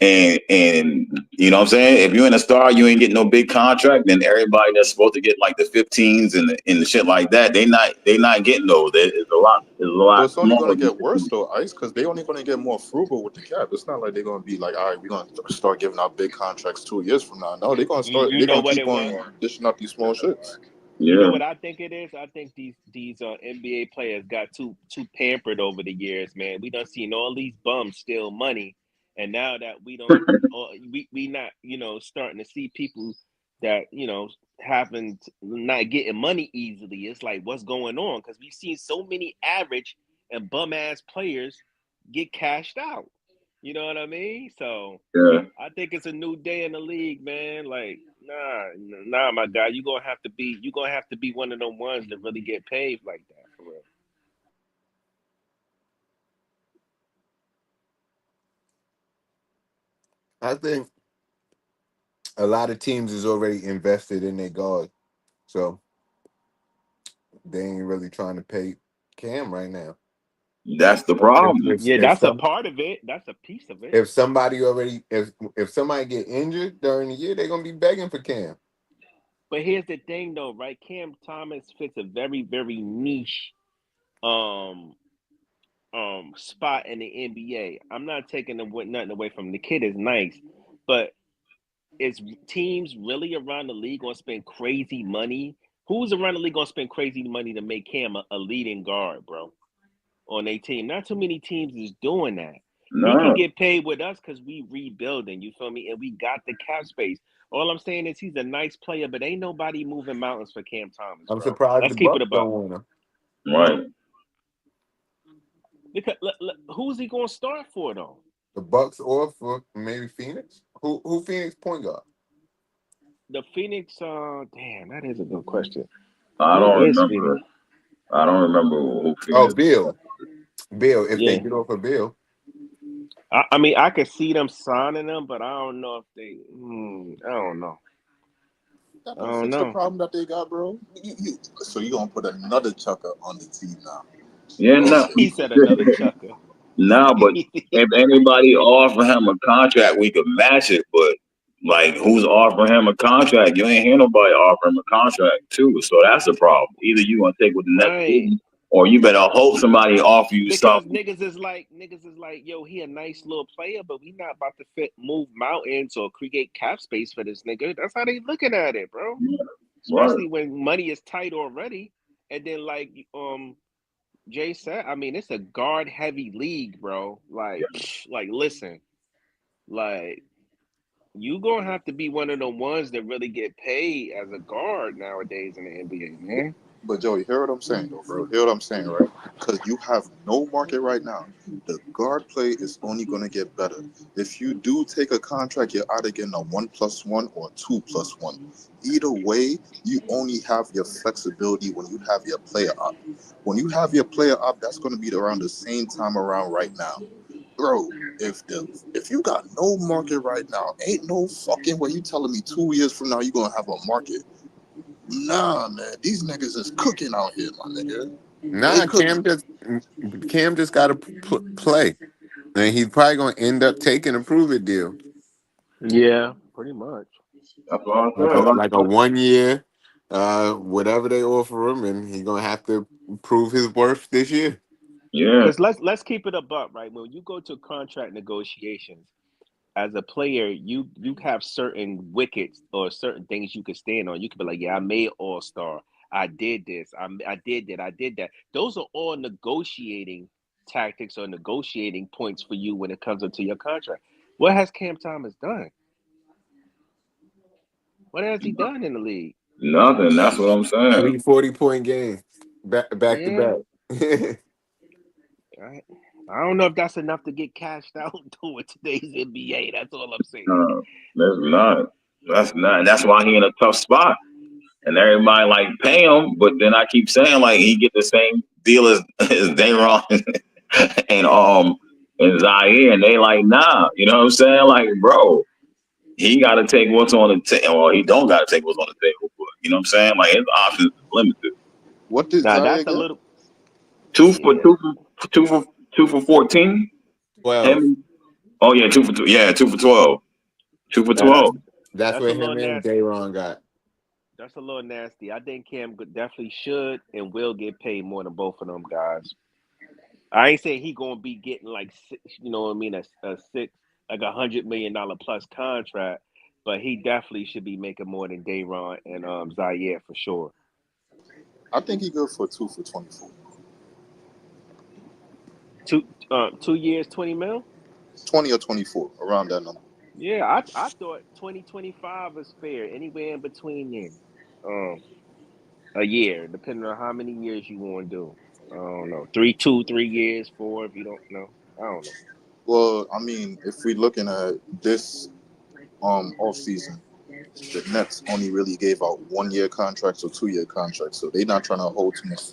Speaker 7: and you know what I'm saying, if you ain't a star, you ain't getting no big contract. Then everybody that's supposed to get like the 15s and the shit like that, they not getting those. It's a
Speaker 13: But
Speaker 7: lot
Speaker 13: it's only
Speaker 7: smaller.
Speaker 13: gonna get worse though, Ice, because they only gonna get more frugal with the cap. It's not like they're gonna be like, all right, we're gonna start giving out big contracts 2 years from now. No, they're gonna start.
Speaker 8: You
Speaker 13: They're
Speaker 8: know
Speaker 13: gonna
Speaker 8: what
Speaker 13: keep
Speaker 8: it was?
Speaker 13: on dishing out these small shits.
Speaker 8: You know
Speaker 7: Yeah.
Speaker 8: what I think it is? I think these NBA players got too pampered over the years, man. We done seen all these bums steal money, and now that we don't, we not starting to see people that haven't not getting money easily. It's like what's going on? Because we've seen so many average and bum ass players get cashed out. You know what I mean? So
Speaker 7: Yeah.
Speaker 8: I think it's a new day in the league, man. Like, nah, my guy, you gonna have to be one of them ones that really get paid like that for real.
Speaker 12: I think a lot of teams is already invested in their guard, so they ain't really trying to pay Cam right now.
Speaker 7: That's the
Speaker 12: So
Speaker 7: problem.
Speaker 8: Yeah,
Speaker 12: if
Speaker 8: that's a
Speaker 12: some
Speaker 8: part of it. That's a piece of it.
Speaker 12: if somebody already if somebody get injured during the year, they're gonna be begging for Cam.
Speaker 8: But here's the thing, though, right? Cam Thomas fits a very, very niche um spot in the NBA. I'm not taking nothing away from him. The kid is nice, but is teams really around the league gonna spend crazy money? Who's around the league gonna spend crazy money to make Cam a leading guard, bro, on a team? Not too many teams is doing that. He can
Speaker 7: No.
Speaker 8: get paid with us because we rebuilding, you feel me? And we got the cap space. All I'm saying is he's a nice player, but ain't nobody moving mountains for Cam Thomas,
Speaker 12: I'm
Speaker 8: bro.
Speaker 12: surprised
Speaker 8: Let's
Speaker 12: the
Speaker 8: keep it
Speaker 12: Bucks
Speaker 8: a buck.
Speaker 12: don't want him.
Speaker 7: Right.
Speaker 8: Because who's he gonna start for though?
Speaker 12: The Bucks or for maybe Phoenix. Who Phoenix point guard?
Speaker 8: The Phoenix, damn, that is a good question.
Speaker 7: I
Speaker 8: Who
Speaker 7: don't
Speaker 8: is
Speaker 7: remember.
Speaker 8: Phoenix?
Speaker 7: I don't remember who
Speaker 12: Oh,
Speaker 7: Phoenix.
Speaker 12: Bill. If they
Speaker 8: Yeah.
Speaker 12: get off of Bill.
Speaker 8: I mean, I could see them signing them, but I don't know if they. I don't know.
Speaker 13: That
Speaker 8: I
Speaker 13: don't
Speaker 8: don't
Speaker 13: fix the
Speaker 8: know.
Speaker 13: problem that they got, bro. So you gonna put another chucker on the team now?
Speaker 7: Yeah, no.
Speaker 13: Okay.
Speaker 8: He said another chucker.
Speaker 7: No, but if anybody offer him a contract, we could match it. But like, who's offering him a contract? You ain't hear nobody offer him a contract too. So that's the problem. Either you gonna take what the next
Speaker 8: Right.
Speaker 7: is, or you better hope somebody offer you
Speaker 8: Because
Speaker 7: something.
Speaker 8: niggas is like, yo, he a nice little player, but we not about to move mountains or create cap space for this nigga. That's how they looking at it, bro.
Speaker 7: Right.
Speaker 8: Especially when money is tight already. And then like Jay said, I mean, it's a guard heavy league, bro. Like, like listen, like you gonna have to be one of the ones that really get paid as a guard nowadays in the NBA, man.
Speaker 13: But Joey, hear what I'm saying, though, bro. Hear what I'm saying, right? Because you have no market right now. The guard play is only going to get better. If you do take a contract, you're either getting a 1+1 or 2+1. Either way, you only have your flexibility when you have your player up. When you have your player up, that's going to be around the same time around right now. Bro, if you got no market right now, ain't no fucking way you telling me 2 years from now you gonna have a market. Nah, man, these niggas is cooking out here, my nigga. They
Speaker 6: Nah,
Speaker 13: cooking.
Speaker 6: Cam just got to play, and he's probably gonna end up taking a prove it deal,
Speaker 8: Yeah, pretty much.
Speaker 7: That's what I
Speaker 6: like
Speaker 7: said.
Speaker 6: a 1 year, whatever they offer him, and he's gonna have to prove his worth this year.
Speaker 7: Yeah.
Speaker 8: Because let's keep it above, right? When you go to contract negotiations, as a player, you have certain wickets or certain things you can stand on. You can be like, yeah, I made All Star. I did this. I did that. I did that. Those are all negotiating tactics or negotiating points for you when it comes into your contract. What has Cam Thomas done? What has he done in the league?
Speaker 7: Nothing. That's what I'm saying.
Speaker 6: 3 40-point games, back to
Speaker 8: Yeah.
Speaker 6: back.
Speaker 8: I don't know if that's enough to get cashed out with today's NBA. That's all I'm saying.
Speaker 7: That's not. That's not. That's why he in a tough spot. And everybody like pay him, but then I keep saying like he get the same deal as Dayron and Zaire, and they like nah. You know what I'm saying? Like, bro, he got to take what's on the table. Well, he don't got to take what's on the table, but you know what I'm saying? Like his options is limited.
Speaker 13: What did
Speaker 8: Now
Speaker 13: Zaire
Speaker 8: that's a
Speaker 13: get?
Speaker 8: little.
Speaker 7: Two for 14.
Speaker 6: 12.
Speaker 7: Him. Oh yeah, 2 for 2. Yeah, 2 for 12. 2 for 12.
Speaker 6: That's
Speaker 8: That's a
Speaker 6: what
Speaker 8: little
Speaker 6: him and
Speaker 8: nasty.
Speaker 6: Dayron got.
Speaker 8: That's a little nasty. I think Cam definitely should and will get paid more than both of them guys. I ain't saying he gonna be getting like you know what I mean, a six like $100 million plus contract, but he definitely should be making more than Dayron and Zaire for sure.
Speaker 13: I think he good for 2 for 24.
Speaker 8: 2 years, 20 mil.
Speaker 13: 20 or 24, around that number.
Speaker 8: Yeah, I thought 2025 was fair. Anywhere in between then. A year, depending on how many years you want to do. I don't know. 3 years, 4 if you don't know. I don't know.
Speaker 13: Well, I mean, if we're looking at this off season, the Nets only really gave out 1 year contracts or 2 year contracts, so they're not trying to hold too much.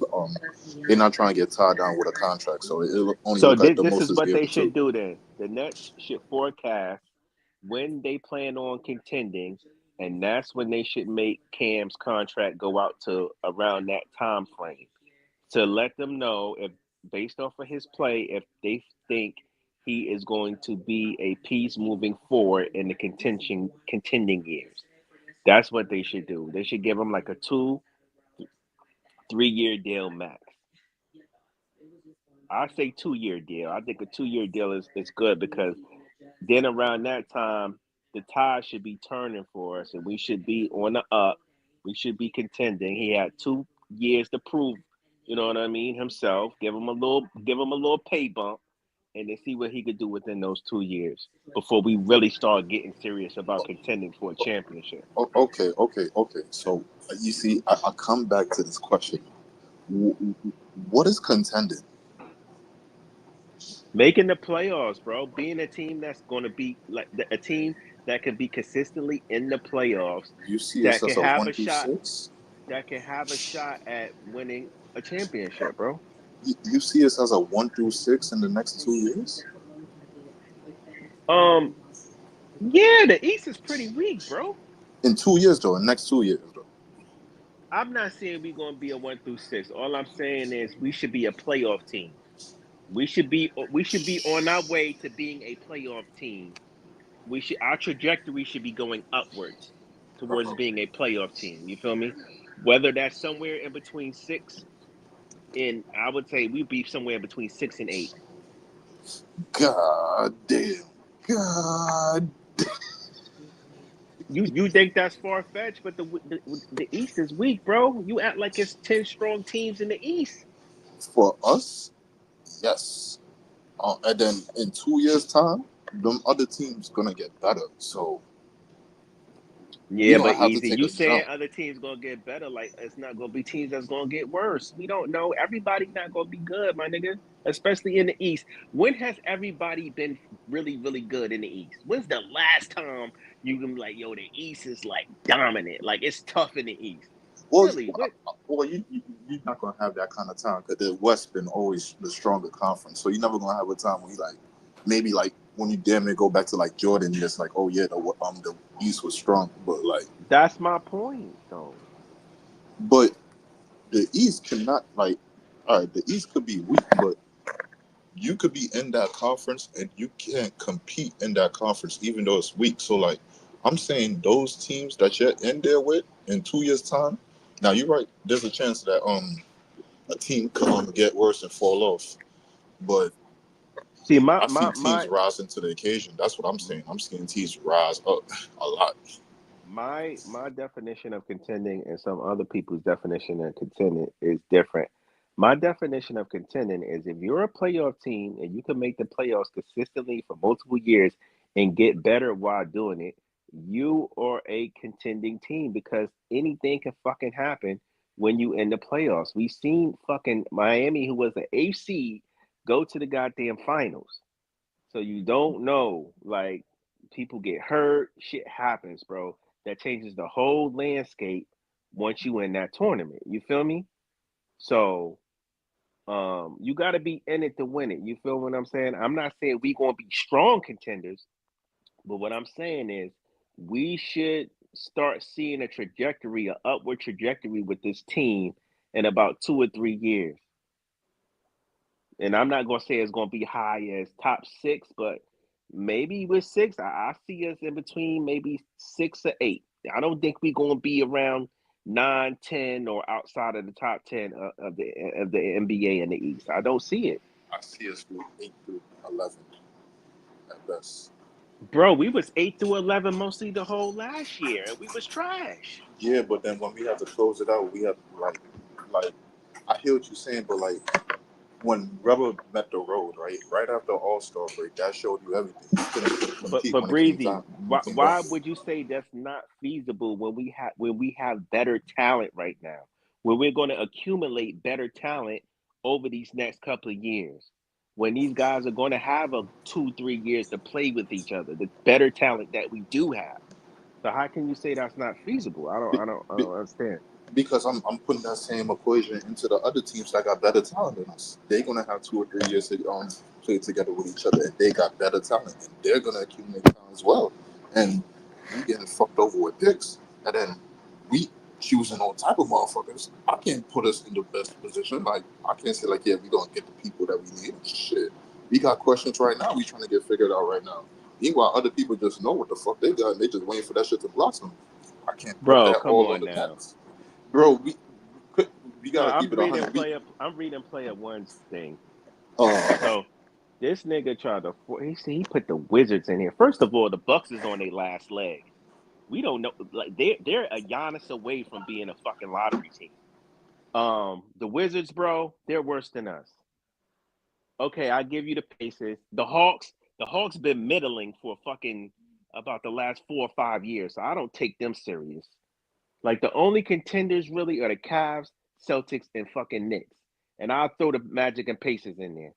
Speaker 13: They're not trying to get tied down with a contract, so it'll only
Speaker 8: So
Speaker 13: look like the
Speaker 8: this
Speaker 13: most
Speaker 8: is
Speaker 13: is
Speaker 8: what they
Speaker 13: given to.
Speaker 8: should do then. The Nets should forecast when they plan on contending, and that's when they should make Cam's contract go out to around that time frame to let them know if, based off of his play, if they think he is going to be a piece moving forward in the contending years. That's what they should do. They should give him like a 2-3 year deal max. I say 2 year deal. I think a 2 year deal is good because then around that time, the tide should be turning for us and we should be on the up. We should be contending. He had 2 years to prove, you know what I mean, himself. Give him a little pay bump and then see what he could do within those 2 years before we really start getting serious about contending for a championship.
Speaker 13: Okay. So you see, I come back to this question: what is contending?
Speaker 8: Making the playoffs, bro. Being a team that's going to be like a team that can be consistently in the playoffs,
Speaker 13: You see us
Speaker 8: that can
Speaker 13: as a
Speaker 8: have
Speaker 13: 1
Speaker 8: a
Speaker 13: through
Speaker 8: shot,
Speaker 13: 6.
Speaker 8: at winning a championship, bro.
Speaker 13: You see us as a 1 through 6 in the next 2 years.
Speaker 8: Yeah, the East is pretty weak, bro.
Speaker 13: In 2 years, though. In the next 2 years, though.
Speaker 8: I'm not saying we're going to be a 1 through 6. All I'm saying is we should be a playoff team. We should be on our way to being a playoff team. Our trajectory should be going upwards towards being a playoff team. You feel me? Whether that's somewhere in between 6 and I would say we'd be somewhere between 6 and 8.
Speaker 13: God damn. God.
Speaker 8: You think that's far fetched, but the East is weak, bro. You act like it's 10 strong teams in the East.
Speaker 13: For us, yes. And then in 2 years' time, them other teams gonna get better. So we
Speaker 8: Yeah,
Speaker 13: gonna
Speaker 8: but
Speaker 13: have to
Speaker 8: easy.
Speaker 13: take
Speaker 8: You
Speaker 13: a
Speaker 8: saying
Speaker 13: jump.
Speaker 8: other teams gonna get better? Like it's not gonna be teams that's gonna get worse. We don't know. Everybody's not gonna be good, my nigga. Especially in the East. When has everybody been really, really good in the East? When's the last time you can be like, yo, the East is like dominant? Like it's tough in the East.
Speaker 13: Well,
Speaker 8: Really? What?
Speaker 13: you're not gonna have that kind of time because the West been always the stronger conference. So you're never gonna have a time where you like maybe like when you damn near go back to like Jordan, it's like, oh yeah, the East was strong, but like
Speaker 8: that's my point, though.
Speaker 13: But the East cannot like, all right, the East could be weak, but you could be in that conference and you can't compete in that conference even though it's weak. So like, I'm saying those teams that you're in there with in 2 years' time. Now you're right. There's a chance that a team could get worse and fall off, but
Speaker 8: See,
Speaker 13: I've seen teams rise into the occasion. That's what I'm saying. I'm seeing teams rise up a lot.
Speaker 8: My definition of contending and some other people's definition of contending is different. My definition of contending is if you're a playoff team and you can make the playoffs consistently for multiple years and get better while doing it, you are a contending team because anything can fucking happen when you in the playoffs. We've seen fucking Miami, who was the eighth seed, go to the goddamn finals. So you don't know, like, people get hurt, shit happens, bro. That changes the whole landscape once you win that tournament. You feel me? So you gotta be in it to win it. You feel what I'm saying? I'm not saying we gonna be strong contenders, but what I'm saying is we should start seeing a trajectory, an upward trajectory with this team in about 2 or 3 years. And I'm not gonna say it's gonna be high as top 6, but maybe with 6, I see us in between maybe 6 or 8. I don't think we're gonna be around 9, 10, or outside of the top 10 of the NBA in the East. I don't see it.
Speaker 13: I see us with 8 through 11 at best.
Speaker 8: Bro, we was 8 through 11 mostly the whole last year, and we was trash.
Speaker 13: Yeah, but then when we have to close it out, we have like I hear what you're saying, but like when rubber met the road, right after All-Star break, that showed you everything. You couldn't compete
Speaker 8: But
Speaker 13: when it came
Speaker 8: Breezy,
Speaker 13: down.
Speaker 8: why would you say that's not feasible when we have better talent right now? When we're going to accumulate better talent over these next couple of years, when these guys are going to have a 2-3 years to play with each other, the better talent that we do have. So how can you say that's not feasible? I don't understand.
Speaker 13: Because I'm putting that same equation into the other teams that got better talent than us. They're gonna have 2 or 3 years to play together with each other, and they got better talent, and they're gonna accumulate talent as well. And we getting fucked over with picks, and then we choosing all type of motherfuckers. I can't put us in the best position. Like I can't say like, yeah, we gonna get the people that we need. Shit, we got questions right now. We trying to get figured out right now. Meanwhile, other people just know what the fuck they got, and they just waiting for that shit to blossom. I can't put
Speaker 8: Bro,
Speaker 13: that
Speaker 8: come
Speaker 13: all on
Speaker 8: on
Speaker 13: the
Speaker 8: now.
Speaker 13: Nets. Bro, we
Speaker 8: No,
Speaker 13: gotta keep it 100.
Speaker 8: I'm reading player one's thing.
Speaker 13: Uh,
Speaker 8: So this nigga tried to he put the Wizards in here. First of all, the Bucks is on their last leg. We don't know, like they're a Giannis away from being a fucking lottery team. The Wizards, bro, they're worse than us. Okay, I give you the Pacers. The Hawks been middling for fucking about the last 4 or 5 years. So I don't take them serious. Like the only contenders really are the Cavs, Celtics, and fucking Knicks. And I'll throw the Magic and Pacers in there.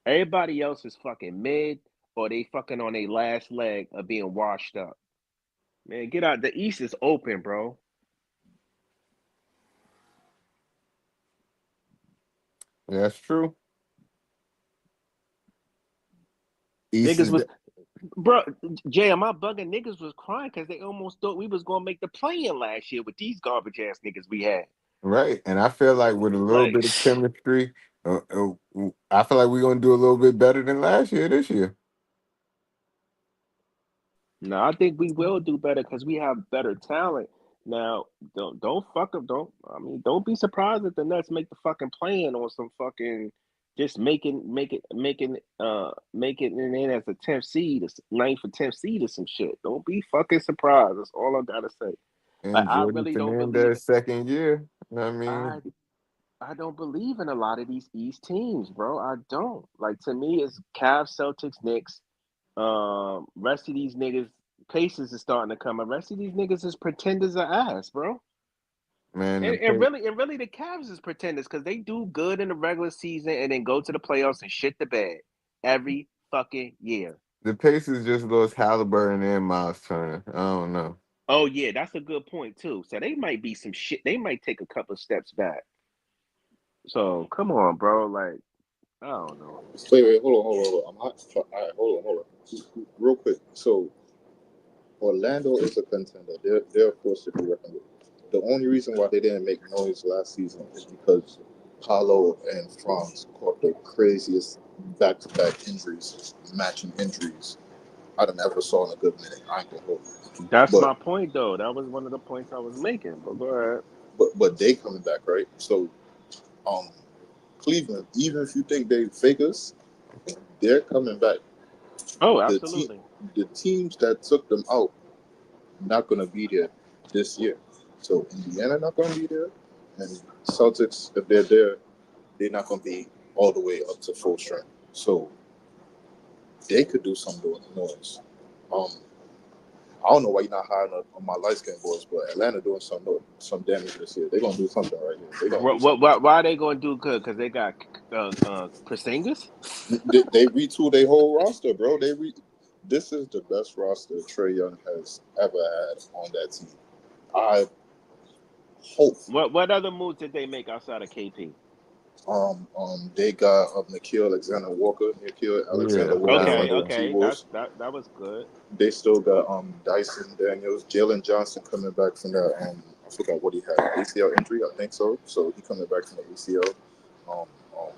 Speaker 8: Everybody else is fucking mid or they fucking on their last leg of being washed up. Man, get out. The East is open, bro.
Speaker 12: Yeah, that's true. East
Speaker 8: Niggas
Speaker 12: is
Speaker 8: was, bro, Jay, am I bugging? Niggas was crying because they almost thought we was going to make the play-in last year with these garbage ass niggas we had.
Speaker 12: right, and I feel like with a little
Speaker 8: Like,
Speaker 12: bit of chemistry, I feel like we're gonna do a little bit better than last year. This year,
Speaker 8: no, I think we will do better because we have better talent. Now, don't fuck up. Don't be surprised if the Nets make the fucking plan on some fucking just making it in as a 10th seed, or 9th or 10th seed or some shit. Don't be fucking surprised. That's all I gotta say. Like
Speaker 12: and
Speaker 8: I
Speaker 12: Jordan
Speaker 8: really don't believe
Speaker 12: Fernandez second year. I
Speaker 8: I
Speaker 12: mean,
Speaker 8: I don't believe in a lot of these East teams, bro. I don't. Like to me, it's Cavs, Celtics, Knicks. Rest of these niggas, Pacers is starting to come. And rest of these niggas is pretenders of ass, bro.
Speaker 12: man,
Speaker 8: And really, the Cavs is pretenders because they do good in the regular season and then go to the playoffs and shit the bed every fucking year.
Speaker 12: the Pacers just lost Halliburton and Miles Turner. I don't know.
Speaker 8: Oh yeah, that's a good point too. So they might be some shit. They might take a couple steps back. So come on, bro. Like I don't know.
Speaker 13: wait, hold on. I'm hot. All right, hold on. real quick. So Orlando is a contender. They're of course to be reckoned with. The only reason why they didn't make noise last season is because Paolo and Franz caught the craziest back-to-back injuries, matching injuries I'd ever saw in a good minute. I ain't gonna hold you.
Speaker 8: That's
Speaker 13: But
Speaker 8: my point, though. That was one of the points I was making. But go ahead.
Speaker 13: but they coming back, right? So um Cleveland, even if you think they fakers, they're coming back.
Speaker 8: Oh,
Speaker 13: The team
Speaker 8: absolutely.
Speaker 13: the teams that took them out not gonna be there this year. So Indiana not gonna be there, and Celtics, if they're there, they're not gonna be all the way up to full strength. So they could do some noise. Um, I don't know why you're not high on my light skinned boys, but Atlanta doing some damage this year. They're gonna do something right here. They're gonna do something.
Speaker 8: Why are they going to do good? Because they got Porzingis?
Speaker 13: They retool their whole roster, bro. This is the best roster Trae Young has ever had on that team. I hope.
Speaker 8: What other moves did they make outside of KP?
Speaker 13: They got Nikhil Alexander Walker, Nikhil Alexander
Speaker 12: Yeah,
Speaker 13: Walker
Speaker 12: nah.
Speaker 13: from the
Speaker 8: Okay,
Speaker 13: T-Wolves.
Speaker 8: that was good.
Speaker 13: They still got Dyson Daniels, Jalen Johnson coming back from that. I forgot what he had, ACL injury, I think so. So he coming back from the ACL. Um, um,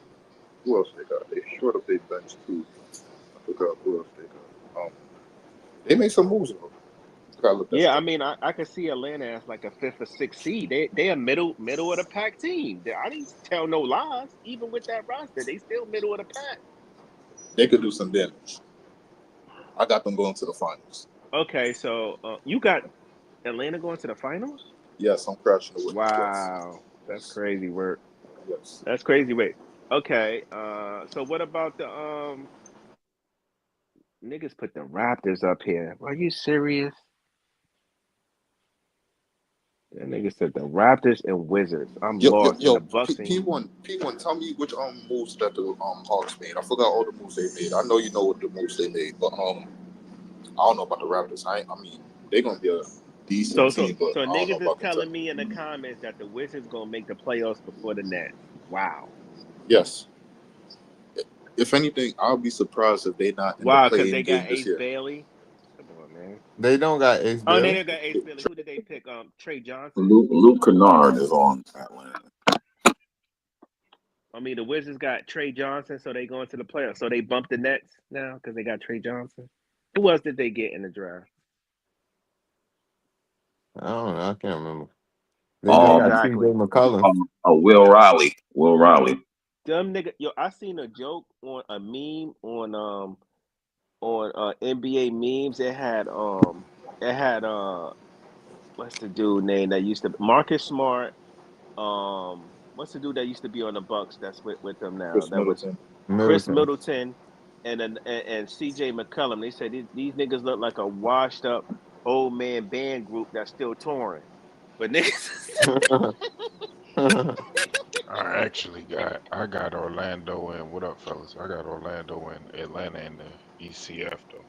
Speaker 13: who else they got? They short up their bench too. I forgot who else they got. They made some moves though. Gotta look that
Speaker 8: Yeah, I
Speaker 13: stuff.
Speaker 8: mean, I could see Atlanta as like a fifth or sixth seed. They a middle of the pack team. I didn't tell no lies. Even with that roster, they still middle of the pack.
Speaker 13: They could do some damage. I got them going to the finals.
Speaker 8: Okay, so you got Atlanta going to the finals?
Speaker 13: Yes, I'm crashing the Wizards. Yes,
Speaker 8: Wow, that's crazy work.
Speaker 13: yes.
Speaker 8: That's crazy work. Okay, so what about the niggas put the Raptors up here? Are you serious? That nigga said the Raptors and Wizards. I'm lost in the Bucks and
Speaker 13: P1. Tell me which moves that the Hawks made. I forgot all the moves they made. I know you know what the moves they made, but I don't know about the Raptors. I mean, they're gonna be a decent
Speaker 8: so
Speaker 13: team, but
Speaker 8: so
Speaker 13: I don't know
Speaker 8: niggas is
Speaker 13: about
Speaker 8: telling
Speaker 13: Kentucky.
Speaker 8: me in the comments that the Wizards gonna make the playoffs before the Nets. Wow.
Speaker 13: Yes. If anything, I'll be surprised if they not in the
Speaker 8: Wow, because
Speaker 13: play-in
Speaker 8: they got
Speaker 13: game this
Speaker 8: Ace
Speaker 13: year.
Speaker 8: Bailey. Come on, man.
Speaker 12: They don't got Ace
Speaker 8: Oh, they
Speaker 12: Bailey.
Speaker 8: didn't got Ace Bailey. Who did they pick? Trey Johnson.
Speaker 7: Luke Kennard is on Atlanta.
Speaker 8: I mean, the Wizards got Trey Johnson, so they going to the playoffs. So they bumped the Nets now because they got Trey Johnson. Who else did they get in the draft?
Speaker 12: I don't know. I can't remember. They just got CJ
Speaker 8: Exactly.
Speaker 12: McCollum.
Speaker 7: Will Riley. Will Riley.
Speaker 8: Them nigga, yo, I seen a joke on a meme on NBA memes. It had what's the dude name that used to Marcus Smart. What's the dude that used to be on the Bucks that's with them now?
Speaker 13: Chris
Speaker 8: That was
Speaker 13: Middleton.
Speaker 8: Chris
Speaker 12: Middleton.
Speaker 8: Middleton and CJ McCollum. They said these niggas look like a washed up old man band group that's still touring. But niggas
Speaker 14: I got Orlando and what up, fellas? I got Orlando and Atlanta in the ECF though.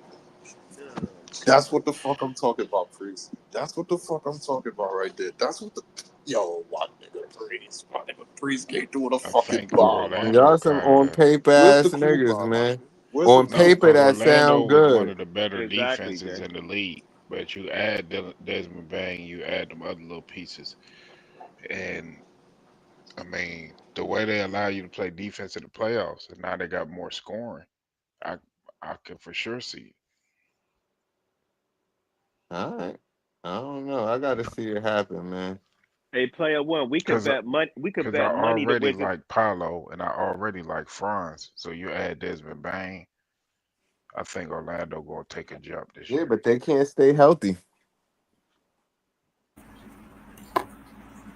Speaker 13: That's what the fuck I'm talking about, Priest. That's what the fuck I'm talking about right there. That's what the what nigga Priest. My nigga Priest can't do with a
Speaker 14: I
Speaker 13: fucking
Speaker 14: think
Speaker 13: bomb, my
Speaker 14: Orlando
Speaker 12: Y'all
Speaker 13: nigga.
Speaker 12: some
Speaker 14: kind
Speaker 12: on
Speaker 14: of
Speaker 12: paper
Speaker 13: Where's the
Speaker 12: ass
Speaker 13: crew
Speaker 12: niggas,
Speaker 13: bomb, my
Speaker 12: man.
Speaker 13: nigga? Where's the
Speaker 12: On
Speaker 14: no,
Speaker 13: crew
Speaker 12: paper
Speaker 14: because
Speaker 13: bomb?
Speaker 12: that
Speaker 14: Orlando
Speaker 12: sound
Speaker 14: was one
Speaker 12: good.
Speaker 14: of the better
Speaker 8: exactly,
Speaker 14: defenses
Speaker 8: Jay.
Speaker 14: in the league. But you add Desmond Bain, you add them other little pieces, and I mean the way they allow you to play defense in the playoffs, and now they got more scoring. I I can for sure see it.
Speaker 12: All right. I don't know. I got to see it happen, man.
Speaker 8: Hey, player one, we could
Speaker 14: Cause
Speaker 8: bet money. We could
Speaker 14: Because I
Speaker 8: bet money the
Speaker 14: already
Speaker 8: Wizards.
Speaker 14: like Paolo and I already like Franz. So you add Desmond Bain, I think Orlando gonna take a jump this
Speaker 12: Yeah,
Speaker 14: year.
Speaker 12: but they can't stay healthy.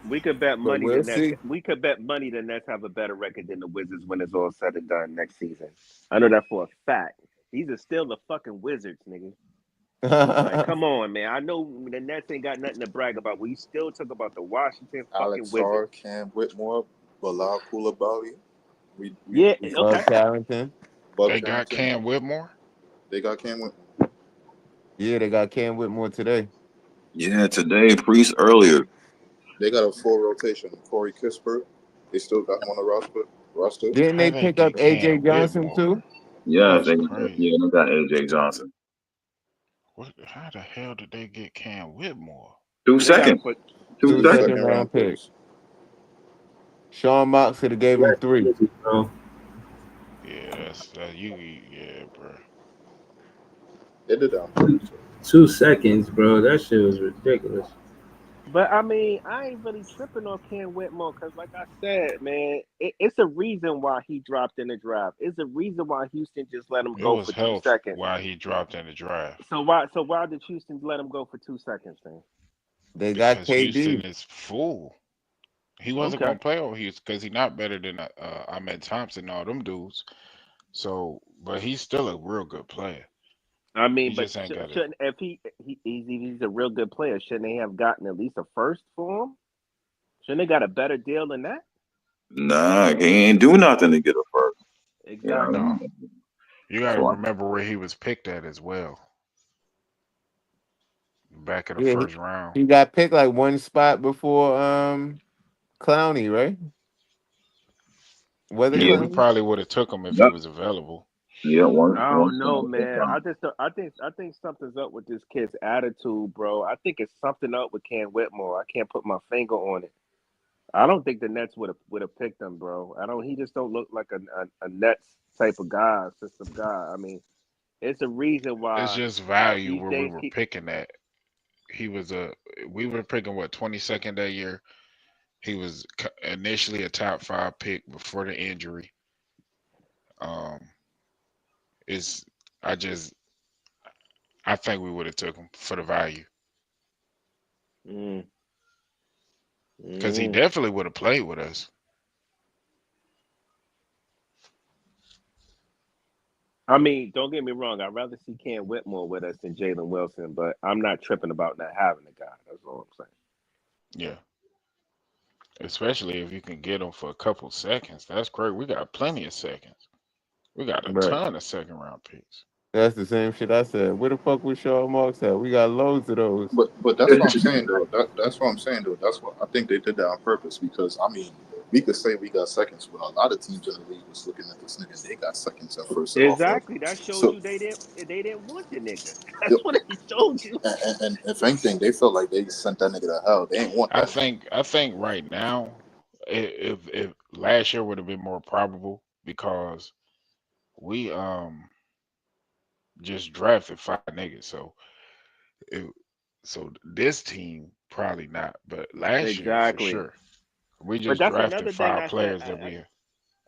Speaker 8: We could bet
Speaker 12: But
Speaker 8: money the
Speaker 12: we'll
Speaker 8: Nets.
Speaker 12: see.
Speaker 8: We could bet money the Nets have a better record than the Wizards when it's all said and done next season. I know that for a fact. These are still the fucking Wizards, nigga. Like, come on, man. I know the Nets ain't got nothing to brag about. We still talk about the Washington fucking
Speaker 13: Alex
Speaker 8: Wizards.
Speaker 13: Sarr, Cam Whitmore, Bilal Coulibaly.
Speaker 8: Yeah,
Speaker 13: We
Speaker 8: okay.
Speaker 12: Bud Carrington.
Speaker 13: Bub
Speaker 14: They got
Speaker 13: Carrington.
Speaker 14: Cam Whitmore.
Speaker 13: They got Cam Whitmore.
Speaker 12: Yeah, they got Cam Whitmore today.
Speaker 7: Yeah, today, Priest earlier.
Speaker 13: They got a full rotation. Corey Kispert. They still got him on the roster.
Speaker 12: Didn't
Speaker 14: How
Speaker 12: they
Speaker 14: they
Speaker 12: pick up
Speaker 14: get
Speaker 12: AJ
Speaker 14: Cam
Speaker 12: Johnson
Speaker 14: Whitmore?
Speaker 12: too?
Speaker 7: Yeah,
Speaker 14: That's
Speaker 7: they
Speaker 14: crazy.
Speaker 7: got AJ Johnson.
Speaker 14: How the hell did they get Cam Whitmore?
Speaker 7: 2
Speaker 8: They got him
Speaker 7: seconds.
Speaker 8: for
Speaker 7: 2
Speaker 12: 2
Speaker 7: seconds.
Speaker 12: second
Speaker 13: Second
Speaker 12: round
Speaker 13: round
Speaker 12: pick.
Speaker 13: picks.
Speaker 12: Sean Mox could have gave him 3.
Speaker 4: Bro.
Speaker 14: Yeah, that's yeah, bro.
Speaker 13: They did that on purpose.
Speaker 4: 2 seconds, bro. That shit was ridiculous.
Speaker 8: But I mean, I ain't really tripping on Ken Whitmore because, like I said, man, it's a reason why he dropped in the draft. It's a reason why Houston just let him
Speaker 14: It
Speaker 8: go
Speaker 14: was
Speaker 8: for two
Speaker 14: health
Speaker 8: seconds.
Speaker 14: why he dropped in the draft.
Speaker 8: So why did Houston let him go for 2 seconds then?
Speaker 12: They got
Speaker 14: Because Houston
Speaker 12: KD.
Speaker 14: is full. He wasn't
Speaker 8: Okay.
Speaker 14: gonna play over Houston because he's not better than Ahmed Thompson and all them dudes. So, but he's still a real good player.
Speaker 8: I
Speaker 14: He
Speaker 8: mean, but
Speaker 14: just ain't got it.
Speaker 8: shouldn't if he's a real good player, shouldn't they have gotten at least a first for him? Shouldn't they got a better deal than that?
Speaker 7: Nah, he ain't do nothing to get a first. Yeah,
Speaker 8: Exactly.
Speaker 14: No, you got to
Speaker 7: so
Speaker 14: remember where he was picked at as well. Back in the
Speaker 12: Yeah,
Speaker 14: first round.
Speaker 12: he got picked like one spot before Clowney, right? Was it
Speaker 14: Yeah,
Speaker 7: yeah,
Speaker 14: we
Speaker 12: Clowney?
Speaker 14: probably would have took him if he
Speaker 7: yep,
Speaker 14: was available.
Speaker 7: yeah,
Speaker 8: I
Speaker 7: one
Speaker 8: don't know, man. I think something's up with this kid's attitude, bro. I think it's something up with Cam Whitmore. I can't put my finger on it. I don't think the Nets would have picked him, bro. I don't. He just don't look like a Nets type of guy, system guy. I mean, it's a reason
Speaker 14: It's
Speaker 8: why
Speaker 14: just value
Speaker 8: these
Speaker 14: where we
Speaker 8: days
Speaker 14: were
Speaker 8: keep.
Speaker 14: picking at. He was we were picking what 22nd that year. He was initially a top 5 pick before the injury. Um, is I just I think we would have took him for the value
Speaker 8: Mm,
Speaker 14: because he
Speaker 8: mm.
Speaker 14: definitely would have played with us.
Speaker 8: I mean, don't get me wrong. I'd rather see Cam Whitmore with us than Jalen Wilson, but I'm not tripping about not having the guy. That's all I'm saying.
Speaker 14: Yeah, especially if you can get him for a couple seconds. That's great. We got plenty of seconds. We got a
Speaker 12: Right.
Speaker 14: ton of second round picks.
Speaker 12: That's the same shit I said. Where the fuck was Sean Marks at? We got loads of those.
Speaker 13: But that's what I'm saying though. That's what I'm saying though. That's what I think they did that on purpose because I mean we could say we got seconds, but a lot of teams in the league was looking at this nigga. They got seconds and first off rip.
Speaker 8: Exactly. That shows
Speaker 13: So
Speaker 8: you they didn't want the nigga.
Speaker 13: yep.
Speaker 8: That's what it showed you.
Speaker 13: And if anything, they felt like they sent that nigga to hell. They ain't want that nigga.
Speaker 14: I think right now, if last year would have been more probable because we just drafted 5 niggas. It, so this team probably not, but last year for
Speaker 8: Exactly.
Speaker 14: sure. We
Speaker 8: But
Speaker 14: just
Speaker 8: that's
Speaker 14: drafted
Speaker 8: another thing
Speaker 14: 5
Speaker 8: I said.
Speaker 14: players that we have.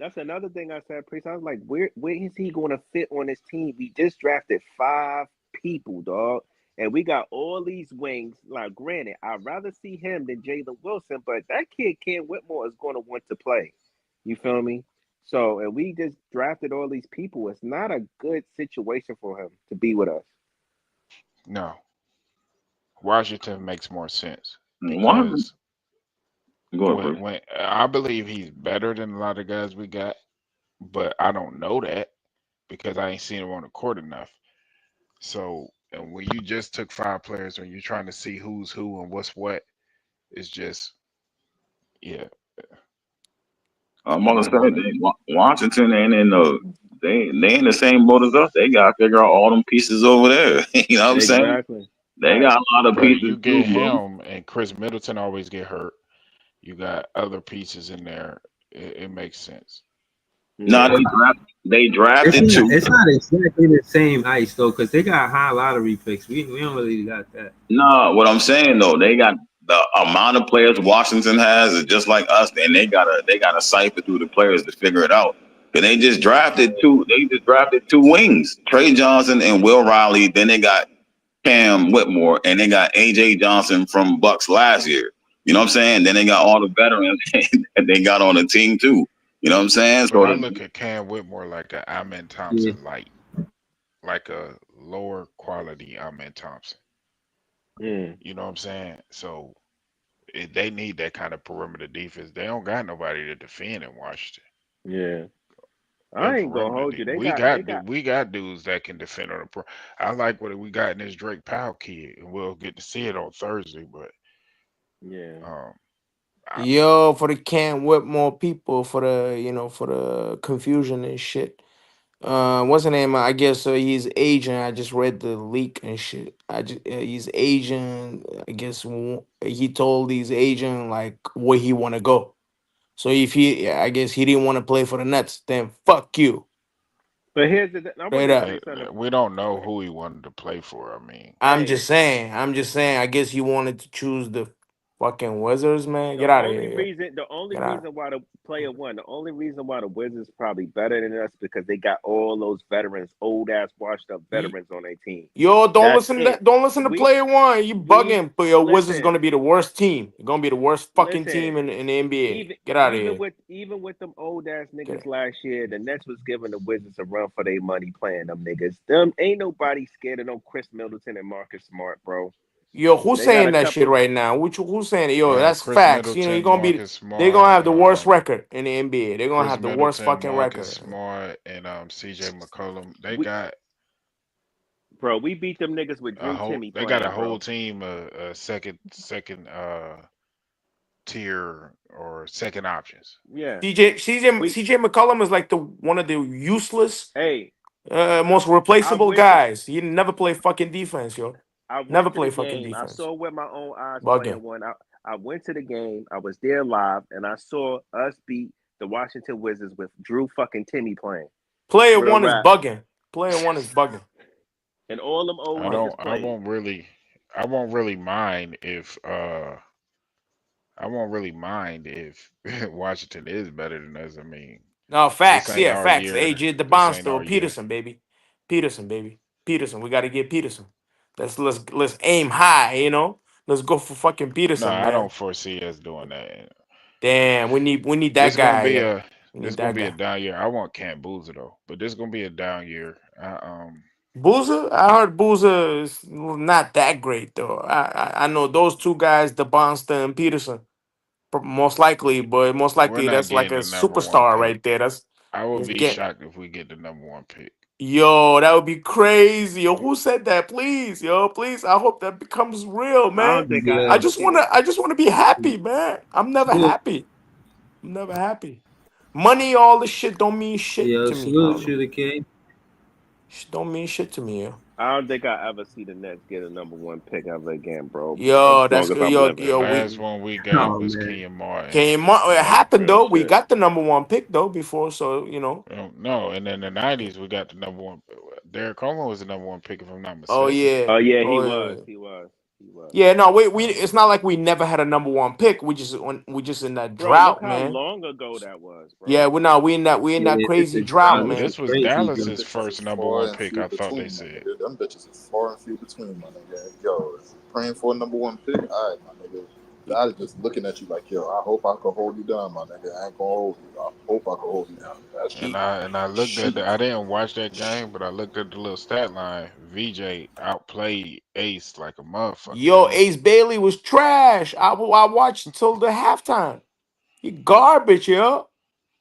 Speaker 8: That's another thing I said, Priest. I was like, where is he going to fit on this team? We just drafted 5 people, dog, and we got all these wings. Like, granted, I'd rather see him than Jalen Wilson, but that kid, Ken Whitmore, is going to want to play. You feel me? So, and we just drafted all these people. It's not a good situation for him to be with us.
Speaker 14: No, Washington makes more sense
Speaker 7: Why?
Speaker 14: because
Speaker 7: Go ahead, Bruce.
Speaker 14: when I believe he's better than a lot of guys we got, but I don't know that because I ain't seen him on the court enough. So, and when you just took 5 players, when you're trying to see who's who and what's what, it's just yeah.
Speaker 7: I'm
Speaker 14: I
Speaker 7: gonna
Speaker 14: don't
Speaker 7: say
Speaker 14: know that.
Speaker 7: Washington ain't in the they in the same boat as us. They gotta figure out all them pieces over there. You know what I'm saying?
Speaker 8: Exactly.
Speaker 7: They
Speaker 8: Right.
Speaker 7: got a lot of
Speaker 14: But
Speaker 7: pieces
Speaker 14: you
Speaker 7: too,
Speaker 14: get
Speaker 7: bro.
Speaker 14: him and Chris Middleton always get hurt. You got other pieces in there. It makes sense.
Speaker 7: Nah,
Speaker 8: Yeah.
Speaker 7: they
Speaker 4: It's
Speaker 7: drafted
Speaker 4: not,
Speaker 7: two.
Speaker 4: it's not exactly the same ice though, because they got high lottery picks. We don't really got that.
Speaker 7: No, what I'm saying though, they got the amount of players Washington has is just like us, and they gotta cipher through the players to figure it out. Cause they just drafted two. They just drafted 2 wings, Trey Johnson and Will Riley. Then they got Cam Whitmore, and they got AJ Johnson from Bucks last year. You know what I'm saying? Then they got all the veterans that they got on the team too. You know what I'm saying?
Speaker 14: But
Speaker 7: So
Speaker 14: I look at Cam Whitmore like a Amen
Speaker 4: Yeah.
Speaker 14: Thompson light, like a lower quality Amen Thompson.
Speaker 8: Mm.
Speaker 14: You know what I'm saying? So they need that kind of perimeter defense. They don't got nobody to defend in Washington.
Speaker 8: Yeah.
Speaker 14: Their
Speaker 8: I ain't gonna
Speaker 14: perimeter.
Speaker 8: hold you. They
Speaker 14: We
Speaker 8: got. They
Speaker 14: got
Speaker 8: got.
Speaker 14: we got dudes that can defend on the pro. I like what we got in this Drake Powell kid, and we'll get to see it on Thursday. But
Speaker 8: Yeah.
Speaker 14: um, I,
Speaker 15: Yo, for the Cam Whitmore people, for the for the confusion and shit. What's the name? I guess he's Asian. I just read the leak and shit. He's Asian. I guess he told he's Asian like where he want to go. So if I guess he didn't want to play for the Nets, then fuck you.
Speaker 14: But here's the. I want
Speaker 15: Straight
Speaker 14: to
Speaker 15: up.
Speaker 14: say something. We don't know who he wanted to play for. I mean,
Speaker 15: I'm
Speaker 14: hey,
Speaker 15: just saying. I'm just saying. I guess he wanted to choose the fucking Wizards, man.
Speaker 14: the
Speaker 15: Get out of
Speaker 14: only
Speaker 15: here.
Speaker 14: reason, the only
Speaker 15: Get out.
Speaker 14: reason why the player won, the only reason why the Wizards probably better than us because they got all those veterans, old ass, washed up veterans on their team.
Speaker 15: Yo, don't
Speaker 14: That's
Speaker 15: listen.
Speaker 14: it.
Speaker 15: Don't listen to
Speaker 14: We
Speaker 15: player one. You
Speaker 14: we
Speaker 15: bugging. But your Wizards
Speaker 14: listen.
Speaker 15: gonna be the worst team. You're gonna be the worst fucking team
Speaker 14: Listen,
Speaker 15: in the NBA.
Speaker 14: even
Speaker 15: Get out of here.
Speaker 14: even with them old ass
Speaker 15: Get
Speaker 14: niggas
Speaker 15: it.
Speaker 14: last year, the Nets was giving the Wizards a run for their money playing them niggas. Them ain't nobody scared of no Chris Middleton and Marcus Smart, bro.
Speaker 15: Yo, who's
Speaker 14: They got
Speaker 15: saying
Speaker 14: a
Speaker 15: that shit
Speaker 14: couple.
Speaker 15: right now? Who's saying it? Yo, that's
Speaker 14: Chris
Speaker 15: facts. You know, you're
Speaker 14: Middleton,
Speaker 15: gonna be.
Speaker 14: Marcus
Speaker 15: They're gonna
Speaker 14: Smart,
Speaker 15: have the worst record in the NBA. They're gonna
Speaker 14: Chris
Speaker 15: have the worst
Speaker 14: Middleton,
Speaker 15: fucking
Speaker 14: Marcus
Speaker 15: record.
Speaker 14: Smart, and CJ McCollum. They
Speaker 15: We,
Speaker 14: got
Speaker 15: bro, we beat them niggas with
Speaker 14: a
Speaker 15: Drew
Speaker 14: whole.
Speaker 15: Timmy
Speaker 14: They got a
Speaker 15: playing,
Speaker 14: whole
Speaker 15: bro.
Speaker 14: team, second tier or second options.
Speaker 15: Yeah. CJ McCollum is like the one of the useless,
Speaker 14: Hey,
Speaker 15: most
Speaker 14: I
Speaker 15: replaceable
Speaker 14: went to
Speaker 15: guys. He never play fucking defense, yo.
Speaker 14: I
Speaker 15: Never
Speaker 14: went to the
Speaker 15: play fucking
Speaker 14: game. I
Speaker 15: defense.
Speaker 14: saw with my own eyes player
Speaker 15: Bugging.
Speaker 14: one. I went to the game. I was there live, and I saw us beat the Washington Wizards with Drew fucking Timmy playing.
Speaker 15: Player
Speaker 14: With a
Speaker 15: one is
Speaker 14: rap.
Speaker 15: bugging. Player one is bugging.
Speaker 14: And all them old niggas
Speaker 15: Bugging.
Speaker 14: played. I won't really mind if Washington is better than us. I mean,
Speaker 15: No,
Speaker 14: this
Speaker 15: facts.
Speaker 14: ain't
Speaker 15: Yeah,
Speaker 14: our
Speaker 15: facts.
Speaker 14: year.
Speaker 15: AJ the
Speaker 14: This ain't
Speaker 15: Bonster,
Speaker 14: our year.
Speaker 15: Peterson, baby. Peterson, baby. Peterson. We gotta get Peterson. Let's aim high, you know? Let's go for fucking
Speaker 14: No,
Speaker 15: Peterson,
Speaker 14: I
Speaker 15: man.
Speaker 14: don't foresee us doing that.
Speaker 15: Damn, we need that
Speaker 14: This gonna
Speaker 15: guy.
Speaker 14: be
Speaker 15: Yeah.
Speaker 14: a
Speaker 15: We
Speaker 14: this
Speaker 15: need
Speaker 14: gonna
Speaker 15: that
Speaker 14: be a
Speaker 15: guy.
Speaker 14: down year. I want Camp Boozer though, but this gonna be a down year.
Speaker 15: Boozer? I heard Boozer is not that great though. I know those two guys, the Bonster and Peterson, most likely, but most
Speaker 14: We're
Speaker 15: likely
Speaker 14: not
Speaker 15: that's like
Speaker 14: getting
Speaker 15: a
Speaker 14: the number one
Speaker 15: superstar
Speaker 14: pick.
Speaker 15: right there.
Speaker 14: I would
Speaker 15: That's
Speaker 14: be
Speaker 15: get.
Speaker 14: shocked if we get the number one pick.
Speaker 15: Yo, that would be crazy. Yo, who said that? Please, yo, please. I hope that becomes real,
Speaker 14: I
Speaker 15: man.
Speaker 14: don't think I
Speaker 15: I
Speaker 4: Yeah.
Speaker 14: ever
Speaker 15: just
Speaker 14: seen
Speaker 15: wanna
Speaker 14: it.
Speaker 15: I just wanna be happy, man. I'm never
Speaker 4: Salute,
Speaker 15: happy. I'm never happy. Money, all this shit don't mean shit
Speaker 4: yo,
Speaker 15: to me. I
Speaker 4: salute
Speaker 15: don't know.
Speaker 4: you, the king.
Speaker 15: Shit don't mean shit to me, yo.
Speaker 14: I don't think I ever see the Nets get a number one pick ever again, bro. As
Speaker 15: Yo,
Speaker 14: long
Speaker 15: that's
Speaker 14: as I'm
Speaker 15: yo,
Speaker 14: living.
Speaker 15: yo.
Speaker 14: Last
Speaker 15: We
Speaker 14: one we got
Speaker 4: Oh
Speaker 14: was
Speaker 4: man.
Speaker 14: Kenyon Martin.
Speaker 15: it happened
Speaker 14: Real
Speaker 15: though. We
Speaker 14: shit.
Speaker 15: got the number one pick though before, so you know.
Speaker 14: No, and in the '90s we got the number one. Derek Coleman was the number one pick, if I'm not
Speaker 15: Oh
Speaker 14: mistaken.
Speaker 15: yeah.
Speaker 14: Oh yeah, he
Speaker 15: Oh
Speaker 14: was.
Speaker 15: yeah.
Speaker 14: He was. He was.
Speaker 15: Yeah, no, we it's not like we never had a number one pick. We just in that
Speaker 14: Bro, look
Speaker 15: drought,
Speaker 14: how
Speaker 15: man.
Speaker 14: long ago that was,
Speaker 15: Yeah,
Speaker 14: bro.
Speaker 15: we in that
Speaker 4: Yeah, this
Speaker 15: crazy
Speaker 4: is
Speaker 15: drought,
Speaker 14: This
Speaker 15: man.
Speaker 14: was
Speaker 4: crazy,
Speaker 13: Them
Speaker 4: bro.
Speaker 14: Dallas's
Speaker 13: bitches
Speaker 14: first
Speaker 13: is
Speaker 14: number
Speaker 13: far
Speaker 14: one
Speaker 13: and
Speaker 14: pick,
Speaker 13: few
Speaker 14: I thought they
Speaker 13: between, my
Speaker 14: said.
Speaker 13: nigga. Them bitches is far and few between, my nigga. Yo, praying for a number one pick, all right, my nigga. God is just looking at you like, yo, I hope I can hold you down, my nigga. I ain't gonna hold you. I hope I can hold you down. That shit.
Speaker 14: And I looked at I didn't watch that game, but I looked at the little stat line. VJ outplayed Ace like a motherfucker,
Speaker 15: Yo,
Speaker 14: didn't he?
Speaker 15: Ace Bailey was trash. I watched until the halftime. He garbage, yo.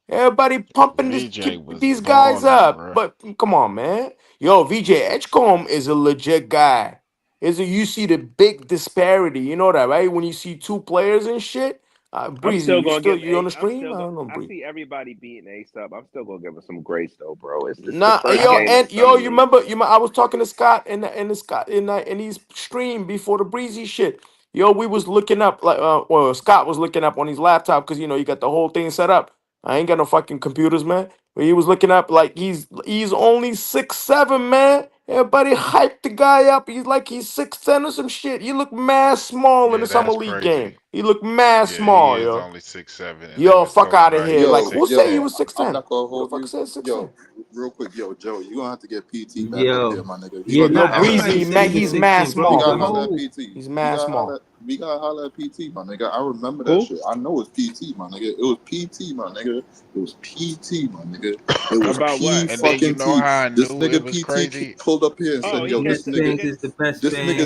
Speaker 15: Everybody pumping
Speaker 14: VJ was
Speaker 15: these guys
Speaker 14: balling,
Speaker 15: up,
Speaker 14: bro.
Speaker 15: but come on, man. Yo, VJ Edgecombe is a legit guy. You see the big disparity, you know that, right? When you see two players and shit.
Speaker 14: I'm
Speaker 15: Breezy,
Speaker 14: still gonna give
Speaker 15: you on
Speaker 14: a.
Speaker 15: the stream? I don't know,
Speaker 14: I
Speaker 15: Breezy.
Speaker 14: see everybody beating Ace up. I'm still gonna give him some grace though, bro. It's the
Speaker 15: Nah,
Speaker 14: first
Speaker 15: yo,
Speaker 14: game of the
Speaker 15: and yo,
Speaker 14: summer
Speaker 15: you
Speaker 14: league.
Speaker 15: remember? I was talking to Scott in the Scott in his stream before the Breezy shit. Yo, we was looking up like, well, Scott was looking up on his laptop because you got the whole thing set up. I ain't got no fucking computers, man. But he was looking up like he's only 6'7", man. Everybody hyped the guy up. He's like he's 6'10" or some shit. He looked mad small in
Speaker 14: Yeah,
Speaker 15: the summer
Speaker 14: that's
Speaker 15: league
Speaker 14: crazy.
Speaker 15: game. He looked mad
Speaker 14: Yeah, he
Speaker 15: small,
Speaker 14: is
Speaker 15: yo.
Speaker 14: only 6'7", and they
Speaker 15: Yo,
Speaker 14: was
Speaker 15: fuck
Speaker 14: talking
Speaker 15: out of
Speaker 14: about he
Speaker 15: here.
Speaker 14: was
Speaker 15: Like,
Speaker 13: Yo,
Speaker 15: who said he6'10". was
Speaker 13: I'm
Speaker 15: 6'10"?
Speaker 13: not gonna
Speaker 15: Who the
Speaker 13: hold
Speaker 15: fuck
Speaker 13: you.
Speaker 15: said 6'10"?
Speaker 13: Yo, real quick, yo, Joe, you gonna have to get PT back up here,
Speaker 4: Yo.
Speaker 13: my nigga. We
Speaker 4: Yeah,
Speaker 13: gonna
Speaker 15: Yo,
Speaker 4: nah,
Speaker 13: gotta holler at
Speaker 4: everybody
Speaker 15: Breezy,
Speaker 4: said
Speaker 15: man,
Speaker 4: he was
Speaker 15: he's
Speaker 13: PT.
Speaker 15: mad
Speaker 4: 6'10", bro.
Speaker 13: We
Speaker 15: small,
Speaker 13: gotta
Speaker 4: The
Speaker 15: bro.
Speaker 13: holler at
Speaker 4: whole
Speaker 13: PT.
Speaker 15: He's mad small.
Speaker 13: We gotta holler at PT, my nigga. I remember that
Speaker 14: Who?
Speaker 13: shit. I know it's PT, my nigga. It was PT, my nigga. It was PT, my nigga. It was
Speaker 14: About
Speaker 13: P
Speaker 14: what? And then you
Speaker 13: fucking
Speaker 14: know
Speaker 13: T.
Speaker 14: how I
Speaker 13: This
Speaker 14: knew it
Speaker 13: nigga
Speaker 14: was
Speaker 13: PT
Speaker 14: crazy.
Speaker 13: pulled up here and
Speaker 14: Oh,
Speaker 13: said,
Speaker 14: he
Speaker 13: yo,
Speaker 4: Nets
Speaker 14: catch
Speaker 13: this
Speaker 14: the
Speaker 13: nigga,
Speaker 4: fans
Speaker 14: nigga.
Speaker 4: is the best
Speaker 13: this nigga
Speaker 4: fans.